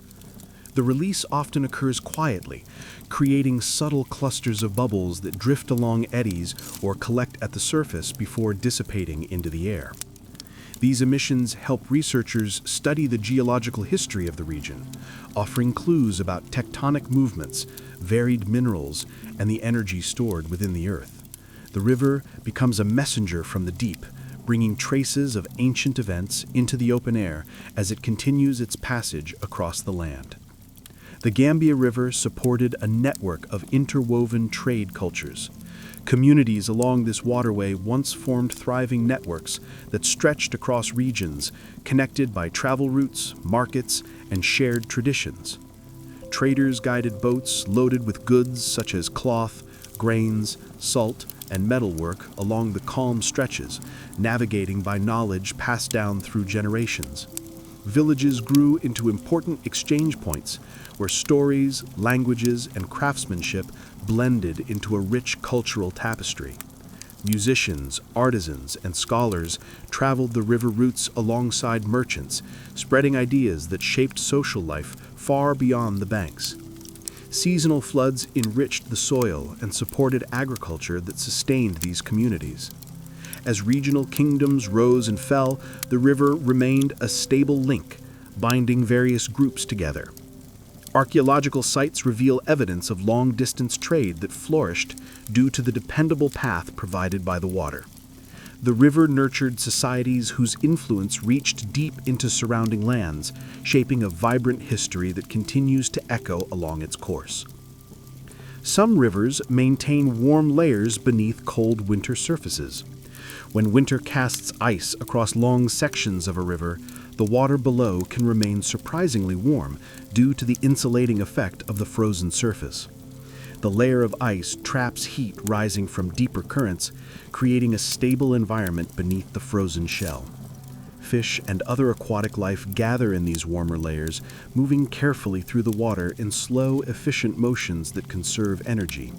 The release often occurs quietly, creating subtle clusters of bubbles that drift along eddies or collect at the surface before dissipating into the air. These emissions help researchers study the geological history of the region, offering clues about tectonic movements, varied minerals, and the energy stored within the earth. The river becomes a messenger from the deep, bringing traces of ancient events into the open air as it continues its passage across the land. The Gambia River supported a network of interwoven trade cultures. Communities along this waterway once formed thriving networks that stretched across regions, connected by travel routes, markets, and shared traditions. Traders guided boats loaded with goods such as cloth, grains, salt, and metalwork along the calm stretches, navigating by knowledge passed down through generations. Villages grew into important exchange points where stories, languages, and craftsmanship blended into a rich cultural tapestry. Musicians, artisans, and scholars traveled the river routes alongside merchants, spreading ideas that shaped social life far beyond the banks. Seasonal floods enriched the soil and supported agriculture that sustained these communities. As regional kingdoms rose and fell, the river remained a stable link, binding various groups together. Archaeological sites reveal evidence of long-distance trade that flourished due to the dependable path provided by the water. The river nurtured societies whose influence reached deep into surrounding lands, shaping a vibrant history that continues to echo along its course. Some rivers maintain warm layers beneath cold winter surfaces. When winter casts ice across long sections of a river, the water below can remain surprisingly warm due to the insulating effect of the frozen surface. The layer of ice traps heat rising from deeper currents, creating a stable environment beneath the frozen shell. Fish and other aquatic life gather in these warmer layers, moving carefully through the water in slow, efficient motions that conserve energy.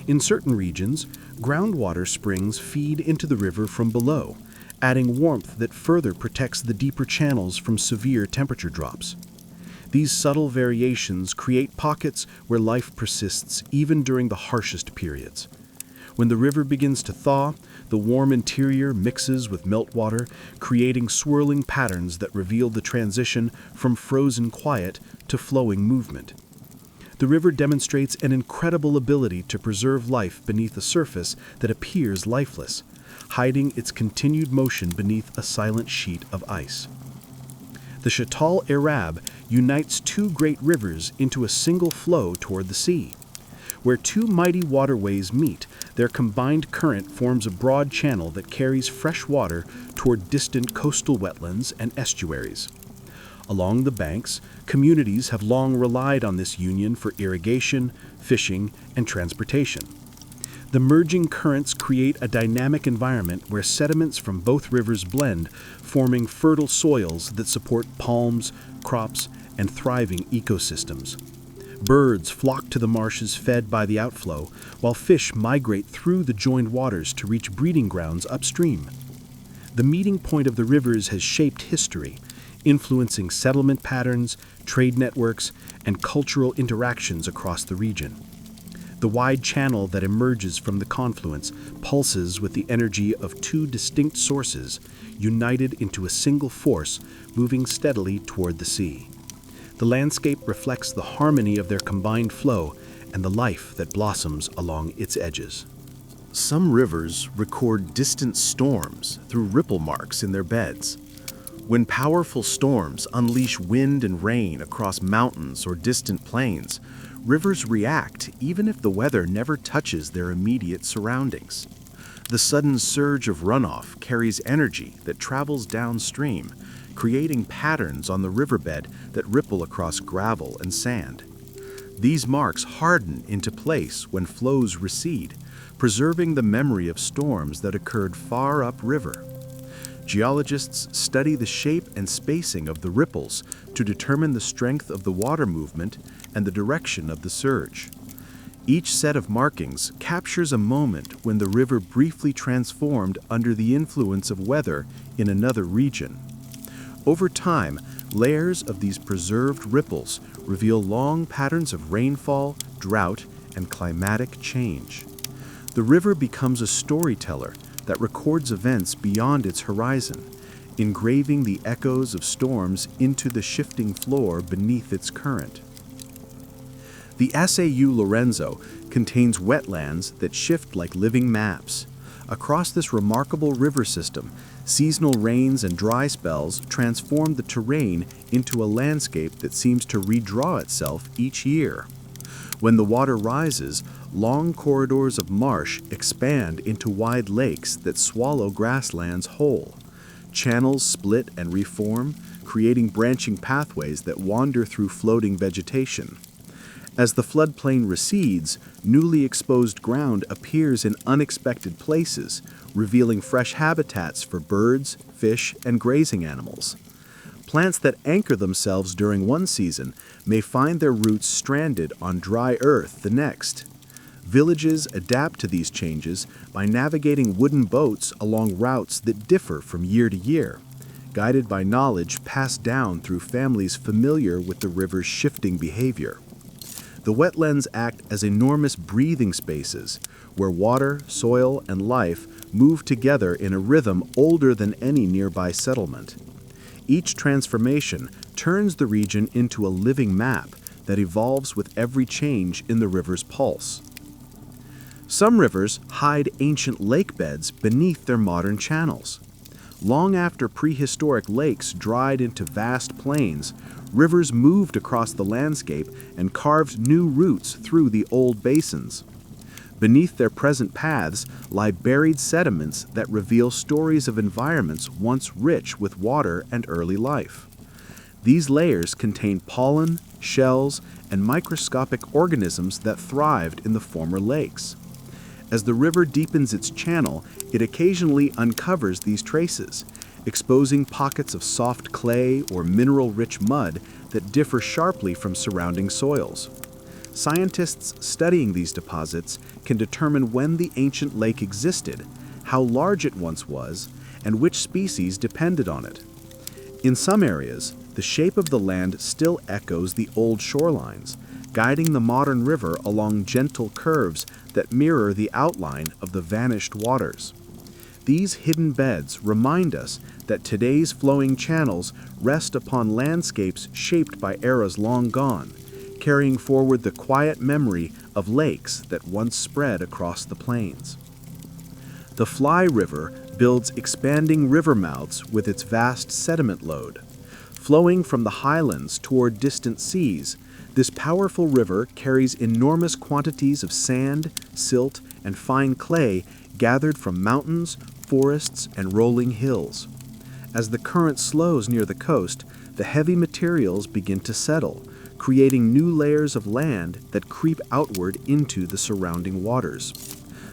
In certain regions, groundwater springs feed into the river from below, adding warmth that further protects the deeper channels from severe temperature drops. These subtle variations create pockets where life persists even during the harshest periods. When the river begins to thaw, the warm interior mixes with meltwater, creating swirling patterns that reveal the transition from frozen quiet to flowing movement. The river demonstrates an incredible ability to preserve life beneath a surface that appears lifeless, hiding its continued motion beneath a silent sheet of ice. The Chatal Arab unites two great rivers into a single flow toward the sea. Where two mighty waterways meet, their combined current forms a broad channel that carries fresh water toward distant coastal wetlands and estuaries. Along the banks, communities have long relied on this union for irrigation, fishing, and transportation. The merging currents create a dynamic environment where sediments from both rivers blend, forming fertile soils that support palms, crops, and thriving ecosystems. Birds flock to the marshes fed by the outflow, while fish migrate through the joined waters to reach breeding grounds upstream. The meeting point of the rivers has shaped history, influencing settlement patterns, trade networks, and cultural interactions across the region. The wide channel that emerges from the confluence pulses with the energy of two distinct sources, united into a single force, moving steadily toward the sea. The landscape reflects the harmony of their combined flow and the life that blossoms along its edges. Some rivers record distant storms through ripple marks in their beds. When powerful storms unleash wind and rain across mountains or distant plains, rivers react even if the weather never touches their immediate surroundings. The sudden surge of runoff carries energy that travels downstream, creating patterns on the riverbed that ripple across gravel and sand. These marks harden into place when flows recede, preserving the memory of storms that occurred far upriver. Geologists study the shape and spacing of the ripples to determine the strength of the water movement and the direction of the surge. Each set of markings captures a moment when the river briefly transformed under the influence of weather in another region. Over time, layers of these preserved ripples reveal long patterns of rainfall, drought, and climatic change. The river becomes a storyteller that records events beyond its horizon, engraving the echoes of storms into the shifting floor beneath its current. The Sau Lorenzo contains wetlands that shift like living maps. Across this remarkable river system, seasonal rains and dry spells transform the terrain into a landscape that seems to redraw itself each year. When the water rises, long corridors of marsh expand into wide lakes that swallow grasslands whole. Channels split and reform, creating branching pathways that wander through floating vegetation. As the floodplain recedes, newly exposed ground appears in unexpected places, revealing fresh habitats for birds, fish, and grazing animals. Plants that anchor themselves during one season may find their roots stranded on dry earth the next. Villages adapt to these changes by navigating wooden boats along routes that differ from year to year, guided by knowledge passed down through families familiar with the river's shifting behavior. The wetlands act as enormous breathing spaces where water, soil, and life move together in a rhythm older than any nearby settlement. Each transformation turns the region into a living map that evolves with every change in the river's pulse. Some rivers hide ancient lake beds beneath their modern channels. Long after prehistoric lakes dried into vast plains, rivers moved across the landscape and carved new routes through the old basins. Beneath their present paths lie buried sediments that reveal stories of environments once rich with water and early life. These layers contain pollen, shells, and microscopic organisms that thrived in the former lakes. As the river deepens its channel, it occasionally uncovers these traces, exposing pockets of soft clay or mineral-rich mud that differ sharply from surrounding soils. Scientists studying these deposits can determine when the ancient lake existed, how large it once was, and which species depended on it. In some areas, the shape of the land still echoes the old shorelines, guiding the modern river along gentle curves that mirror the outline of the vanished waters. These hidden beds remind us that today's flowing channels rest upon landscapes shaped by eras long gone, carrying forward the quiet memory of lakes that once spread across the plains. The Fly River builds expanding river mouths with its vast sediment load. Flowing from the highlands toward distant seas, this powerful river carries enormous quantities of sand, silt, and fine clay gathered from mountains, forests, and rolling hills. As the current slows near the coast, the heavy materials begin to settle, creating new layers of land that creep outward into the surrounding waters.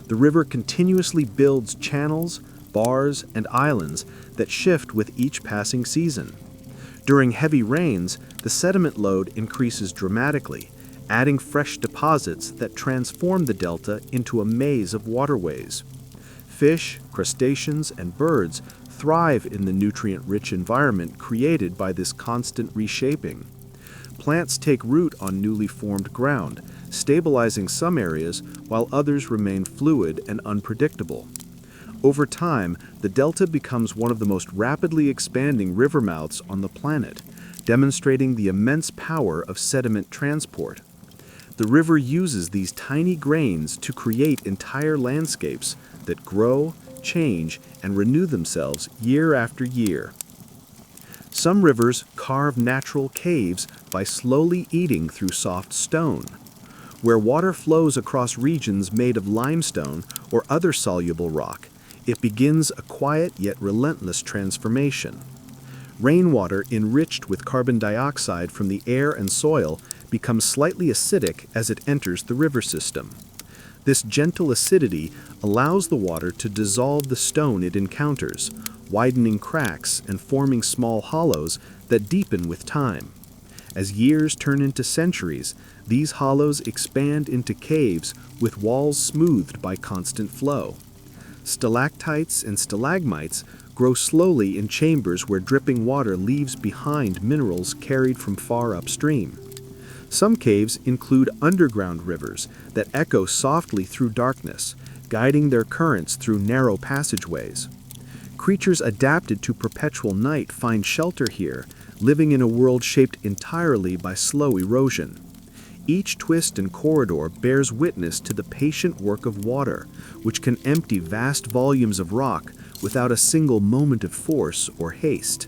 The river continuously builds channels, bars, and islands that shift with each passing season. During heavy rains, the sediment load increases dramatically, adding fresh deposits that transform the delta into a maze of waterways. Fish, crustaceans, and birds thrive in the nutrient-rich environment created by this constant reshaping. Plants take root on newly formed ground, stabilizing some areas while others remain fluid and unpredictable. Over time, the delta becomes one of the most rapidly expanding river mouths on the planet, demonstrating the immense power of sediment transport. The river uses these tiny grains to create entire landscapes that grow, change, and renew themselves year after year. Some rivers carve natural caves by slowly eating through soft stone. Where water flows across regions made of limestone or other soluble rock, it begins a quiet yet relentless transformation. Rainwater enriched with carbon dioxide from the air and soil becomes slightly acidic as it enters the river system. This gentle acidity allows the water to dissolve the stone it encounters, widening cracks and forming small hollows that deepen with time. As years turn into centuries, these hollows expand into caves with walls smoothed by constant flow. Stalactites and stalagmites grow slowly in chambers where dripping water leaves behind minerals carried from far upstream. Some caves include underground rivers that echo softly through darkness, guiding their currents through narrow passageways. Creatures adapted to perpetual night find shelter here, living in a world shaped entirely by slow erosion. Each twist and corridor bears witness to the patient work of water, which can empty vast volumes of rock without a single moment of force or haste.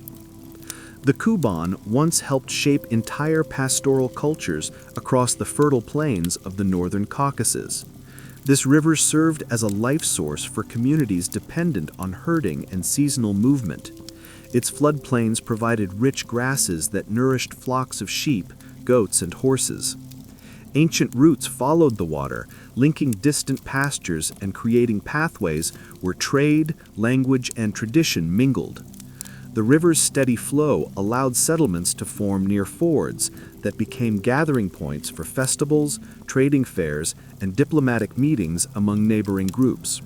The Kuban once helped shape entire pastoral cultures across the fertile plains of the northern Caucasus. This river served as a life source for communities dependent on herding and seasonal movement. Its floodplains provided rich grasses that nourished flocks of sheep, goats, and horses. Ancient roots followed the water, linking distant pastures and creating pathways where trade, language, and tradition mingled. The river's steady flow allowed settlements to form near fords that became gathering points for festivals, trading fairs, and diplomatic meetings among neighboring groups.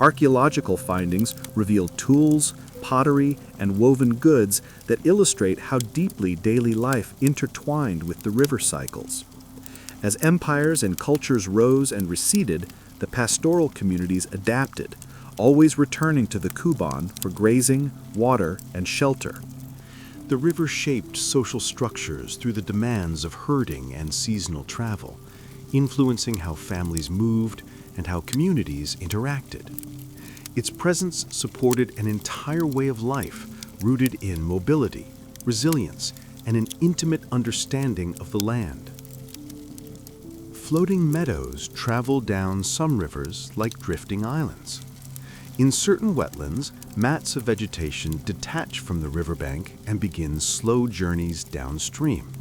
Archaeological findings reveal tools, pottery, and woven goods that illustrate how deeply daily life intertwined with the river cycles. As empires and cultures rose and receded, the pastoral communities adapted, always returning to the Kuban for grazing, water, and shelter. The river shaped social structures through the demands of herding and seasonal travel, influencing how families moved and how communities interacted. Its presence supported an entire way of life rooted in mobility, resilience, and an intimate understanding of the land. Floating meadows travel down some rivers like drifting islands. In certain wetlands, mats of vegetation detach from the riverbank and begin slow journeys downstream.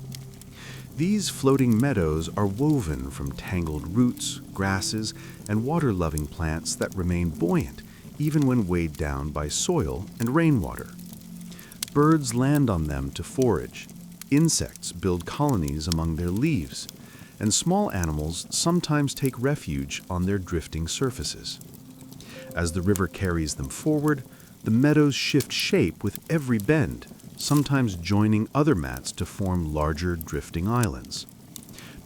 These floating meadows are woven from tangled roots, grasses, and water-loving plants that remain buoyant even when weighed down by soil and rainwater. Birds land on them to forage, insects build colonies among their leaves, and small animals sometimes take refuge on their drifting surfaces. As the river carries them forward, the meadows shift shape with every bend, sometimes joining other mats to form larger drifting islands.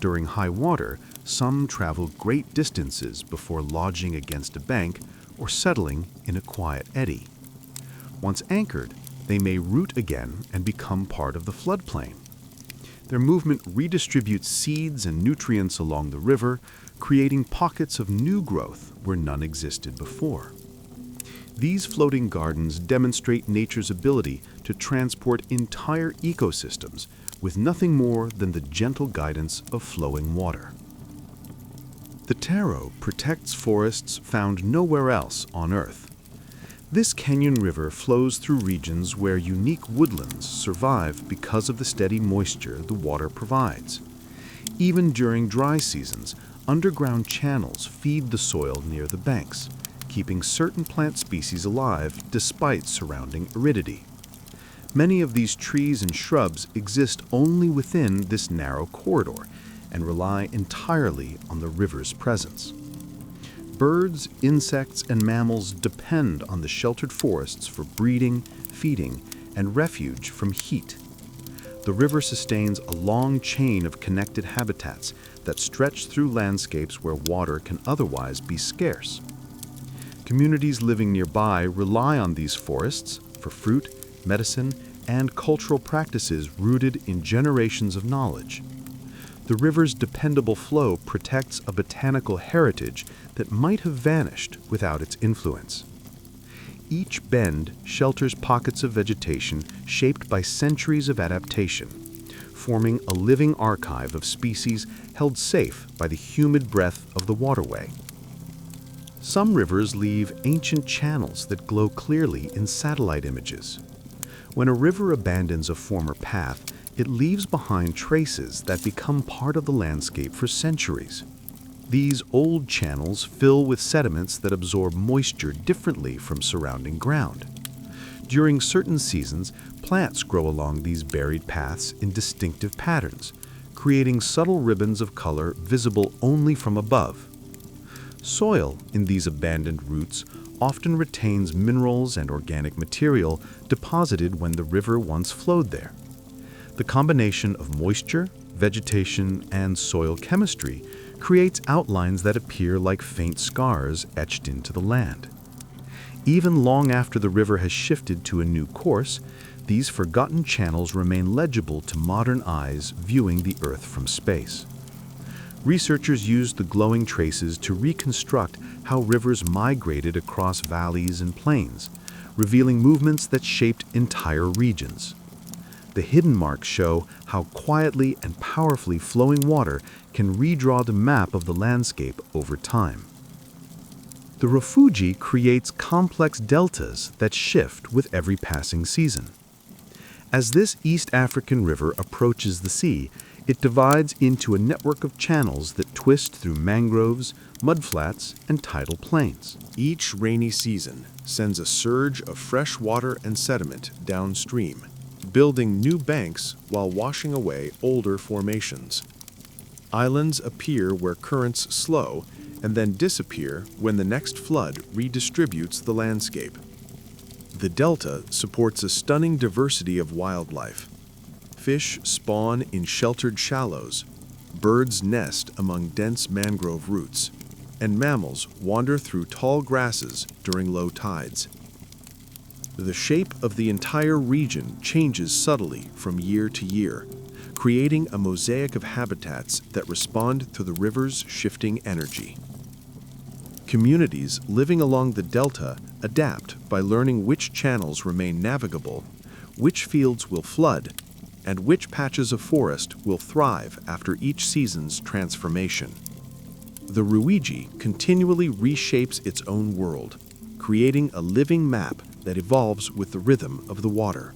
During high water, some travel great distances before lodging against a bank or settling in a quiet eddy. Once anchored, they may root again and become part of the floodplain. Their movement redistributes seeds and nutrients along the river, creating pockets of new growth where none existed before. These floating gardens demonstrate nature's ability to transport entire ecosystems with nothing more than the gentle guidance of flowing water. The Taro protects forests found nowhere else on Earth. This canyon river flows through regions where unique woodlands survive because of the steady moisture the water provides. Even during dry seasons, underground channels feed the soil near the banks, keeping certain plant species alive despite surrounding aridity. Many of these trees and shrubs exist only within this narrow corridor and rely entirely on the river's presence. Birds, insects, and mammals depend on the sheltered forests for breeding, feeding, and refuge from heat. The river sustains a long chain of connected habitats that stretch through landscapes where water can otherwise be scarce. Communities living nearby rely on these forests for fruit, medicine, and cultural practices rooted in generations of knowledge. The river's dependable flow protects a botanical heritage that might have vanished without its influence. Each bend shelters pockets of vegetation shaped by centuries of adaptation, forming a living archive of species held safe by the humid breath of the waterway. Some rivers leave ancient channels that glow clearly in satellite images. When a river abandons a former path, it leaves behind traces that become part of the landscape for centuries. These old channels fill with sediments that absorb moisture differently from surrounding ground. During certain seasons, plants grow along these buried paths in distinctive patterns, creating subtle ribbons of color visible only from above. Soil in these abandoned routes often retains minerals and organic material deposited when the river once flowed there. The combination of moisture, vegetation, and soil chemistry creates outlines that appear like faint scars etched into the land. Even long after the river has shifted to a new course, these forgotten channels remain legible to modern eyes viewing the Earth from space. Researchers used the glowing traces to reconstruct how rivers migrated across valleys and plains, revealing movements that shaped entire regions. The hidden marks show how quietly and powerfully flowing water can redraw the map of the landscape over time. The Rufiji creates complex deltas that shift with every passing season. As this East African river approaches the sea, It divides into a network of channels that twist through mangroves, mudflats, and tidal plains. Each rainy season sends a surge of fresh water and sediment downstream, building new banks while washing away older formations. Islands appear where currents slow and then disappear when the next flood redistributes the landscape. The delta supports a stunning diversity of wildlife. Fish spawn in sheltered shallows, birds nest among dense mangrove roots, and mammals wander through tall grasses during low tides. The shape of the entire region changes subtly from year to year, creating a mosaic of habitats that respond to the river's shifting energy. Communities living along the delta adapt by learning which channels remain navigable, which fields will flood, and which patches of forest will thrive after each season's transformation. The Rufiji continually reshapes its own world, creating a living map that evolves with the rhythm of the water.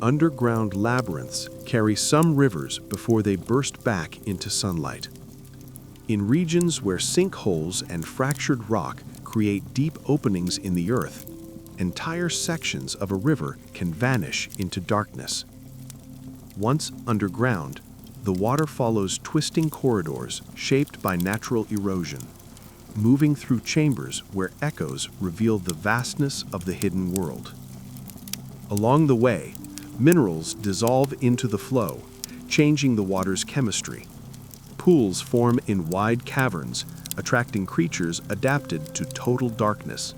Underground labyrinths carry some rivers before they burst back into sunlight. In regions where sinkholes and fractured rock create deep openings in the earth, entire sections of a river can vanish into darkness. Once underground, the water follows twisting corridors shaped by natural erosion, moving through chambers where echoes reveal the vastness of the hidden world. Along the way, minerals dissolve into the flow, changing the water's chemistry. Pools form in wide caverns, attracting creatures adapted to total darkness.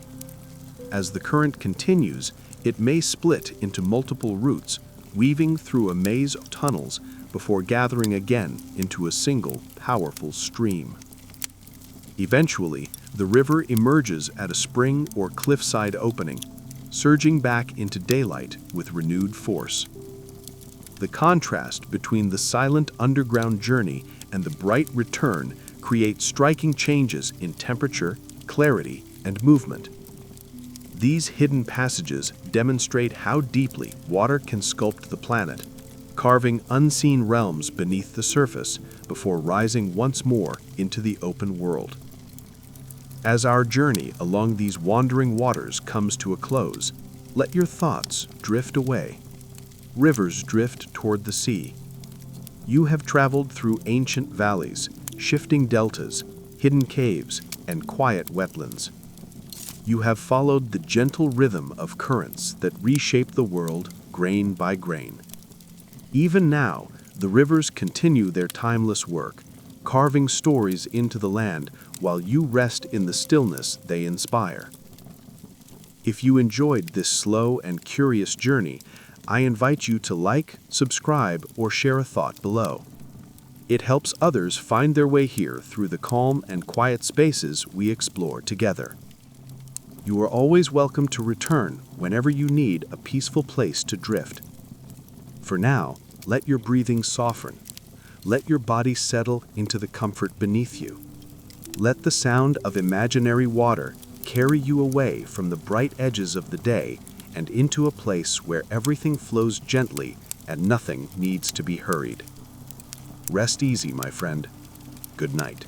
As the current continues, it may split into multiple routes, weaving through a maze of tunnels before gathering again into a single, powerful stream. Eventually, the river emerges at a spring or cliffside opening, surging back into daylight with renewed force. The contrast between the silent underground journey and the bright return creates striking changes in temperature, clarity, and movement. These hidden passages demonstrate how deeply water can sculpt the planet, carving unseen realms beneath the surface before rising once more into the open world. As our journey along these wandering waters comes to a close, let your thoughts drift away. Rivers drift toward the sea. You have traveled through ancient valleys, shifting deltas, hidden caves, and quiet wetlands. You have followed the gentle rhythm of currents that reshape the world grain by grain. Even now, the rivers continue their timeless work, carving stories into the land while you rest in the stillness they inspire. If you enjoyed this slow and curious journey, I invite you to like, subscribe, or share a thought below. It helps others find their way here through the calm and quiet spaces we explore together. You are always welcome to return whenever you need a peaceful place to drift. For now, let your breathing soften. Let your body settle into the comfort beneath you. Let the sound of imaginary water carry you away from the bright edges of the day and into a place where everything flows gently and nothing needs to be hurried. Rest easy, my friend. Good night.